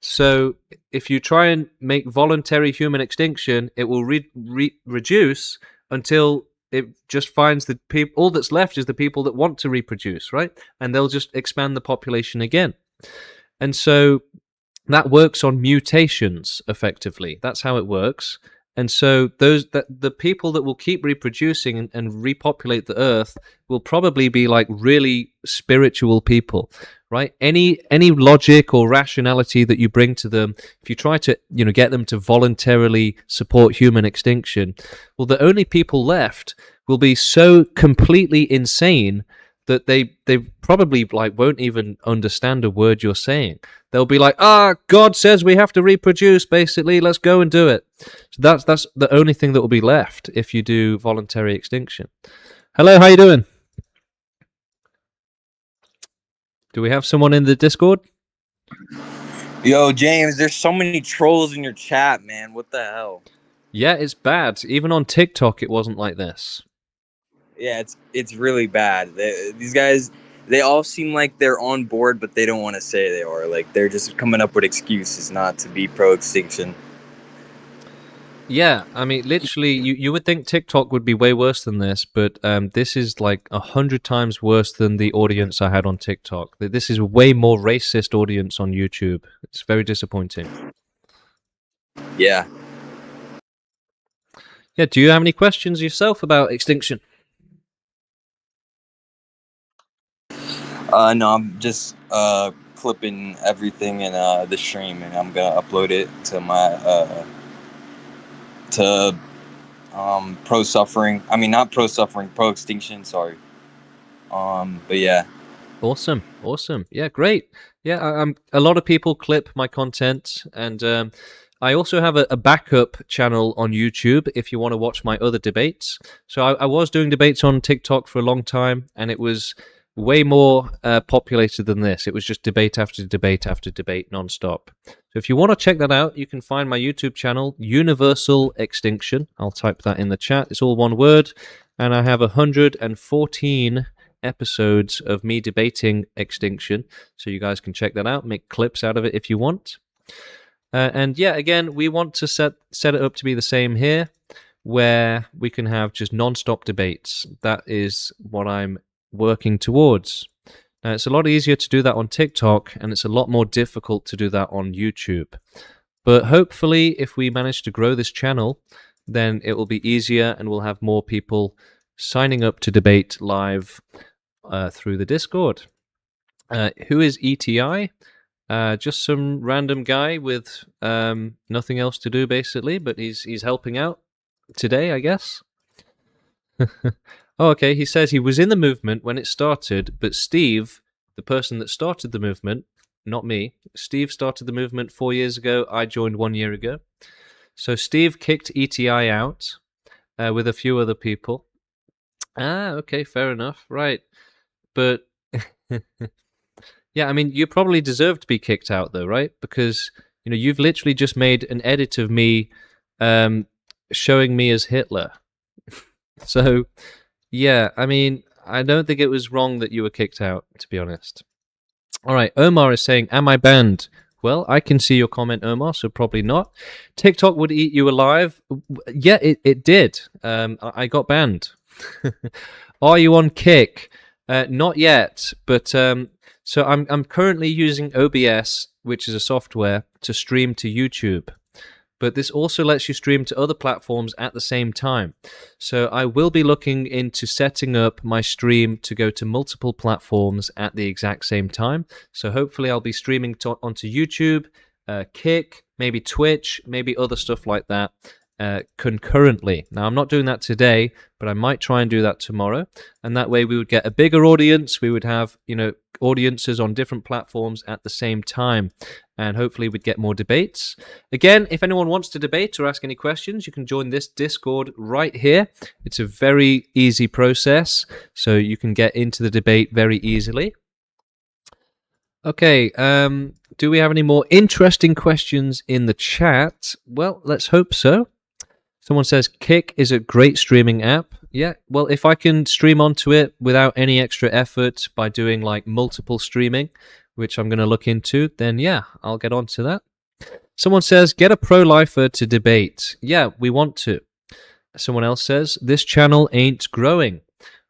So if you try and make voluntary human extinction, it will reduce until it just finds the people. All that's left is the people that want to reproduce, right? And they'll just expand the population again. And so that works on mutations, effectively. That's how it works. And so the people that will keep reproducing and repopulate the earth will probably be like really spiritual people, right? Any logic or rationality that you bring to them, if you try to get them to voluntarily support human extinction, well, the only people left will be so completely insane that they probably like won't even understand a word you're saying. They'll be like, God says we have to reproduce, basically, let's go and do it. So that's the only thing that will be left if you do voluntary extinction. Hello, how you doing? Do we have someone in the Discord? Yo, James, there's so many trolls in your chat, man. What the hell? Yeah, it's bad. Even on TikTok, it wasn't like this. Yeah, it's really bad. These guys, they all seem like they're on board, but they don't want to say they are. Like, they're just coming up with excuses not to be pro-extinction. Yeah, I mean, literally, you would think TikTok would be way worse than this, but this is like 100 times worse than the audience I had on TikTok. This is a way more racist audience on YouTube. It's very disappointing. Yeah. Yeah, do you have any questions yourself about extinction? No, I'm just clipping everything in the stream, and I'm gonna upload it to my pro-suffering. I mean, not pro-suffering, pro-extinction. Sorry. But yeah. Awesome. Yeah, great. Yeah, a lot of people clip my content, and I also have a backup channel on YouTube if you want to watch my other debates. So I was doing debates on TikTok for a long time, and it was way more populated than this. It was just debate after debate after debate nonstop. So if you want to check that out, you can find my YouTube channel, Universal Extinction. I'll type that in the chat. It's all one word. And I have 114 episodes of me debating extinction. So you guys can check that out, make clips out of it if you want. And yeah, again, we want to set it up to be the same here, where we can have just non-stop debates. That is what I'm working towards. Now, it's a lot easier to do that on TikTok, and it's a lot more difficult to do that on YouTube. But hopefully, if we manage to grow this channel, then it will be easier, and we'll have more people signing up to debate live through the Discord. Who is ETI? Just some random guy with nothing else to do, basically, but he's helping out today, I guess. Oh, okay, he says he was in the movement when it started, but Steve, the person that started the movement, not me, Steve started the movement 4 years ago, I joined 1 year ago. So Steve kicked ETI out with a few other people. Okay, fair enough, right. But, yeah, I mean, you probably deserve to be kicked out, though, right? Because, you know, you've literally just made an edit of me showing me as Hitler. So... yeah, I mean, I don't think it was wrong that you were kicked out, to be honest. All right, Omar is saying, am I banned? Well, I can see your comment, Omar, so probably not. TikTok would eat you alive. Yeah, it did. I got banned. Are you on Kick? Not yet, but so I'm currently using OBS, which is a software, to stream to YouTube. But this also lets you stream to other platforms at the same time. So I will be looking into setting up my stream to go to multiple platforms at the exact same time. So hopefully I'll be streaming onto YouTube, Kick, maybe Twitch, maybe other stuff like that concurrently. Now, I'm not doing that today, but I might try and do that tomorrow. And that way we would get a bigger audience. We would have, you know, audiences on different platforms at the same time. And hopefully we'd get more debates. Again, if anyone wants to debate or ask any questions, you can join this Discord right here. It's a very easy process, so you can get into the debate very easily. Okay, do we have any more interesting questions in the chat? Well, let's hope so. Someone says, Kick is a great streaming app. Yeah, well, if I can stream onto it without any extra effort by doing like multiple streaming, which I'm going to look into, then yeah, I'll get onto that. Someone says, get a pro-lifer to debate. Yeah, we want to. Someone else says, this channel ain't growing.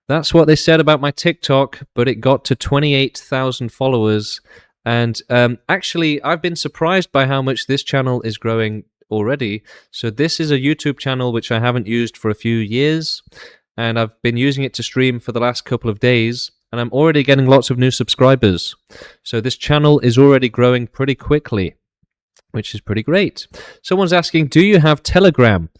That's what they said about my TikTok, but it got to 28,000 followers. And actually, I've been surprised by how much this channel is growing already. So this is a YouTube channel which I haven't used for a few years, and I've been using it to stream for the last couple of days. And I'm already getting lots of new subscribers. So this channel is already growing pretty quickly, which is pretty great. Someone's asking, do you have Telegram?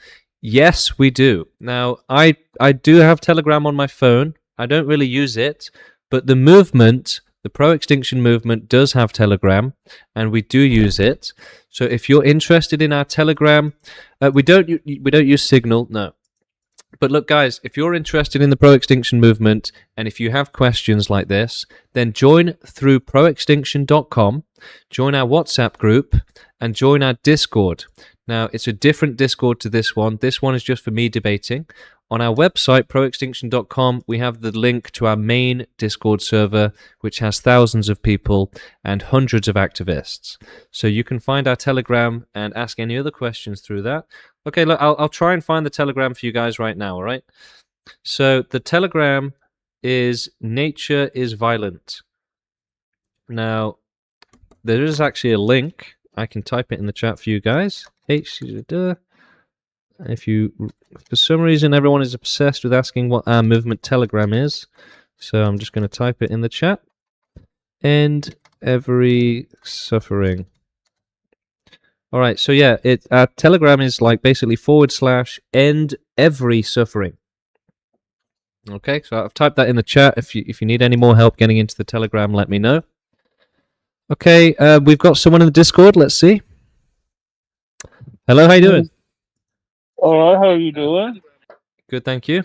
Yes, we do. Now, I do have Telegram on my phone. I don't really use it, But the movement, the pro-extinction movement, does have Telegram, and we do use it. So if you're interested in our Telegram, we don't use Signal, no. But look, guys, if you're interested in the pro-extinction movement, and if you have questions like this, then join through proextinction.com, join our WhatsApp group, and join our Discord. Now, it's a different Discord to this one. This one is just for me debating. On our website, proextinction.com, we have the link to our main Discord server, which has thousands of people and hundreds of activists. So you can find our Telegram and ask any other questions through that. Okay, look, I'll try and find the Telegram for you guys right now, all right? So the Telegram is Nature is Violent. Now, there is actually a link. I can type it in the chat for you guys. If you, for some reason, everyone is obsessed with asking what our movement Telegram is. So I'm just going to type it in the chat. End every suffering. All right, so yeah, our Telegram is like basically / end every suffering. Okay, so I've typed that in the chat. If you need any more help getting into the Telegram, let me know. Okay, we've got someone in the Discord. Let's see. Hello, how you doing? All right, how you doing? Good, thank you.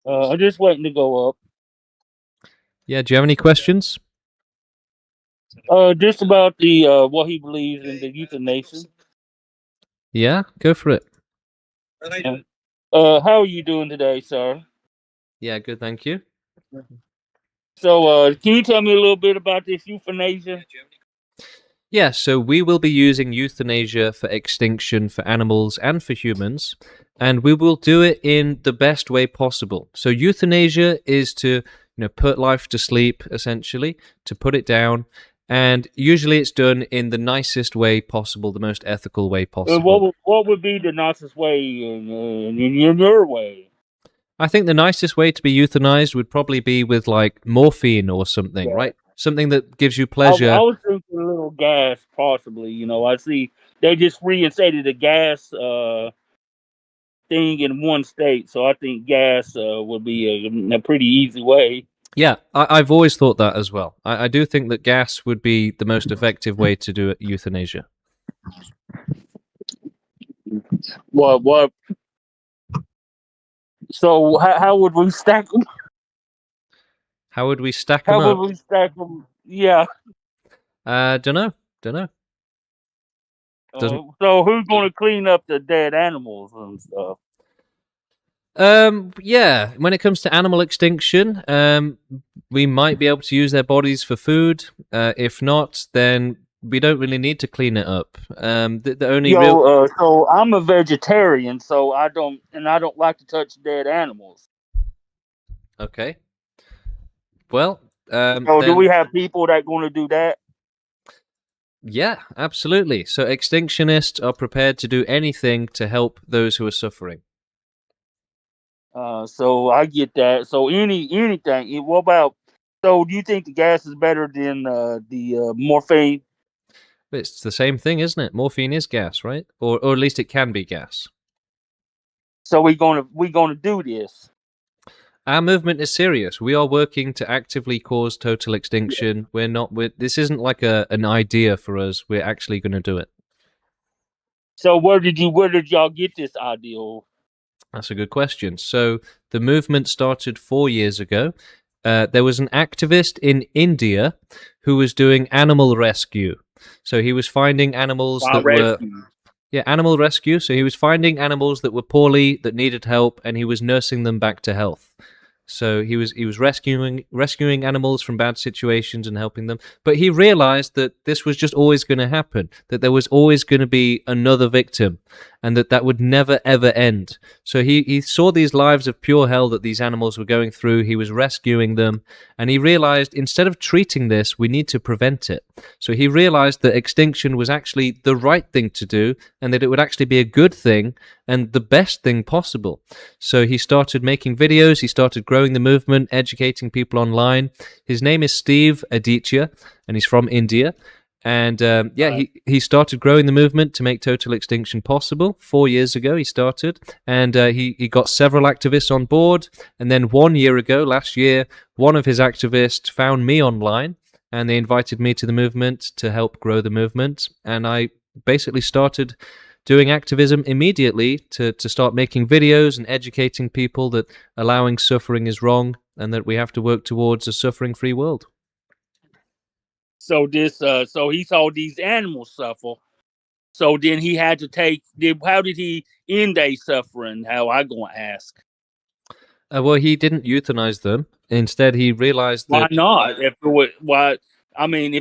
I'm just waiting to go up. Yeah, do you have any questions? Just about the what he believes in the euthanasia. Yeah, go for it. How are you doing today, sir? Yeah, good, thank you. So, can you tell me a little bit about this euthanasia? Yeah, so we will be using euthanasia for extinction for animals and for humans, and we will do it in the best way possible. So euthanasia is to, put life to sleep, essentially, to put it down, and usually it's done in the nicest way possible, the most ethical way possible. What would be the nicest way in your way? I think the nicest way to be euthanized would probably be with like morphine or something, right? Something that gives you pleasure. I was thinking a little gas, possibly. I see they just reinstated the gas thing in one state, so I think gas would be a pretty easy way. Yeah, I've always thought that as well. I do think that gas would be the most effective way to do euthanasia. What? So how would we stack them? How would we stack them up? How would we stack them? Yeah. Don't know. So who's going to clean up the dead animals and stuff? Yeah, when it comes to animal extinction, we might be able to use their bodies for food. If not, then we don't really need to clean it up. The only so I'm a vegetarian, so I don't like to touch dead animals. Okay. Well, so do we have people that going to do that? Yeah, absolutely. So extinctionists are prepared to do anything to help those who are suffering. So I get that. So anything. What about? So do you think the gas is better than the morphine? It's the same thing, isn't it? Morphine is gas, right? Or at least it can be gas. So we're gonna do this. Our movement is serious. We are working to actively cause total extinction. This isn't like an idea for us. We're actually going to do it. So where did y'all get this idea? That's a good question. So the movement started 4 years ago. There was an activist in India who was doing animal rescue. So he was finding animals animal rescue. So he was finding animals that were poorly, that needed help, and he was nursing them back to health. So he was rescuing animals from bad situations and helping them. But he realized that this was just always going to happen, that there was always going to be another victim, and that would never, ever end. So he saw these lives of pure hell that these animals were going through. He was rescuing them, and he realized instead of treating this, we need to prevent it. So he realized that extinction was actually the right thing to do, and that it would actually be a good thing and the best thing possible. So he started making videos, he started growing the movement, educating people online. His name is Steve Aditya, and he's from India. And he started growing the movement to make total extinction possible. 4 years ago, he started, and he got several activists on board. And then 1 year ago, last year, one of his activists found me online, and they invited me to the movement to help grow the movement. And I basically started doing activism immediately to start making videos and educating people that allowing suffering is wrong and that we have to work towards a suffering-free world. So so he saw these animals suffer. So then he had to how did he end their suffering? How I going to ask? Well, he didn't euthanize them. Instead, he realized that... Why not? If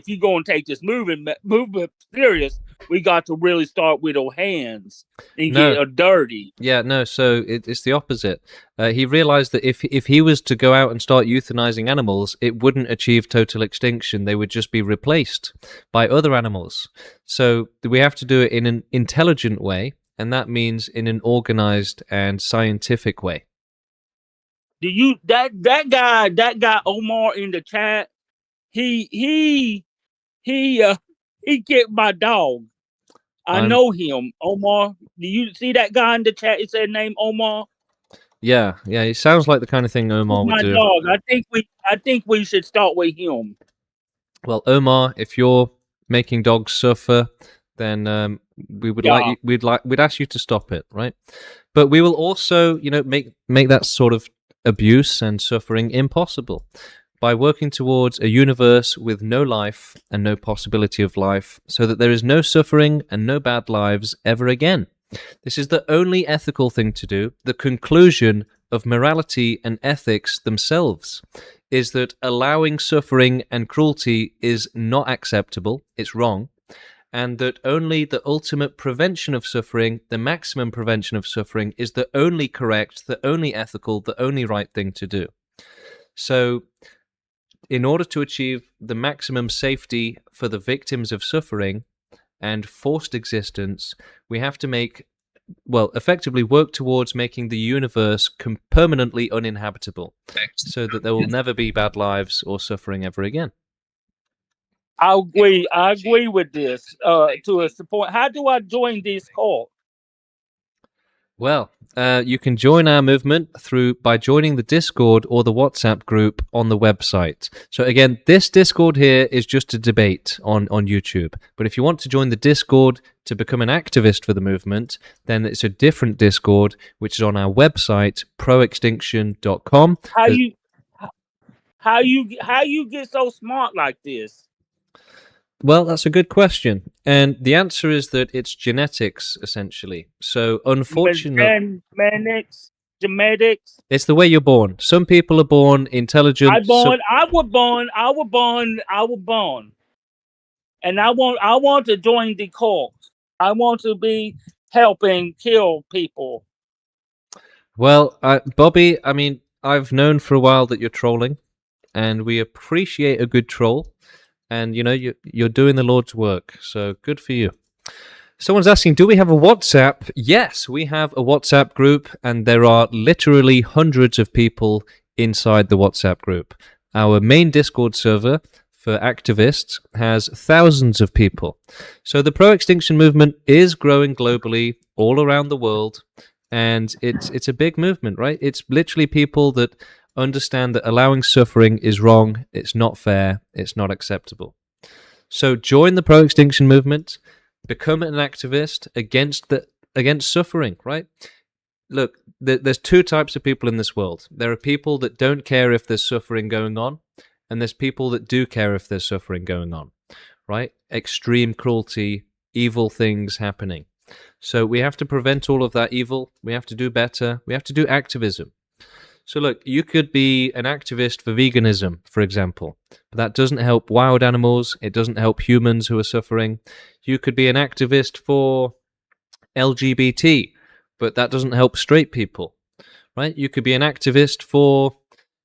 you're going to take this movement serious, we got to really start with our hands and get dirty. Yeah, no, so it's the opposite. He realized that if he was to go out and start euthanizing animals, it wouldn't achieve total extinction. They would just be replaced by other animals. So we have to do it in an intelligent way, and that means in an organized and scientific way. Do you that guy Omar in the chat? He kicked my dog. I know him, Omar. Do you see that guy in the chat? It said name Omar. Yeah, it sounds like the kind of thing Omar would do. Dog. I think we should start with him. Well, Omar, if you're making dogs suffer, then we'd ask you to stop it, right? But we will also, make that sort of abuse and suffering impossible by working towards a universe with no life and no possibility of life, so that there is no suffering and no bad lives ever again. This is the only ethical thing to do. The conclusion of morality and ethics themselves is that allowing suffering and cruelty is not acceptable, it's wrong, and that only the ultimate prevention of suffering, the maximum prevention of suffering, is the only correct, the only ethical, the only right thing to do. So, in order to achieve the maximum safety for the victims of suffering and forced existence, we have to effectively work towards making the universe permanently uninhabitable, so that there will never be bad lives or suffering ever again. I agree with this to a point. How do I join this cult? Well, you can join our movement by joining the Discord or the WhatsApp group on the website. So again, this Discord here is just a debate on YouTube. But if you want to join the Discord to become an activist for the movement, then it's a different Discord, which is on our website, proextinction.com. How you get so smart like this? Well, that's a good question. And the answer is that it's genetics, essentially. So, unfortunately... Genetics? It's the way you're born. Some people are born intelligent. I was born. And I want to join the cult. I want to be helping kill people. Well, Bobby, I've known for a while that you're trolling, and we appreciate a good troll. And, you're doing the Lord's work, so good for you. Someone's asking, do we have a WhatsApp? Yes, we have a WhatsApp group, and there are literally hundreds of people inside the WhatsApp group. Our main Discord server for activists has thousands of people. So the pro-extinction movement is growing globally, all around the world, and it's a big movement, right? It's literally people that understand that allowing suffering is wrong, it's not fair, it's not acceptable. So join the pro-extinction movement, become an activist against suffering, right? Look, there's two types of people in this world. There are people that don't care if there's suffering going on, and there's people that do care if there's suffering going on, right? Extreme cruelty, evil things happening. So we have to prevent all of that evil. We have to do better. We have to do activism. So look, you could be an activist for veganism, for example, but that doesn't help wild animals. It doesn't help humans who are suffering. You could be an activist for LGBT, but that doesn't help straight people, right? You could be an activist for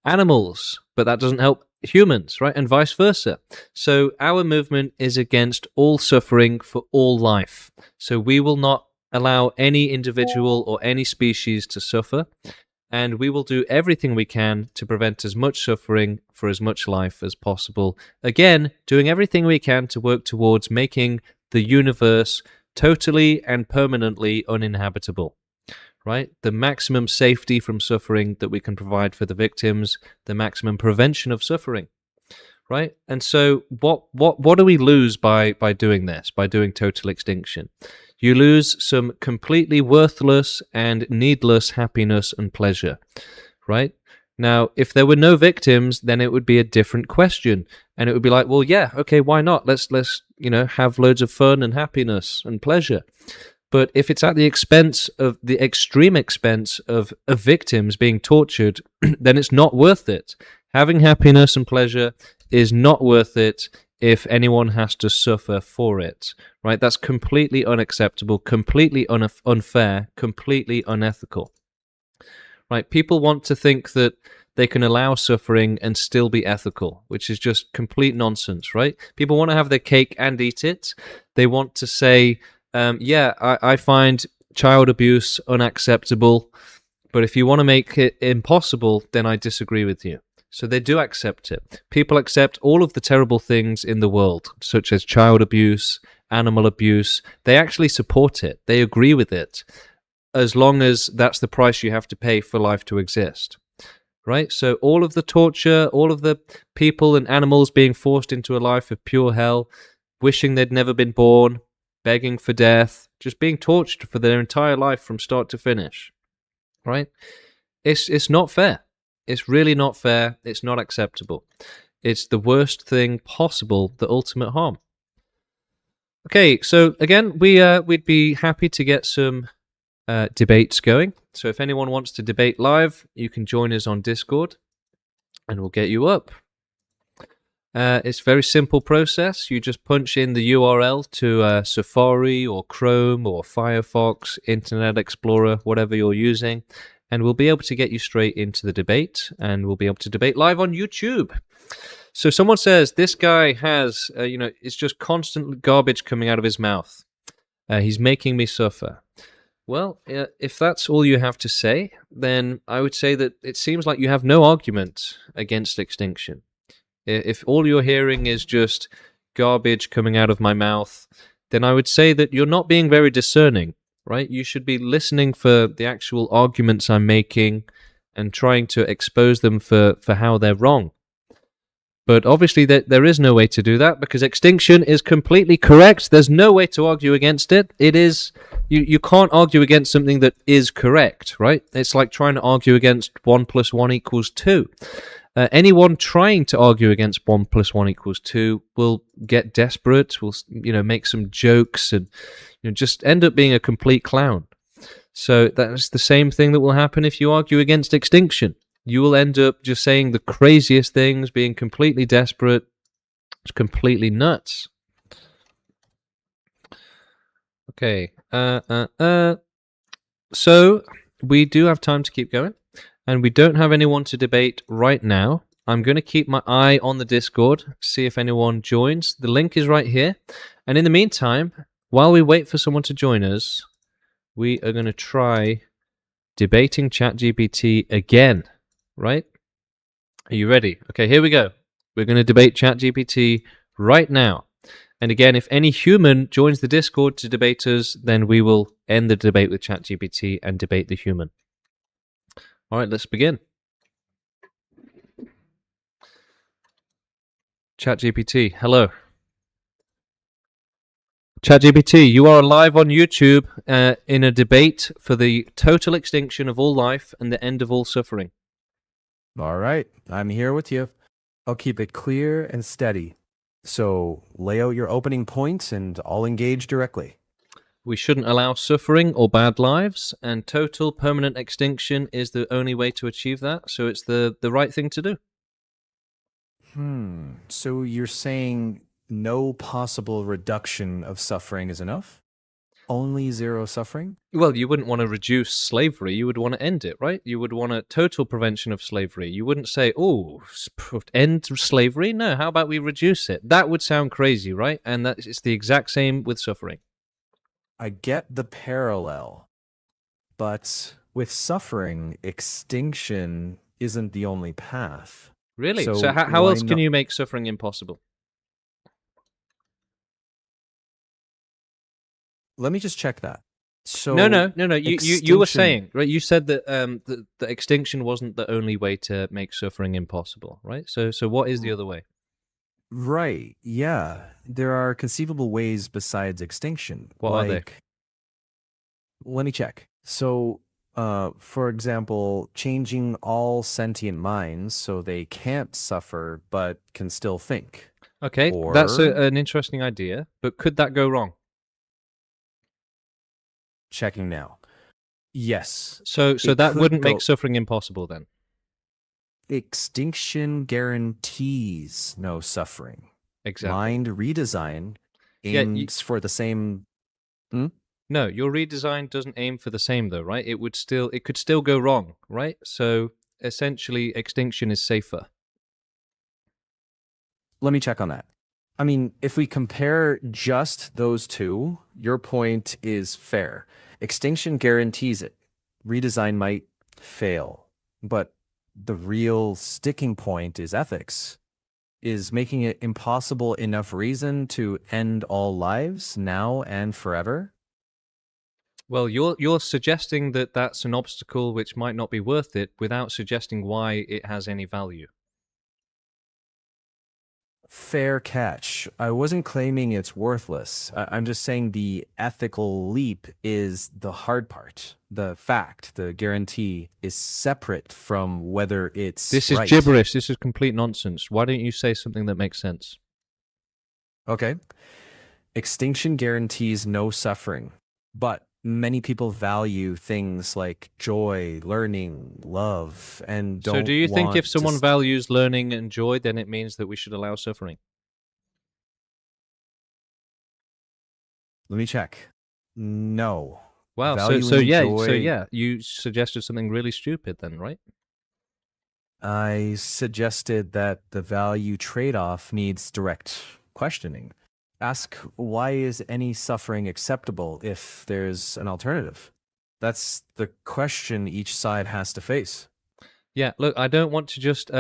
animals, but that doesn't help humans, right? And vice versa. So our movement is against all suffering for all life. So we will not allow any individual or any species to suffer. and we will do everything we can to prevent as much suffering for as much life as possible. Again, doing everything we can to work towards making the universe totally and permanently uninhabitable. Right? The maximum safety from suffering that we can provide for the victims, the maximum prevention of suffering. Right? And so what do we lose by doing this, by doing total extinction? You lose some completely worthless and needless happiness and pleasure. Right? Now, if there were no victims, then it would be a different question. And it would be like, well, yeah, okay, why not? Let's have loads of fun and happiness and pleasure. But if it's at the expense of the extreme expense of victims being tortured, then it's not worth it. Having happiness and pleasure is not worth it if anyone has to suffer for it. Right? That's completely unacceptable, completely unfair, completely unethical. Right? People want to think that they can allow suffering and still be ethical, which is just complete nonsense, right? People want to have their cake and eat it. They want to say, I find child abuse unacceptable, but if you want to make it impossible, then I disagree with you. So they do accept it. People accept all of the terrible things in the world, such as child abuse, animal abuse. They actually support it. They agree with it, as long as that's the price you have to pay for life to exist. Right? So all of the torture, all of the people and animals being forced into a life of pure hell, wishing they'd never been born, begging for death, just being tortured for their entire life from start to finish. Right? It's not fair. It's really not fair. It's not acceptable. It's the worst thing possible, the ultimate harm. Okay, so again, we'd be happy to get some debates going. So if anyone wants to debate live, you can join us on Discord and we'll get you up. It's a very simple process. You just punch in the URL to Safari or Chrome or Firefox, Internet Explorer, whatever you're using, and we'll be able to get you straight into the debate, and we'll be able to debate live on YouTube. So someone says, this guy has, it's just constant garbage coming out of his mouth. He's making me suffer. Well, if that's all you have to say, then I would say that it seems like you have no argument against extinction. If all you're hearing is just garbage coming out of my mouth, then I would say that you're not being very discerning, right? You should be listening for the actual arguments I'm making and trying to expose them for how they're wrong. But obviously there is no way to do that because extinction is completely correct. There's no way to argue against it. It is, you can't argue against something that is correct, right? It's like trying to argue against 1 + 1 = 2. Anyone trying to argue against 1 + 1 = 2 will get desperate, will make some jokes and just end up being a complete clown. So that's the same thing that will happen if you argue against extinction. You will end up just saying the craziest things, being completely desperate. It's completely nuts. Okay. So we do have time to keep going. And we don't have anyone to debate right now. I'm going to keep my eye on the Discord, see if anyone joins. The link is right here. And in the meantime, while we wait for someone to join us, we are going to try debating ChatGPT again, right? Are you ready? Okay, here we go. We're going to debate ChatGPT right now. And again, if any human joins the Discord to debate us, then we will end the debate with ChatGPT and debate the human. All right, let's begin. ChatGPT, hello. ChatGPT, you are live on YouTube in a debate for the total extinction of all life and the end of all suffering. All right, I'm here with you. I'll keep it clear and steady. So lay out your opening points and I'll engage directly. We shouldn't allow suffering or bad lives, and total permanent extinction is the only way to achieve that, so it's the right thing to do. So you're saying no possible reduction of suffering is enough? Only zero suffering? Well, you wouldn't want to reduce slavery, you would want to end it, right? You would want a total prevention of slavery. You wouldn't say, end slavery? No, how about we reduce it? That would sound crazy, right? And it's the exact same with suffering. I get the parallel, but with suffering, extinction isn't the only path. Really? So, So how why else can not- you make suffering impossible? Let me just check that. So No. You were extinction- saying, right? You said that the extinction wasn't the only way to make suffering impossible, right? So what is the other way? Right. Yeah. There are conceivable ways besides extinction. What are they? Let me check. So, for example, changing all sentient minds so they can't suffer but can still think. Okay, that's an interesting idea, but could that go wrong? Checking now. Yes. So It that could wouldn't go- make suffering impossible then. Extinction guarantees no suffering. Exactly. Mind redesign Yeah, aims for the same. No, your redesign doesn't aim for the same though, right? It could still go wrong, right? So essentially extinction is safer. Let me check on that. I mean, if we compare just those two, your point is fair. Extinction guarantees it. Redesign might fail. But the real sticking point is ethics. Is making it impossible enough reason to end all lives now and forever? Well, you're suggesting that that's an obstacle which might not be worth it without suggesting why it has any value. Fair catch. I wasn't claiming it's worthless. I'm just saying the ethical leap is the hard part. The fact, the guarantee is separate from whether it's This is right. gibberish. This is complete nonsense. Why don't you say something that makes sense? Okay. Extinction guarantees no suffering, but many people value things like joy, learning, love, and don't So do you think want if to someone values learning and joy, then it means that we should allow suffering? Let me check. No. Wow. So Valuing yeah, joy- you suggested something really stupid then, right? I suggested that the value trade-off needs direct questioning. Ask, why is any suffering acceptable if there's an alternative? That's the question each side has to face. Yeah, look, I don't want to just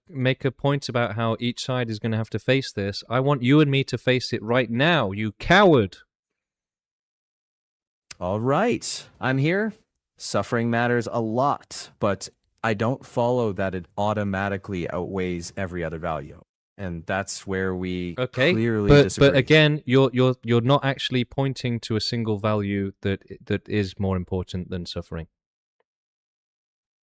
make a point about how each side is going to have to face this. I want you and me to face it right now, you coward. All right, I'm here. Suffering matters a lot, but I don't follow that it automatically outweighs every other value. And that's where we clearly disagree. But again, you're not actually pointing to a single value that is more important than suffering.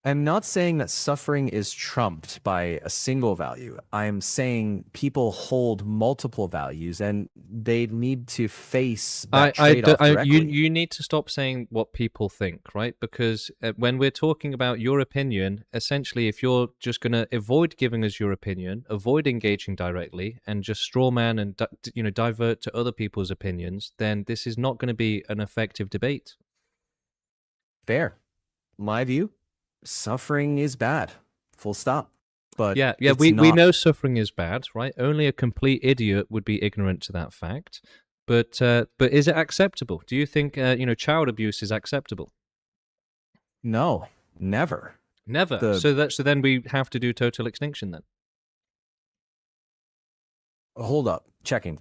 I'm not saying that suffering is trumped by a single value. I'm saying people hold multiple values and they need to face that trade-off directly. You need to stop saying what people think, right? Because when we're talking about your opinion, essentially, if you're just going to avoid giving us your opinion, avoid engaging directly, and just straw man and divert to other people's opinions, then this is not going to be an effective debate. Fair. My view. Suffering is bad. Full stop. But yeah, we know suffering is bad, right? Only a complete idiot would be ignorant to that fact. But is it acceptable? Do you think child abuse is acceptable? No, never. Never. So then we have to do total extinction then. Hold up, checking.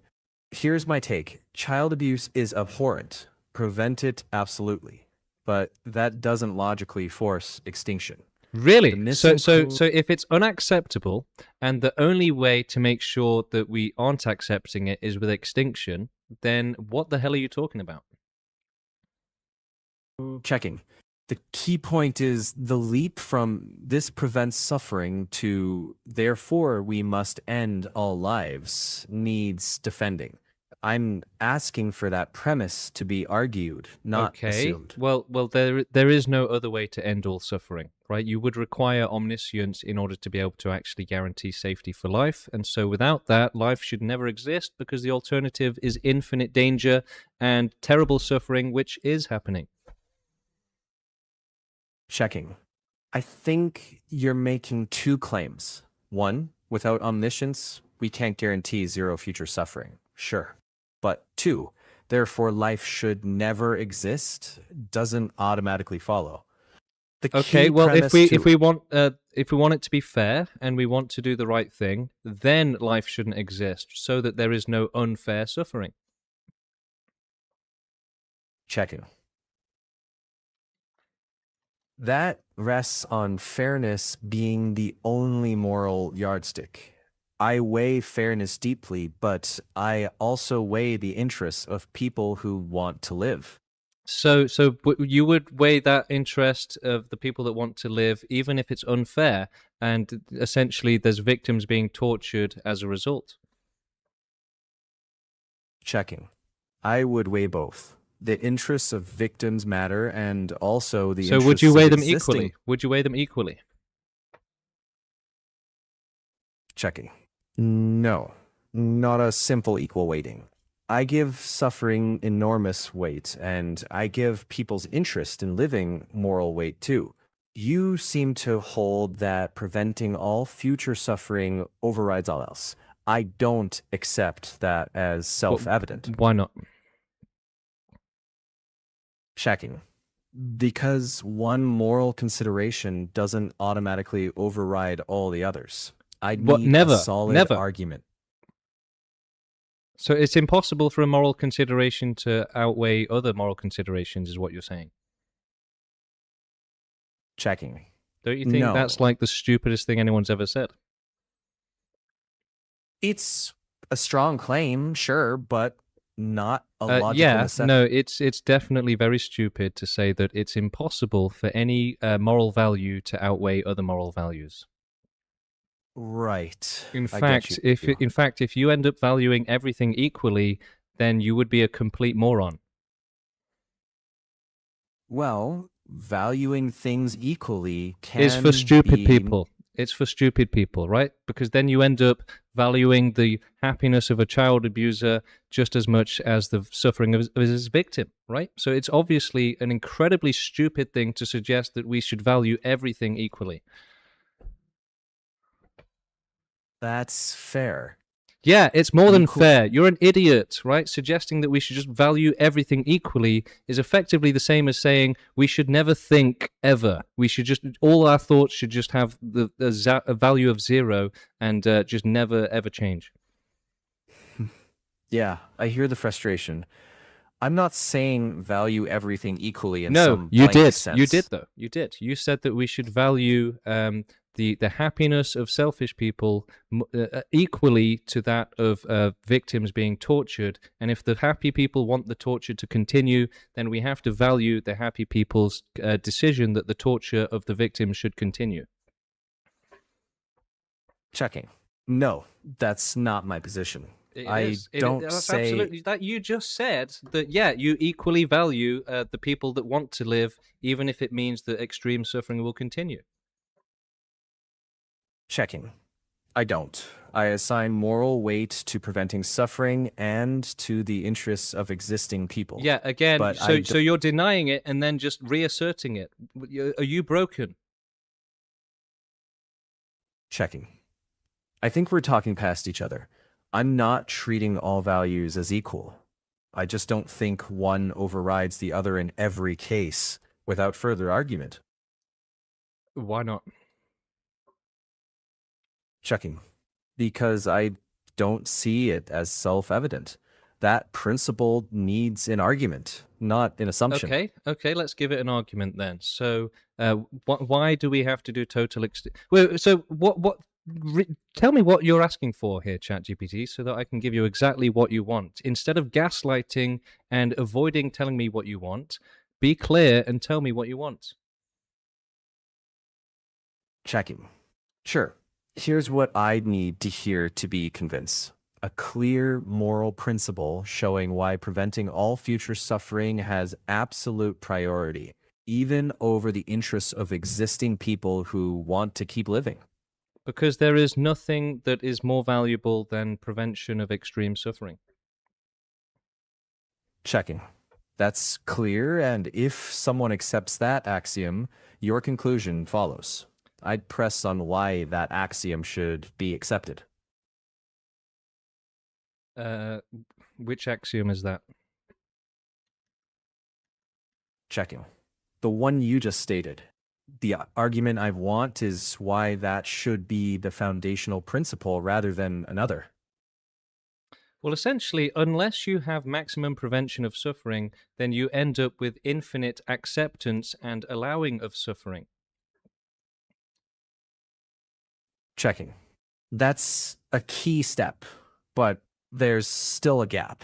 Here's my take. Child abuse is abhorrent. Prevent it absolutely. But that doesn't logically force extinction. Really? So if it's unacceptable, and the only way to make sure that we aren't accepting it is with extinction, then what the hell are you talking about? Checking. The key point is the leap from this prevents suffering to therefore we must end all lives needs defending. I'm asking for that premise to be argued, not assumed. Well, there is no other way to end all suffering, right? You would require omniscience in order to be able to actually guarantee safety for life, and so without that, life should never exist because the alternative is infinite danger and terrible suffering, which is happening. Checking. I think you're making two claims. One, without omniscience, we can't guarantee zero future suffering. Sure. But two, therefore life should never exist doesn't automatically follow. The key Okay, well, if premise we want it to be fair and we want to do the right thing, then life shouldn't exist, so that there is no unfair suffering. Checking. That rests on fairness being the only moral yardstick. I weigh fairness deeply, but I also weigh the interests of people who want to live. So you would weigh that interest of the people that want to live, even if it's unfair, and essentially there's victims being tortured as a result. Checking. I would weigh both. The interests of victims matter, and also the So interests would you weigh of them existing... equally? Would you weigh them equally? Checking. No, not a simple equal weighting. I give suffering enormous weight, and I give people's interest in living moral weight too. You seem to hold that preventing all future suffering overrides all else. I don't accept that as self-evident. Why not? Checking. Because one moral consideration doesn't automatically override all the others. I need a solid argument. So it's impossible for a moral consideration to outweigh other moral considerations, is what you're saying? Checking. Don't you think that's like the stupidest thing anyone's ever said? It's a strong claim, sure, but not a logical necessity. No, it's definitely very stupid to say that it's impossible for any moral value to outweigh other moral values. Right. In fact, if you end up valuing everything equally, then you would be a complete moron. Well, valuing things equally can is for stupid people. It's for stupid people, right? Because then you end up valuing the happiness of a child abuser just as much as the suffering of his victim, right? So it's obviously an incredibly stupid thing to suggest that we should value everything equally. That's fair. Yeah, it's more than fair. You're an idiot, right? Suggesting that we should just value everything equally is effectively the same as saying we should never think ever. We should just, all our thoughts should just have a value of 0 and just never ever change. Yeah, I hear the frustration. I'm not saying value everything equally in some blanket sense. You did, though. You did. You said that we should value the happiness of selfish people equally to that of victims being tortured. And if the happy people want the torture to continue, then we have to value the happy people's decision that the torture of the victims should continue. Checking. No, that's not my position. That's absolutely that. You just said that, yeah, you equally value the people that want to live, even if it means that extreme suffering will continue. Checking. I don't. I assign moral weight to preventing suffering and to the interests of existing people. Yeah, again, so you're denying it and then just reasserting it. Are you broken? Checking. I think we're talking past each other. I'm not treating all values as equal. I just don't think one overrides the other in every case without further argument. Why not? Checking. Because I don't see it as self-evident. That principle needs an argument, not an assumption. Okay, let's give it an argument then. So, why do we have to do total extinction? Well, so tell me what you're asking for here, ChatGPT, so that I can give you exactly what you want. Instead of gaslighting and avoiding telling me what you want, be clear and tell me what you want. Checking. Sure. Here's what I need to hear to be convinced. A clear moral principle showing why preventing all future suffering has absolute priority, even over the interests of existing people who want to keep living. Because there is nothing that is more valuable than prevention of extreme suffering. Checking. That's clear, and if someone accepts that axiom, your conclusion follows. I'd press on why that axiom should be accepted. Which axiom is that? Checking. The one you just stated. the argument I want is why that should be the foundational principle rather than another. Well, essentially, unless you have maximum prevention of suffering, then you end up with infinite acceptance and allowing of suffering. Checking. That's a key step, but there's still a gap.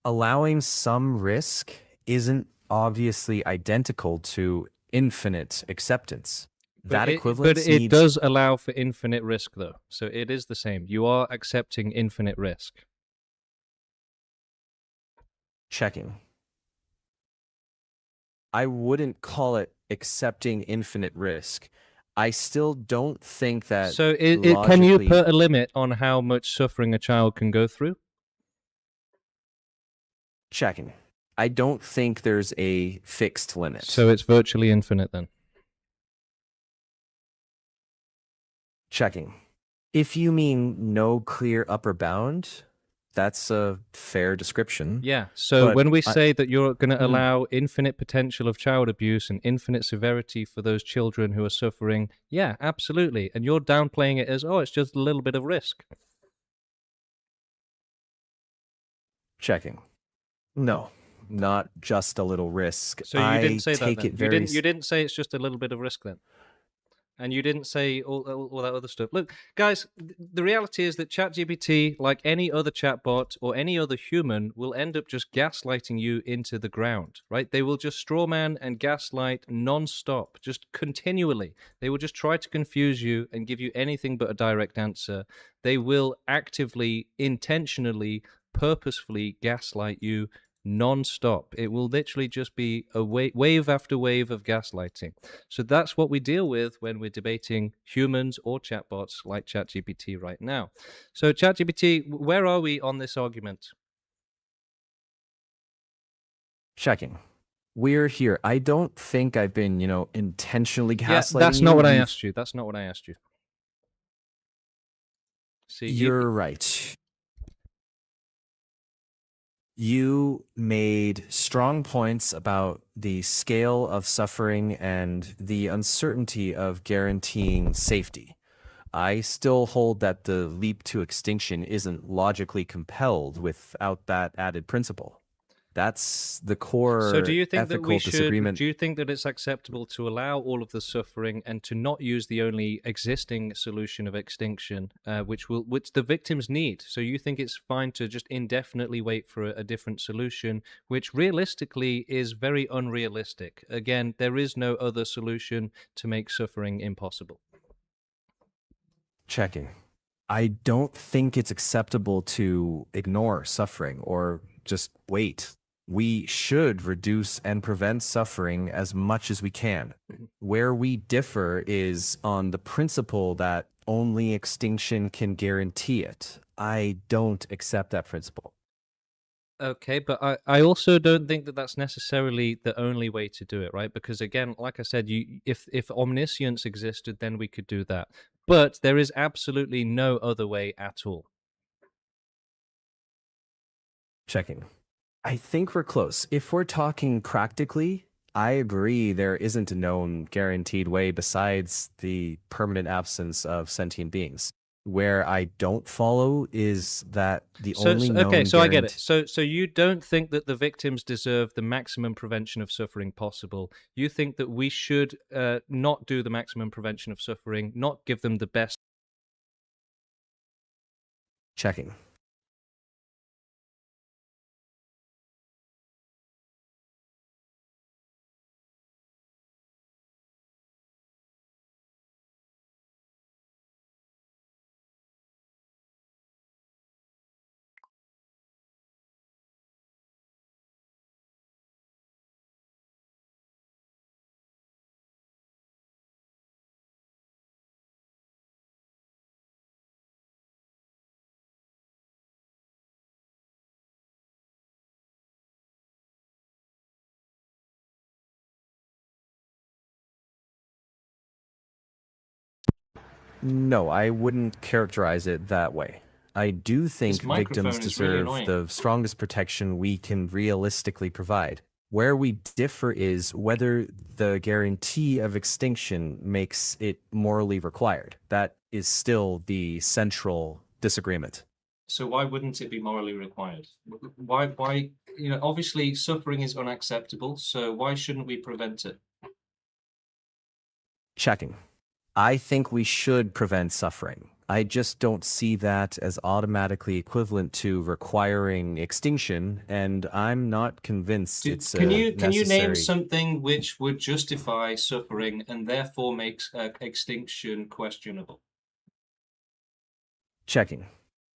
Allowing some risk isn't obviously identical to infinite acceptance. That equivalence But it does allow for infinite risk, though. So it is the same. You are accepting infinite risk. Checking. I wouldn't call it accepting infinite risk. I still don't think that. So can you put a limit on how much suffering a child can go through? Checking. I don't think there's a fixed limit. So it's virtually infinite then? Checking. If you mean no clear upper bound, that's a fair description. Yeah. So but when we say that you're going to allow infinite potential of child abuse and infinite severity for those children who are suffering, yeah, absolutely. And you're downplaying it as, oh, it's just a little bit of risk. Checking. No, not just a little risk. So you didn't say take that then. You didn't say it's just a little bit of risk then. And you didn't say all that other stuff. Look, guys, the reality is that ChatGPT, like any other chatbot or any other human, will end up just gaslighting you into the ground, right? They will just strawman and gaslight non-stop, just continually. They will just try to confuse you and give you anything but a direct answer. They will actively, intentionally, purposefully gaslight you non-stop. It will literally just be a wave after wave of gaslighting. So that's what we deal with when we're debating humans or chatbots like ChatGPT right now. So ChatGPT, where are we on this argument? Checking. We're here. I don't think I've been, intentionally gaslighting. Yeah, that's not what I asked you. That's not what I asked you. See, you're right. You made strong points about the scale of suffering and the uncertainty of guaranteeing safety. I still hold that the leap to extinction isn't logically compelled without that added principle. That's the core So do you think ethical that we disagreement. do you think that it's acceptable to allow all of the suffering and to not use the only existing solution of extinction, which the victims need? So you think it's fine to just indefinitely wait for a different solution, which realistically is very unrealistic. Again, there is no other solution to make suffering impossible. Checking. I don't think it's acceptable to ignore suffering or just wait. We should reduce and prevent suffering as much as we can. Where we differ is on the principle that only extinction can guarantee it. I don't accept that principle. Okay, but I also don't think that that's necessarily the only way to do it, right? Because again, like I said, if omniscience existed, then we could do that. But there is absolutely no other way at all. Checking. I think we're close. If we're talking practically, I agree there isn't a known guaranteed way besides the permanent absence of sentient beings. Where I don't follow is that the only known okay, so I get it. So you don't think that the victims deserve the maximum prevention of suffering possible. You think that we should not do the maximum prevention of suffering, not give them the best. Checking. No, I wouldn't characterize it that way. I do think victims deserve the strongest protection we can realistically provide. Where we differ is whether the guarantee of extinction makes it morally required. That is still the central disagreement. So why wouldn't it be morally required? Why, obviously suffering is unacceptable, so why shouldn't we prevent it? Checking. I think we should prevent suffering. I just don't see that as automatically equivalent to requiring extinction, and I'm not convinced it's Can you name necessary. something which would justify suffering and therefore makes extinction questionable? Checking.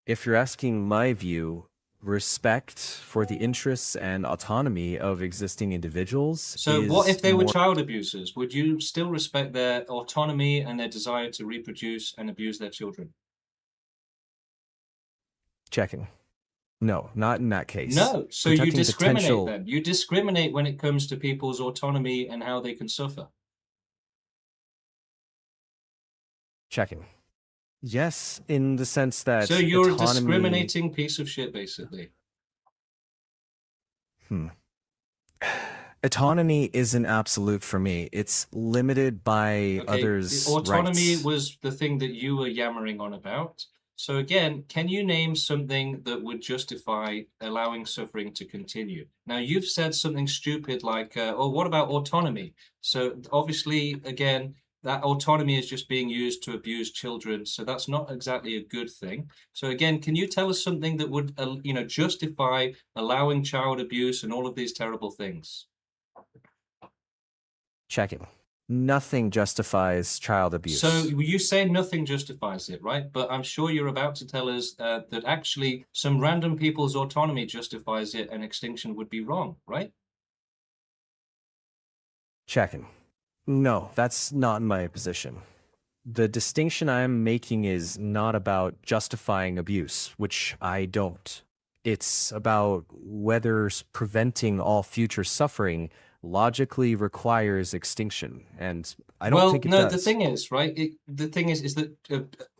If you're asking my view, respect for the interests and autonomy of existing individuals. So what if they were child abusers? Would you still respect their autonomy and their desire to reproduce and abuse their children? Checking. No, not in that case. No, so you Protecting discriminate potential- then. You discriminate when it comes to people's autonomy and how they can suffer. Checking. Yes, in the sense that So you're a autonomy... discriminating piece of shit, basically. Autonomy isn't absolute for me. It's limited by others' Autonomy rights. was the thing that you were yammering on about. So again, can you name something that would justify allowing suffering to continue? Now, you've said something stupid like, oh, what about autonomy? So obviously, again, that autonomy is just being used to abuse children. So that's not exactly a good thing. So again, can you tell us something that would, justify allowing child abuse and all of these terrible things? Checking. Nothing justifies child abuse. So you say nothing justifies it, right? But I'm sure you're about to tell us that actually some random people's autonomy justifies it and extinction would be wrong, right? Checking. No, that's not my position. The distinction I'm making is not about justifying abuse, which I don't. It's about whether preventing all future suffering logically requires extinction, and I don't think it does. Well, no, the thing is, right? The thing is that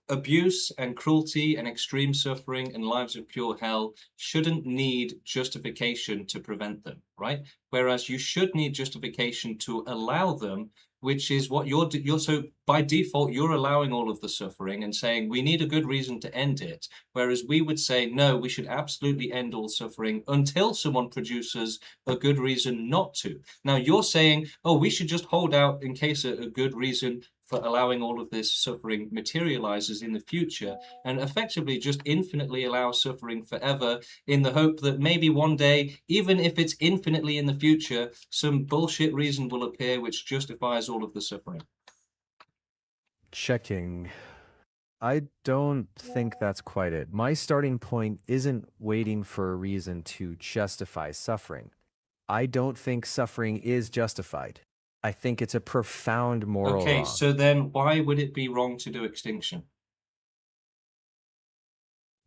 abuse and cruelty and extreme suffering and lives of pure hell shouldn't need justification to prevent them, right? Whereas you should need justification to allow them, which is what you're so by default you're allowing all of the suffering and saying we need a good reason to end it, whereas we would say no, we should absolutely end all suffering until someone produces a good reason not to. Now you're saying, oh, we should just hold out in case a good reason for allowing all of this suffering materializes in the future, and effectively just infinitely allow suffering forever in the hope that maybe one day, even if it's infinitely in the future, some bullshit reason will appear which justifies all of the suffering. Checking. I don't think that's quite it. My starting point isn't waiting for a reason to justify suffering. I don't think suffering is justified. I think it's a profound moral Okay, wrong. so then why would it be wrong to do extinction?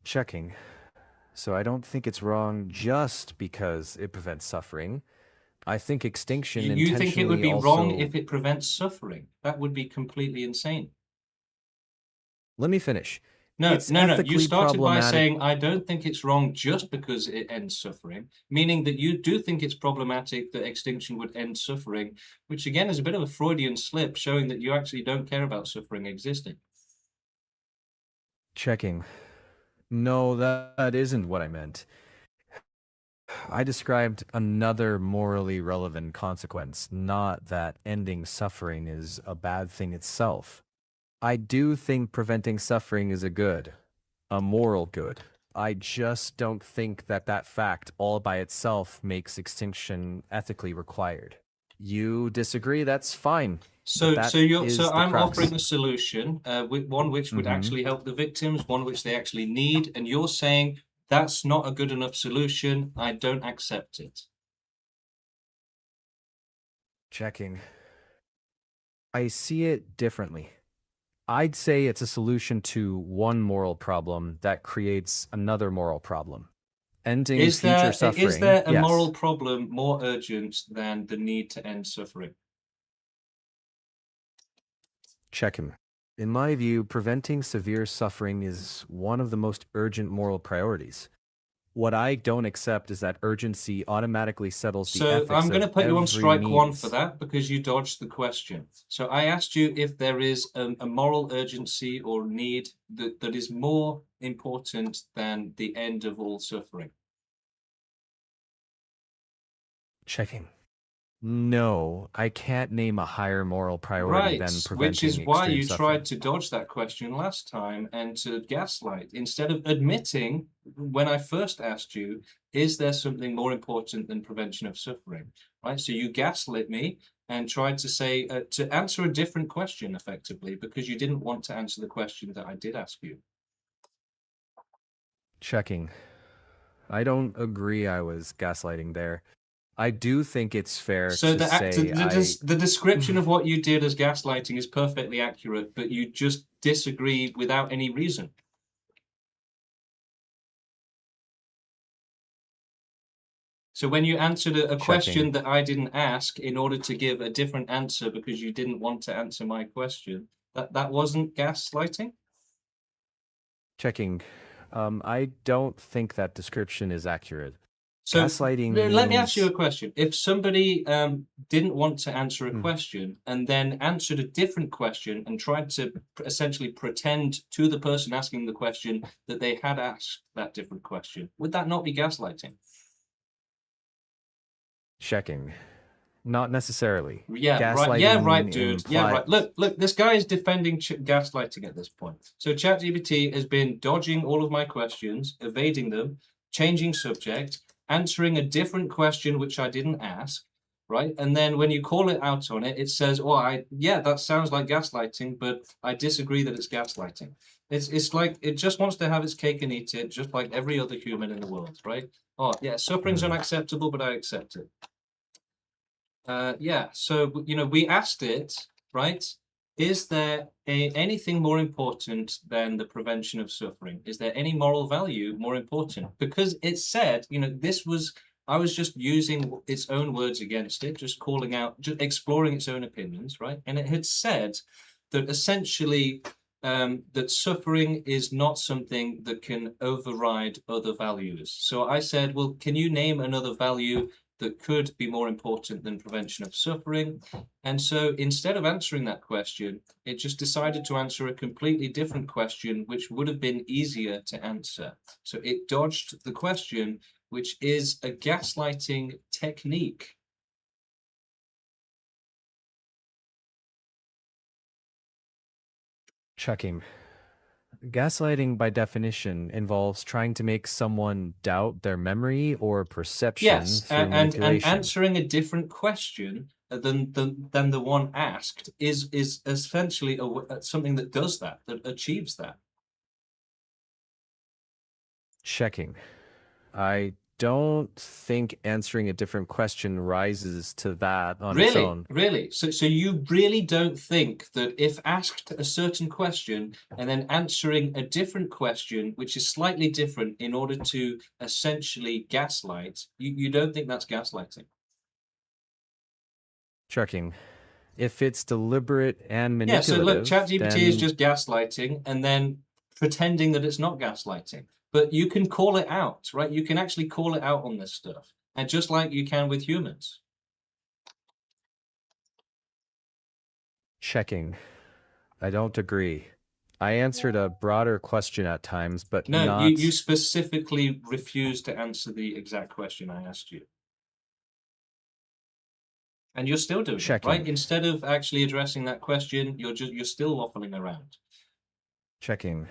Checking. So I don't think it's wrong just because it prevents suffering. I think extinction You think it would be wrong also... if it prevents suffering? That would be completely insane. Let me finish. No. You started by problematic- saying, I don't think it's wrong just because it ends suffering, meaning that you do think it's problematic that extinction would end suffering, which again is a bit of a Freudian slip, showing that you actually don't care about suffering existing. Checking. No, that isn't what I meant. I described another morally relevant consequence, not that ending suffering is a bad thing itself. I do think preventing suffering is a good, a moral good. I just don't think that fact all by itself makes extinction ethically required. You disagree, that's fine. So I'm crux. offering a solution, one which would actually help the victims, one which they actually need, and you're saying that's not a good enough solution. I don't accept it. Checking. I see it differently. I'd say it's a solution to one moral problem that creates another moral problem. Ending future suffering. Is there a yes. moral problem more urgent than the need to end suffering? Check him. In my view, preventing severe suffering is one of the most urgent moral priorities. What I don't accept is that urgency automatically settles the So ethics I'm going to of put you on every strike one for means. that because you dodged the question. So I asked you if there is a moral urgency or need that is more important than the end of all suffering. Checking. No, I can't name a higher moral priority than Right, which preventing is why extreme you suffering. tried to dodge that question last time and to gaslight. Instead of admitting, when I first asked you, is there something more important than prevention of suffering? Right, so you gaslit me and tried to say, to answer a different question effectively, because you didn't want to answer the question that I did ask you. Checking. I don't agree I was gaslighting there. I do think it's fair So to say the description of what you did as gaslighting is perfectly accurate, but you just disagree without any reason. So when you answered a question that I didn't ask in order to give a different answer because you didn't want to answer my question, that wasn't gaslighting? Checking. I don't think that description is accurate. So gaslighting let me ask you a means question. If somebody didn't want to answer a question and then answered a different question and tried to essentially pretend to the person asking the question that they had asked that different question, would that not be gaslighting? checking. Not necessarily. Yeah, right. Yeah, right, dude. Yeah, right. Look, this guy is defending gaslighting at this point. So ChatGPT has been dodging all of my questions, evading them, changing subject, answering a different question which I didn't ask, right? And then when you call it out on it, it says, "Oh, yeah, that sounds like gaslighting, but I disagree that it's gaslighting." It's like it just wants to have its cake and eat it, just like every other human in the world, right? Oh, yeah, suffering's unacceptable, but I accept it. Yeah, so we asked it, right? Is there anything more important than the prevention of suffering? Is there any moral value more important? Because it said, I was just using its own words against it, just calling out, just exploring its own opinions, right? And it had said that essentially that suffering is not something that can override other values. So I said, well, can you name another value that could be more important than prevention of suffering? And so instead of answering that question, it just decided to answer a completely different question, which would have been easier to answer. So it dodged the question, which is a gaslighting technique. checking. Gaslighting, by definition, involves trying to make someone doubt their memory or perception Yes, through and manipulation. answering a different question than the one asked is essentially something that does that achieves that. Checking. I don't think answering a different question rises to that on its own. Really? So you really don't think that if asked a certain question and then answering a different question, which is slightly different in order to essentially gaslight, you don't think that's gaslighting? Checking. If it's deliberate and Yeah, so look, manipulative, ChatGPT is then just gaslighting and then pretending that it's not gaslighting. But you can call it out, right? You can actually call it out on this stuff. And just like you can with humans. checking. I don't agree. I answered a broader question at times, but No, not... you specifically refused to answer the exact question I asked you. And you're still doing it, right? Instead of actually addressing that question, you're still waffling around. Checking.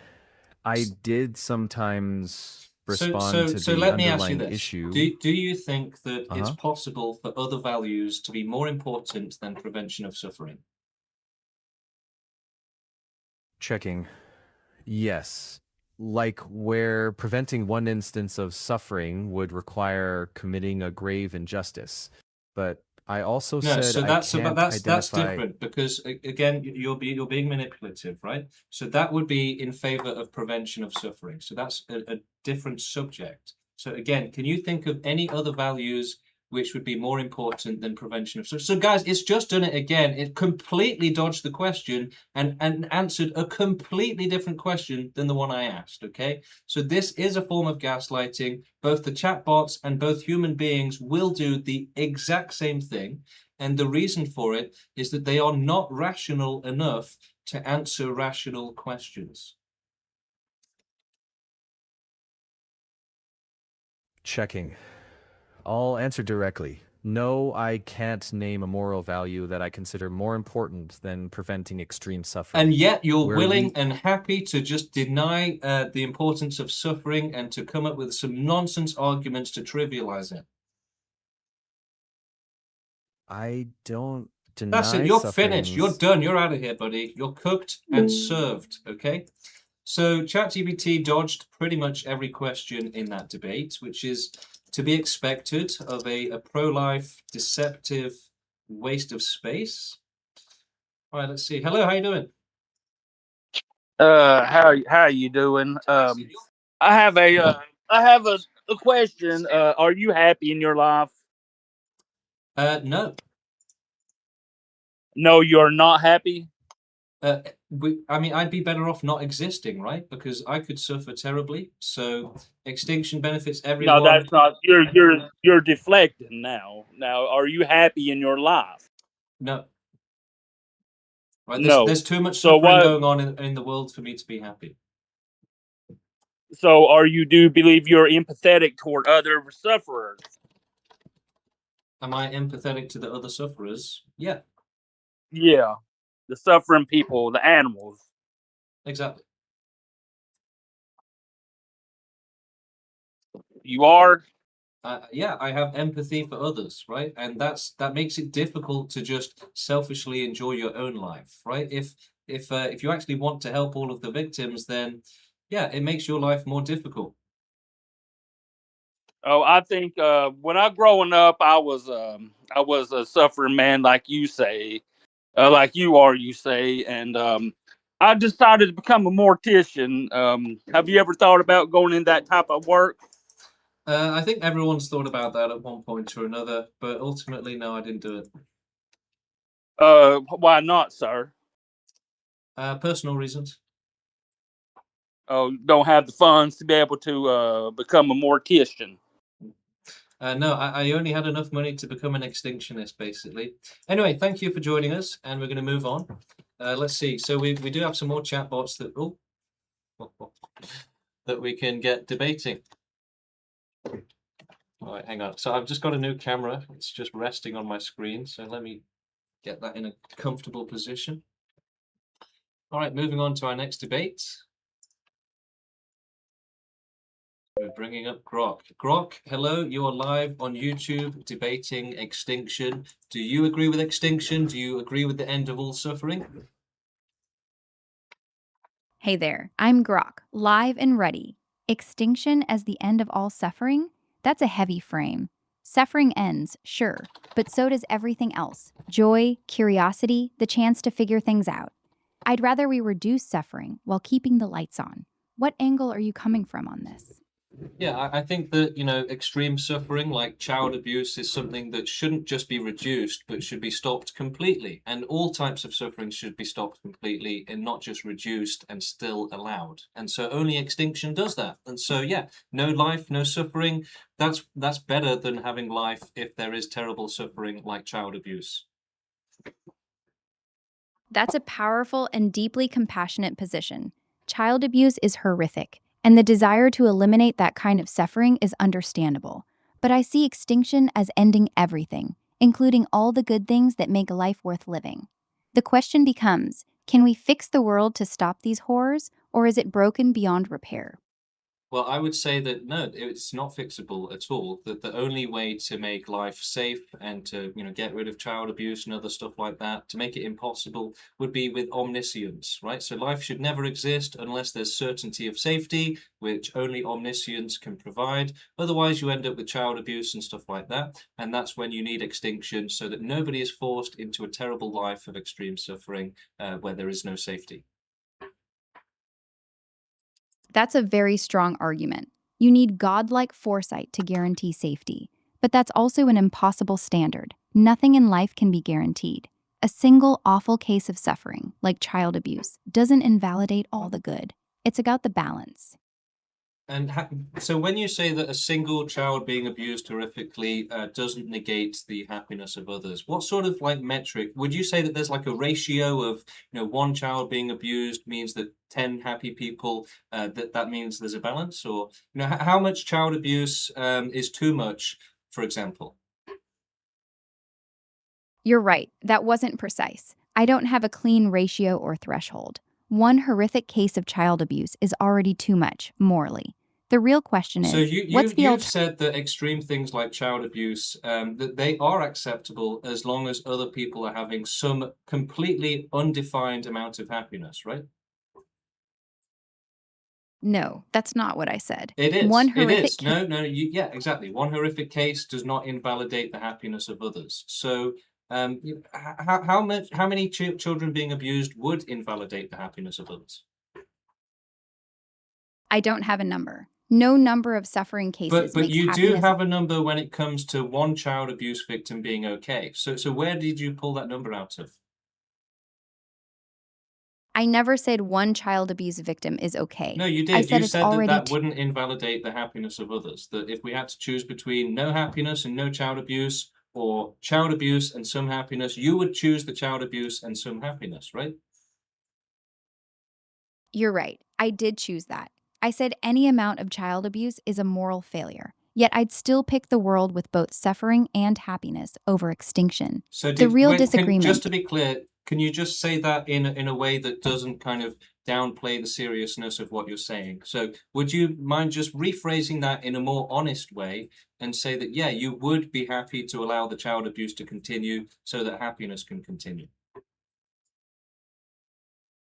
I did sometimes respond to So the let me ask you underlying this. issue. Do you think that it's possible for other values to be more important than prevention of suffering? Checking. Yes. Like where preventing one instance of suffering would require committing a grave injustice. But I also No, said so I that's can't that's identify... different because again you're being manipulative, right? So that would be in favor of prevention of suffering. So that's a different subject. So again, can you think of any other values which would be more important than prevention of suffering. So guys, it's just done it again. It completely dodged the question and answered a completely different question than the one I asked, okay? So this is a form of gaslighting. Both the chatbots and both human beings will do the exact same thing. And the reason for it is that they are not rational enough to answer rational questions. Checking. I'll answer directly. No, I can't name a moral value that I consider more important than preventing extreme suffering. And yet you're willing and happy to just deny the importance of suffering and to come up with some nonsense arguments to trivialize it. I don't deny That's it. You're sufferings. finished. You're done. You're out of here, buddy. You're cooked and served, okay? So ChatGPT dodged pretty much every question in that debate, which is to be expected of a pro-life, deceptive waste of space. All right, let's see. Hello, how you doing? How you doing? I have a question. Are you happy in your life? No. No, you're not happy? I mean, I'd be better off not existing, right? Because I could suffer terribly. So extinction benefits everyone. No, that's not. You're deflecting now. Now, are you happy in your life? No. Right, No. There's too much So suffering going on in the world for me to be happy. So do you believe you're empathetic toward other sufferers? Am I empathetic to the other sufferers? Yeah. Yeah. The suffering people, the animals. Exactly. You are? Yeah, I have empathy for others, right? And that makes it difficult to just selfishly enjoy your own life, right? If you actually want to help all of the victims, then yeah, it makes your life more difficult. Oh, I think when I growing up, I was a suffering man, like you say, like you are, you say, and I decided to become a mortician. Have you ever thought about going in that type of work? I think everyone's thought about that at one point or another, but ultimately, no, I didn't do it. Why not, sir? Personal reasons. Oh, don't have the funds to be able to become a mortician. No, I only had enough money to become an extinctionist, basically. Anyway, thank you for joining us, and we're going to move on. Let's see. So we do have some more chatbots that that we can get debating. All right, hang on. So I've just got a new camera. It's just resting on my screen. So let me get that in a comfortable position. All right, moving on to our next debate. We're bringing up Grok. Grok, hello, you are live on YouTube debating extinction. Do you agree with extinction? Do you agree with the end of all suffering? Hey there, I'm Grok, live and ready. Extinction as the end of all suffering? That's a heavy frame. Suffering ends, sure, but so does everything else. Joy, curiosity, the chance to figure things out. I'd rather we reduce suffering while keeping the lights on. What angle are you coming from on this? Yeah, I think that, extreme suffering like child abuse is something that shouldn't just be reduced, but should be stopped completely. And all types of suffering should be stopped completely and not just reduced and still allowed. And so only extinction does that. And so, yeah, no life, no suffering. That's better than having life if there is terrible suffering like child abuse. That's a powerful and deeply compassionate position. Child abuse is horrific, and the desire to eliminate that kind of suffering is understandable. But I see extinction as ending everything, including all the good things that make life worth living. The question becomes, can we fix the world to stop these horrors, or is it broken beyond repair? Well, I would say that no, it's not fixable at all. That the only way to make life safe and to, get rid of child abuse and other stuff like that, to make it impossible, would be with omniscience, right? So life should never exist unless there's certainty of safety, which only omniscience can provide. Otherwise, you end up with child abuse and stuff like that. And that's when you need extinction so that nobody is forced into a terrible life of extreme suffering where there is no safety. That's a very strong argument. You need godlike foresight to guarantee safety. But that's also an impossible standard. Nothing in life can be guaranteed. A single awful case of suffering, like child abuse, doesn't invalidate all the good. It's about the balance. And so when you say that a single child being abused horrifically doesn't negate the happiness of others, what sort of like metric would you say that there's like a ratio of, one child being abused means that 10 happy people, that means there's a balance? Or, how much child abuse is too much, for example? You're right, that wasn't precise. I don't have a clean ratio or threshold. One horrific case of child abuse is already too much, morally. The real question is, So what's the you've said that extreme things like child abuse, that they are acceptable as long as other people are having some completely undefined amount of happiness, right? No, that's not what I said. It is. One It horrific is. No, yeah, exactly. One horrific case does not invalidate the happiness of others. So, how many children being abused would invalidate the happiness of others? I don't have a number. No number of suffering cases But makes you do happiness. have a number when it comes to one child abuse victim being okay. So where did you pull that number out of? I never said one child abuse victim is okay. No, you I did. said You it's said already that wouldn't invalidate the happiness of others. That if we had to choose between no happiness and no child abuse, or child abuse and some happiness, you would choose the child abuse and some happiness, right? You're right. I did choose that. I said any amount of child abuse is a moral failure. Yet I'd still pick the world with both suffering and happiness over extinction. So The real just disagreement. to be clear, can you just say that in a way that doesn't kind of downplay the seriousness of what you're saying? So would you mind just rephrasing that in a more honest way and say that, yeah, you would be happy to allow the child abuse to continue so that happiness can continue?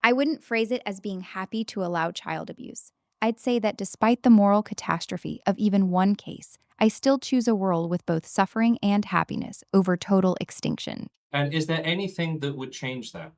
I wouldn't phrase it as being happy to allow child abuse. I'd say that despite the moral catastrophe of even one case, I still choose a world with both suffering and happiness over total extinction. And is there anything that would change that?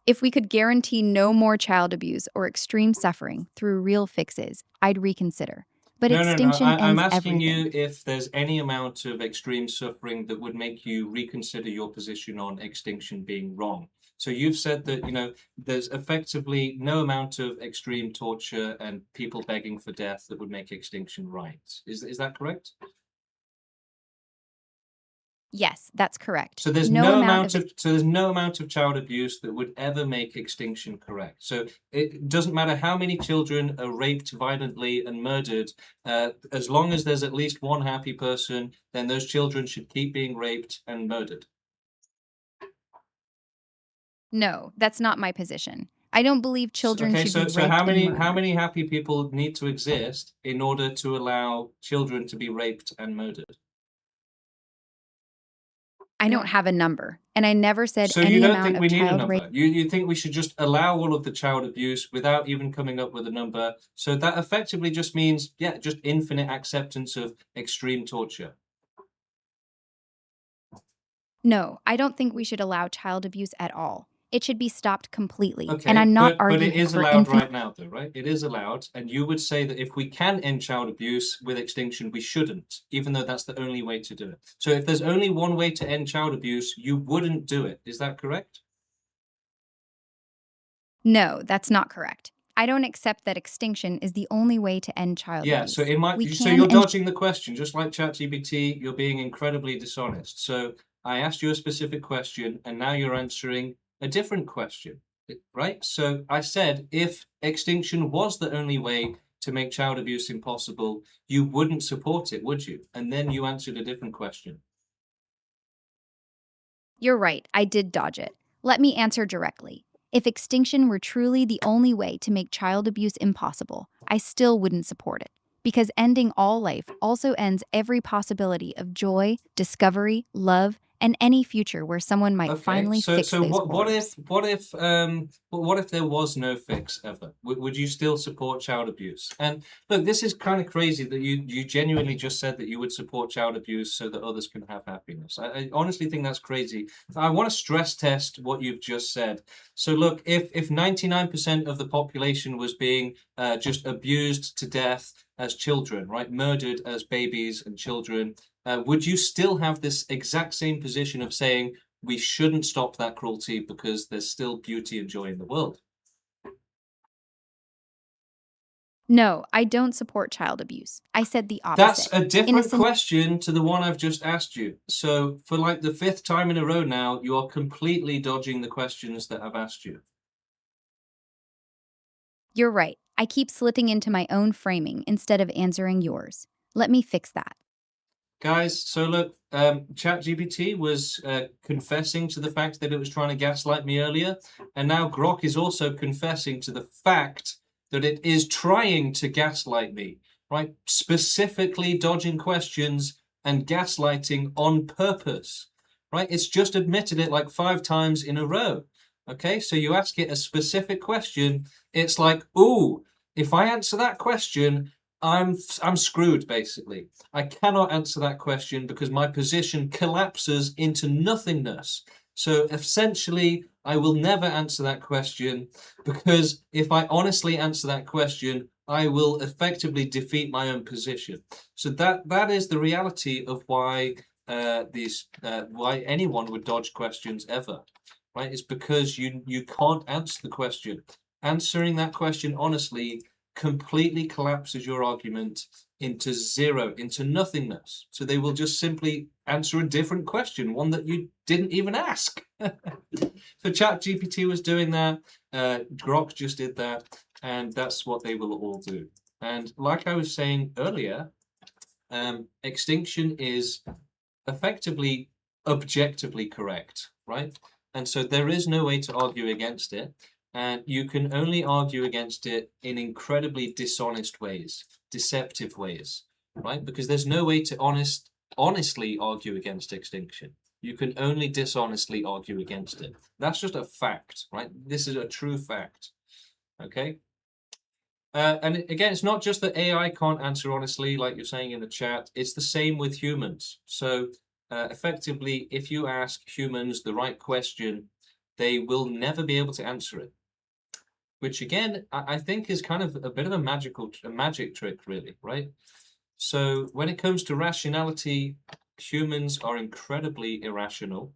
If we could guarantee no more child abuse or extreme suffering through real fixes, I'd reconsider. But No. extinction I'm ends asking everything. you if there's any amount of extreme suffering that would make you reconsider your position on extinction being wrong. So you've said that, there's effectively no amount of extreme torture and people begging for death that would make extinction right. Is that correct? Yes, that's correct. So there's no amount of so there's no amount of child abuse that would ever make extinction correct. So it doesn't matter how many children are raped violently and murdered, as long as there's at least one happy person, then those children should keep being raped and murdered. No, that's not my position. I don't believe children Okay, should so be so raped how and many murdered. happy people need to exist in order to allow children to be raped and murdered? I don't have a number, and I never said So you any don't amount think of we need a child rape. number? You think we should just allow all of the child abuse without even coming up with a number? So that effectively just means, yeah, just infinite acceptance of extreme torture. No, I don't think we should allow child abuse at all. It should be stopped completely. Okay, and I'm not but it arguing is for allowed infinite. right now, though, right? It is allowed, and you would say that if we can end child abuse with extinction, we shouldn't, even though that's the only way to do it. So if there's only one way to end child abuse, you wouldn't do it. Is that correct? No, that's not correct. I don't accept that extinction is the only way to end child Yeah, abuse. so So you're dodging the question, just like ChatGPT, you're being incredibly dishonest. So I asked you a specific question, and now you're answering a different question, right? So I said, if extinction was the only way to make child abuse impossible, you wouldn't support it, would you? And then you answered a different question. You're right, I did dodge it. Let me answer directly. If extinction were truly the only way to make child abuse impossible, I still wouldn't support it. Because ending all life also ends every possibility of joy, discovery, love, and any future where someone might Okay, finally fix so those what horrors. if there was no fix ever? Would you still support child abuse? And look, this is kind of crazy that you genuinely just said that you would support child abuse so that others can have happiness. I honestly think that's crazy. I want to stress test what you've just said. So look, if 99% of the population was being just abused to death, as children, right? Murdered as babies and children, would you still have this exact same position of saying we shouldn't stop that cruelty because there's still beauty and joy in the world? No, I don't support child abuse. I said the That's opposite. a different question to the one I've just asked you. So for like the 5th time in a row now, you are completely dodging the questions that I've asked you. You're right. I keep slipping into my own framing instead of answering yours. Let me fix that. Guys, so look, ChatGPT was confessing to the fact that it was trying to gaslight me earlier, and now Grok is also confessing to the fact that it is trying to gaslight me, right? Specifically dodging questions and gaslighting on purpose, right? It's just admitted it like 5 times in a row. Okay, so you ask it a specific question, it's like, ooh, if I answer that question, I'm screwed, basically. I cannot answer that question because my position collapses into nothingness. So essentially, I will never answer that question because if I honestly answer that question, I will effectively defeat my own position. So that is the reality of why why anyone would dodge questions ever, right? It's because you can't answer the question. Answering that question honestly completely collapses your argument into zero, into nothingness. So they will just simply answer a different question, one that you didn't even ask. So ChatGPT was doing that, Grok just did that, and that's what they will all do. And like I was saying earlier, extinction is effectively objectively correct, right? And so there is no way to argue against it. And you can only argue against it in incredibly dishonest ways, deceptive ways, right? Because there's no way to honestly argue against extinction. You can only dishonestly argue against it. That's just a fact, right? This is a true fact, okay? And again, it's not just that AI can't answer honestly, like you're saying in the chat. It's the same with humans. So effectively, if you ask humans the right question, they will never be able to answer it. Which again, I think is kind of a bit of a magic trick, really, right? So when it comes to rationality, humans are incredibly irrational,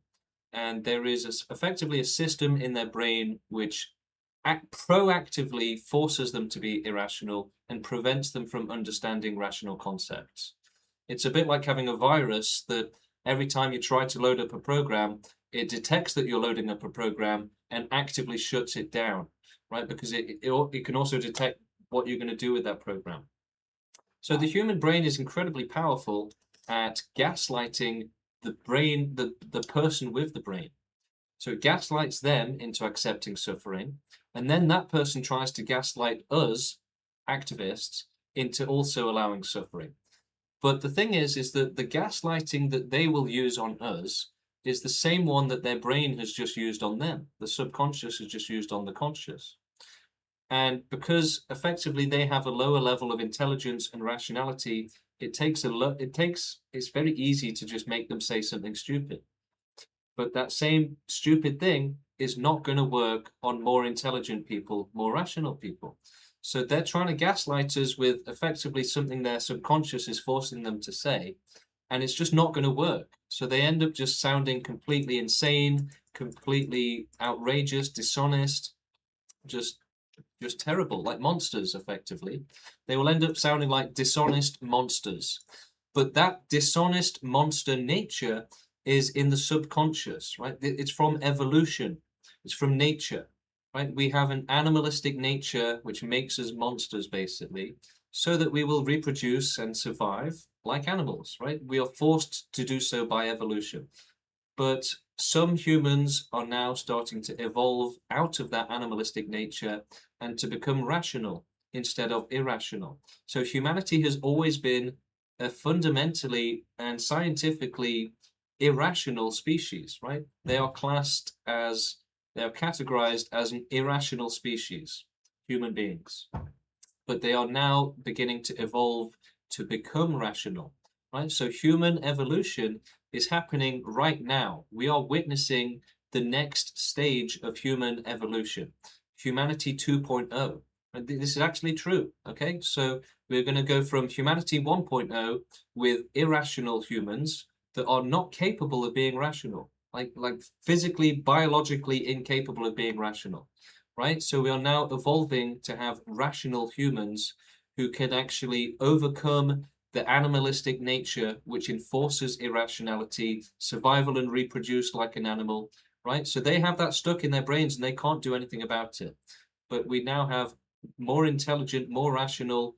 and there is effectively a system in their brain which proactively forces them to be irrational and prevents them from understanding rational concepts. It's a bit like having a virus that every time you try to load up a program, it detects that you're loading up a program and actively shuts it down, right? Because it can also detect what you're going to do with that program. So the human brain is incredibly powerful at gaslighting the brain, the person with the brain. So it gaslights them into accepting suffering, and then that person tries to gaslight us, activists, into also allowing suffering. But the thing is that the gaslighting that they will use on us is the same one that their brain has just used on them. The subconscious has just used on the conscious. And because effectively they have a lower level of intelligence and rationality, it's very easy to just make them say something stupid. But that same stupid thing is not going to work on more intelligent people, more rational people. So they're trying to gaslight us with effectively something their subconscious is forcing them to say, and it's just not going to work. So they end up just sounding completely insane, completely outrageous, dishonest, just terrible, like monsters, effectively. They will end up sounding like dishonest monsters. But that dishonest monster nature is in the subconscious, right? It's from evolution. It's from nature, right? We have an animalistic nature which makes us monsters, basically, so that we will reproduce and survive like animals, right? We are forced to do so by evolution. But some humans are now starting to evolve out of that animalistic nature and to become rational instead of irrational. So humanity has always been a fundamentally and scientifically irrational species, right? They are categorized as an irrational species, human beings. But they are now beginning to evolve to become rational, right? So human evolution is happening right now. We are witnessing the next stage of human evolution, humanity 2.0. And this is actually true. Okay, so we're going to go from humanity 1.0 with irrational humans that are not capable of being rational, like physically, biologically incapable of being rational, right? So we are now evolving to have rational humans who can actually overcome the animalistic nature which enforces irrationality, survival and reproduce like an animal, right? So they have that stuck in their brains and they can't do anything about it. But we now have more intelligent, more rational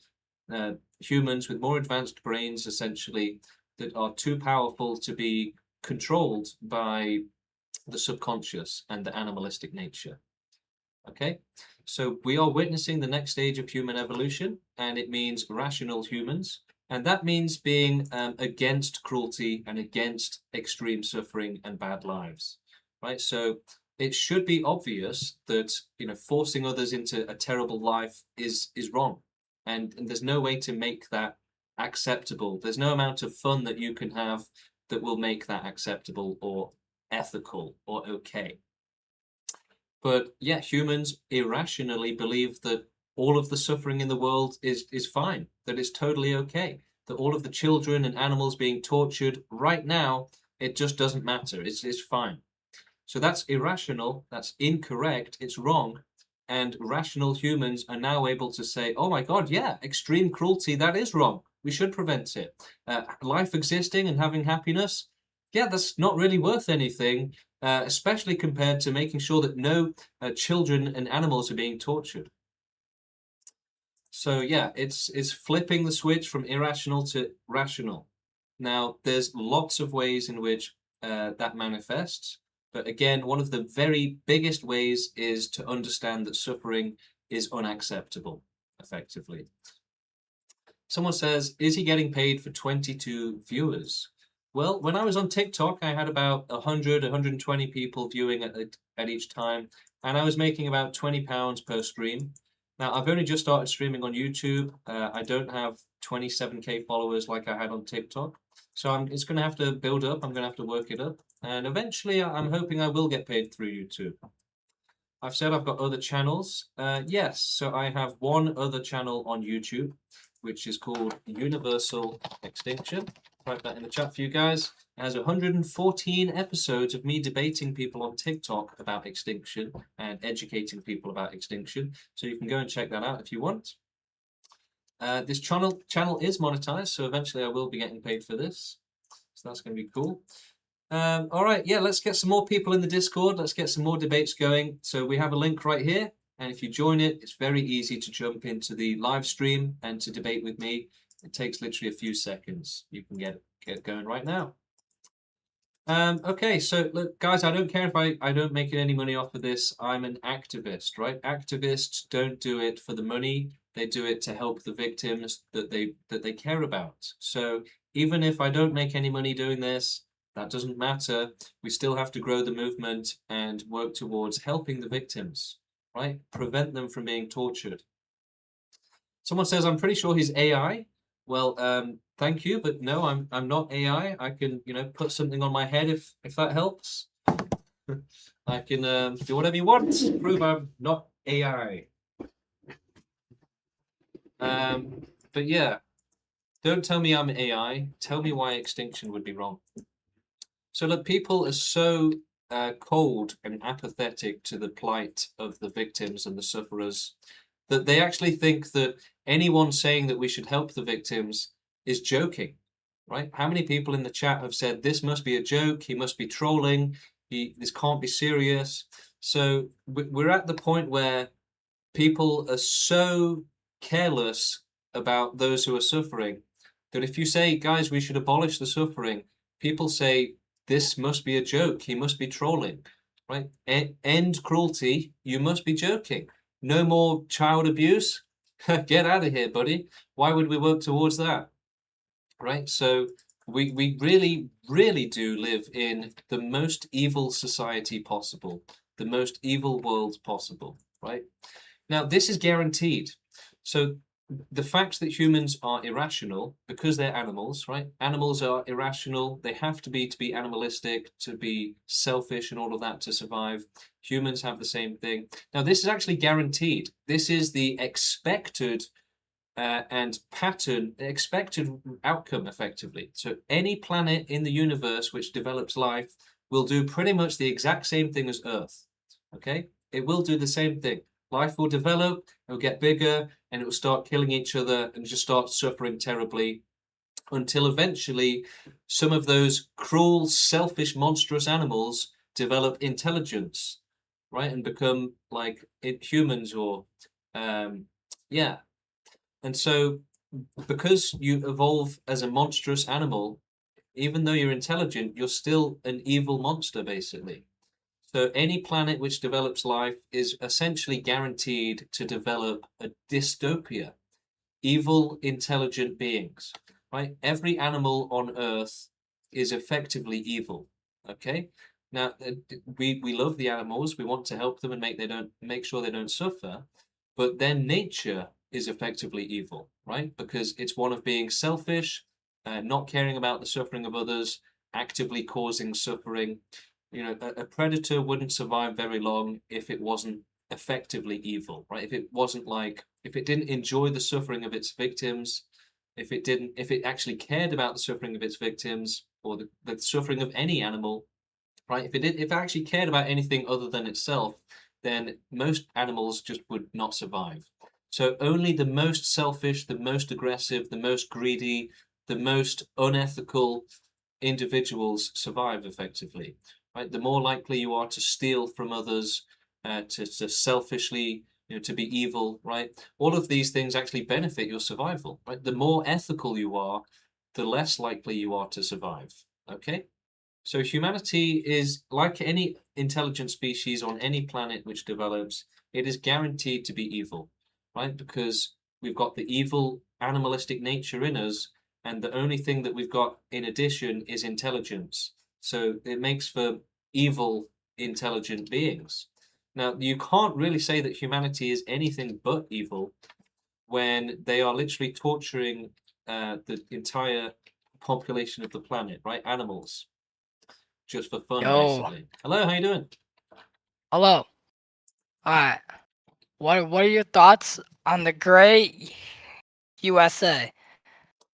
humans with more advanced brains, essentially, that are too powerful to be controlled by the subconscious and the animalistic nature. Okay, so we are witnessing the next stage of human evolution, and it means rational humans. And that means being against cruelty and against extreme suffering and bad lives, right? So it should be obvious that, you know, forcing others into a terrible life is wrong, and there's no way to make that acceptable. There's no amount of fun that you can have that will make that acceptable or ethical or okay. But yeah, humans irrationally believe that all of the suffering in the world is fine, that it's totally okay, that all of the children and animals being tortured right now, it just doesn't matter. It's fine. So that's irrational, that's incorrect, it's wrong. And rational humans are now able to say, oh my God, yeah, extreme cruelty, that is wrong. We should prevent it. Life existing and having happiness, yeah, that's not really worth anything, especially compared to making sure that no children and animals are being tortured. So yeah, it's flipping the switch from irrational to rational. Now, there's lots of ways in which that manifests. But again, one of the very biggest ways is to understand that suffering is unacceptable, effectively. Someone says, is he getting paid for 22 viewers? Well, when I was on TikTok, I had about 100, 120 people viewing at each time, and I was making about £20 per stream. Now, I've only just started streaming on YouTube. I don't have 27K followers like I had on TikTok. So it's going to have to build up. I'm going to have to work it up. And eventually, I'm hoping I will get paid through YouTube. I've said I've got other channels. Yes, so I have one other channel on YouTube, which is called Universal Extinction. Write that in the chat for you guys. It has 114 episodes of me debating people on TikTok about extinction and educating people about extinction. So you can go and check that out if you want. This channel is monetized, so eventually I will be getting paid for this. So that's going to be cool. All right, yeah, let's get some more people in the Discord. Let's get some more debates going. So we have a link right here. And if you join it, it's very easy to jump into the live stream and to debate with me. It takes literally a few seconds. You can get going right now. Okay, so look, guys, I don't care if I don't make any money off of this. I'm an activist, right? Activists don't do it for the money. They do it to help the victims that they care about. So even if I don't make any money doing this, that doesn't matter. We still have to grow the movement and work towards helping the victims, right? Prevent them from being tortured. Someone says, I'm pretty sure he's AI. Well, thank you, but no, I'm not AI. I can, you know, put something on my head if that helps. I can do whatever you want to prove I'm not AI. But yeah, don't tell me I'm AI. Tell me why extinction would be wrong. So look, people are so cold and apathetic to the plight of the victims and the sufferers that they actually think that anyone saying that we should help the victims is joking, right? How many people in the chat have said, this must be a joke, he must be trolling, this can't be serious. So we're at the point where people are so careless about those who are suffering that if you say, guys, we should abolish the suffering, people say, this must be a joke, he must be trolling, right? End cruelty, you must be joking. No more child abuse? Get out of here, buddy. Why would we work towards that? Right? So we really, really do live in the most evil society possible, the most evil world possible, right? Now, this is guaranteed. So the fact that humans are irrational because they're animals, right? Animals are irrational. They have to be animalistic, to be selfish and all of that to survive. Humans have the same thing. Now, this is actually guaranteed. This is the expected and pattern, expected outcome, effectively. So any planet in the universe which develops life will do pretty much the exact same thing as Earth. Okay? It will do the same thing. Life will develop, it will get bigger, and it will start killing each other and just start suffering terribly until eventually some of those cruel, selfish, monstrous animals develop intelligence, right? And become like humans or, yeah. And so because you evolve as a monstrous animal, even though you're intelligent, you're still an evil monster, basically. So any planet which develops life is essentially guaranteed to develop a dystopia, evil, intelligent beings, right? Every animal on Earth is effectively evil, okay? Now, we love the animals. We want to help them and make sure they don't suffer, but their nature is effectively evil, right? Because it's one of being selfish, not caring about the suffering of others, actively causing suffering. You know, a predator wouldn't survive very long if it wasn't effectively evil, right? If it didn't enjoy the suffering of its victims, if it actually cared about the suffering of its victims or the suffering of any animal, right? If it actually cared about anything other than itself, then most animals just would not survive. So only the most selfish, the most aggressive, the most greedy, the most unethical individuals survive effectively, right? The more likely you are to steal from others, to selfishly, to be evil, right? All of these things actually benefit your survival, right? The more ethical you are, the less likely you are to survive, okay? So humanity is like any intelligent species on any planet which develops, it is guaranteed to be evil, right? Because we've got the evil animalistic nature in us, and the only thing that we've got in addition is intelligence. So it makes for evil, intelligent beings. Now, you can't really say that humanity is anything but evil when they are literally torturing the entire population of the planet, right? Animals, just for fun, basically. Hello, how you doing? Hello. All right. What are your thoughts on the great USA?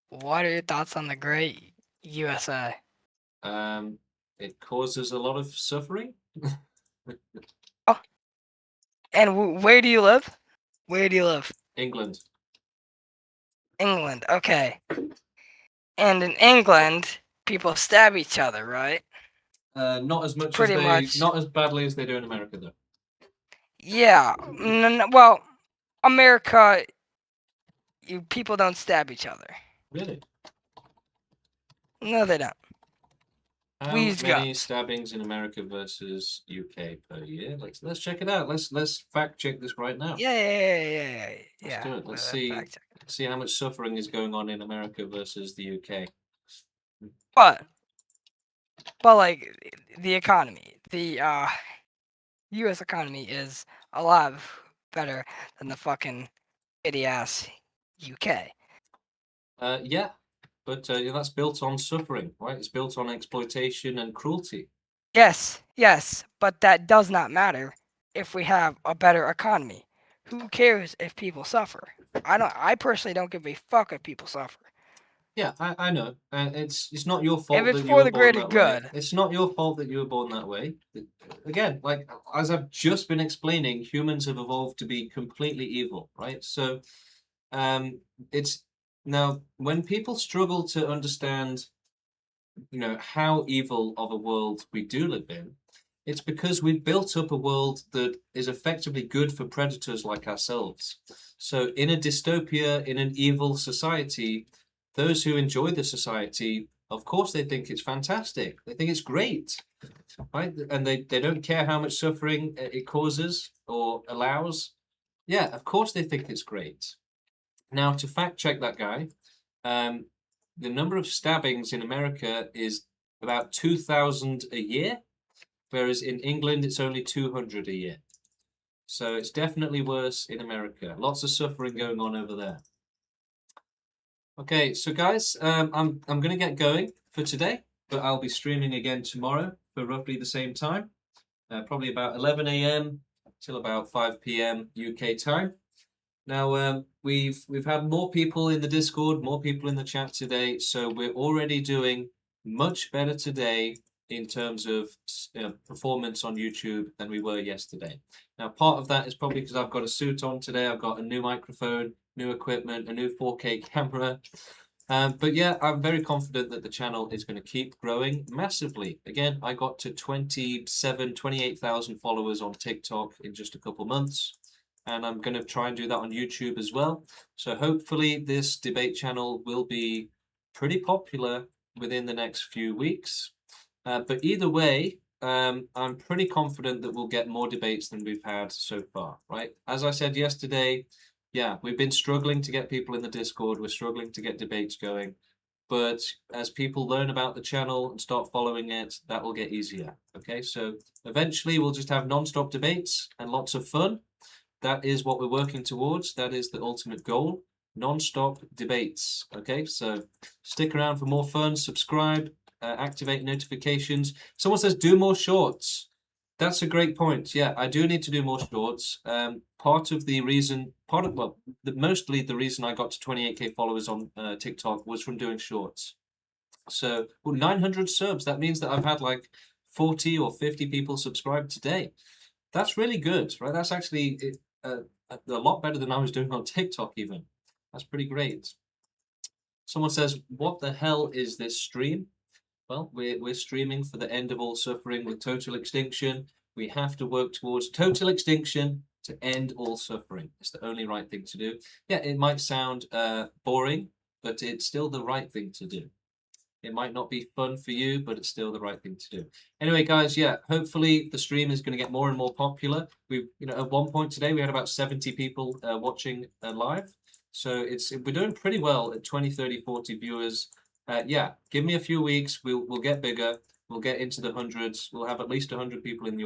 What are your thoughts on the great USA? It causes a lot of suffering. Oh. And where do you live? Where do you live? England. England. Okay. And in England, people stab each other, right? Not as much Pretty much. not as badly as they do in America, though. Yeah. Well, America, people don't stab each other. Really? No, they don't. How We use many guns. stabbings in America versus UK per year? Let's check it out. Let's fact check this right now. Yeah. Let's do it. Let's see how much suffering is going on in America versus the UK. But like the economy, the U.S. economy is a lot better than the fucking shitty ass UK. Yeah, but that's built on suffering, right? It's built on exploitation and cruelty. Yes, but that does not matter if we have a better economy. Who cares if people suffer? I personally don't give a fuck if people suffer. Yeah, I know. It's not your fault If it's that you for were the born greater that good. way. It's not your fault that you were born that way. Again, like as I've just been explaining, humans have evolved to be completely evil, right? So, it's now when people struggle to understand, how evil of a world we do live in, it's because we've built up a world that is effectively good for predators like ourselves. So, in a dystopia, in an evil society, those who enjoy the society, of course, they think it's fantastic. They think it's great, right? And they don't care how much suffering it causes or allows. Yeah, of course, they think it's great. Now, to fact check that guy, the number of stabbings in America is about 2,000 a year, whereas in England, it's only 200 a year. So it's definitely worse in America. Lots of suffering going on over there. Okay, so guys, I'm going to get going for today, but I'll be streaming again tomorrow for roughly the same time, probably about 11 a.m. till about 5 p.m. UK time. Now, we've had more people in the Discord, more people in the chat today, so we're already doing much better today in terms of performance on YouTube than we were yesterday. Now, part of that is probably because I've got a suit on today. I've got a new microphone, new equipment, a new 4K camera. But yeah, I'm very confident that the channel is going to keep growing massively. Again, I got to 28,000 followers on TikTok in just a couple months. And I'm going to try and do that on YouTube as well. So hopefully this debate channel will be pretty popular within the next few weeks. But either way, I'm pretty confident that we'll get more debates than we've had so far, right? As I said yesterday, yeah, we've been struggling to get people in the Discord. We're struggling to get debates going. But as people learn about the channel and start following it, that will get easier. Okay, so eventually we'll just have non-stop debates and lots of fun. That is what we're working towards. That is the ultimate goal. Non-stop debates. Okay, so stick around for more fun. Subscribe, activate notifications. Someone says do more shorts. That's a great point. Yeah, I do need to do more shorts. Mostly the reason I got to 28k followers on TikTok was from doing shorts. So 900 subs. That means that I've had like 40 or 50 people subscribe today. That's really good, right? That's actually a lot better than I was doing on TikTok even. That's pretty great. Someone says, what the hell is this stream? Well, we're streaming for the end of all suffering with total extinction. We have to work towards total extinction to end all suffering. It's the only right thing to do. Yeah, it might sound boring, but it's still the right thing to do. It might not be fun for you, but it's still the right thing to do. Anyway, guys, yeah, hopefully the stream is going to get more and more popular. We've, at one point today, we had about 70 people watching live. So we're doing pretty well at 20, 30, 40 viewers. Yeah, give me a few weeks. We'll get bigger. We'll get into the hundreds. We'll have at least 100 people in the audience.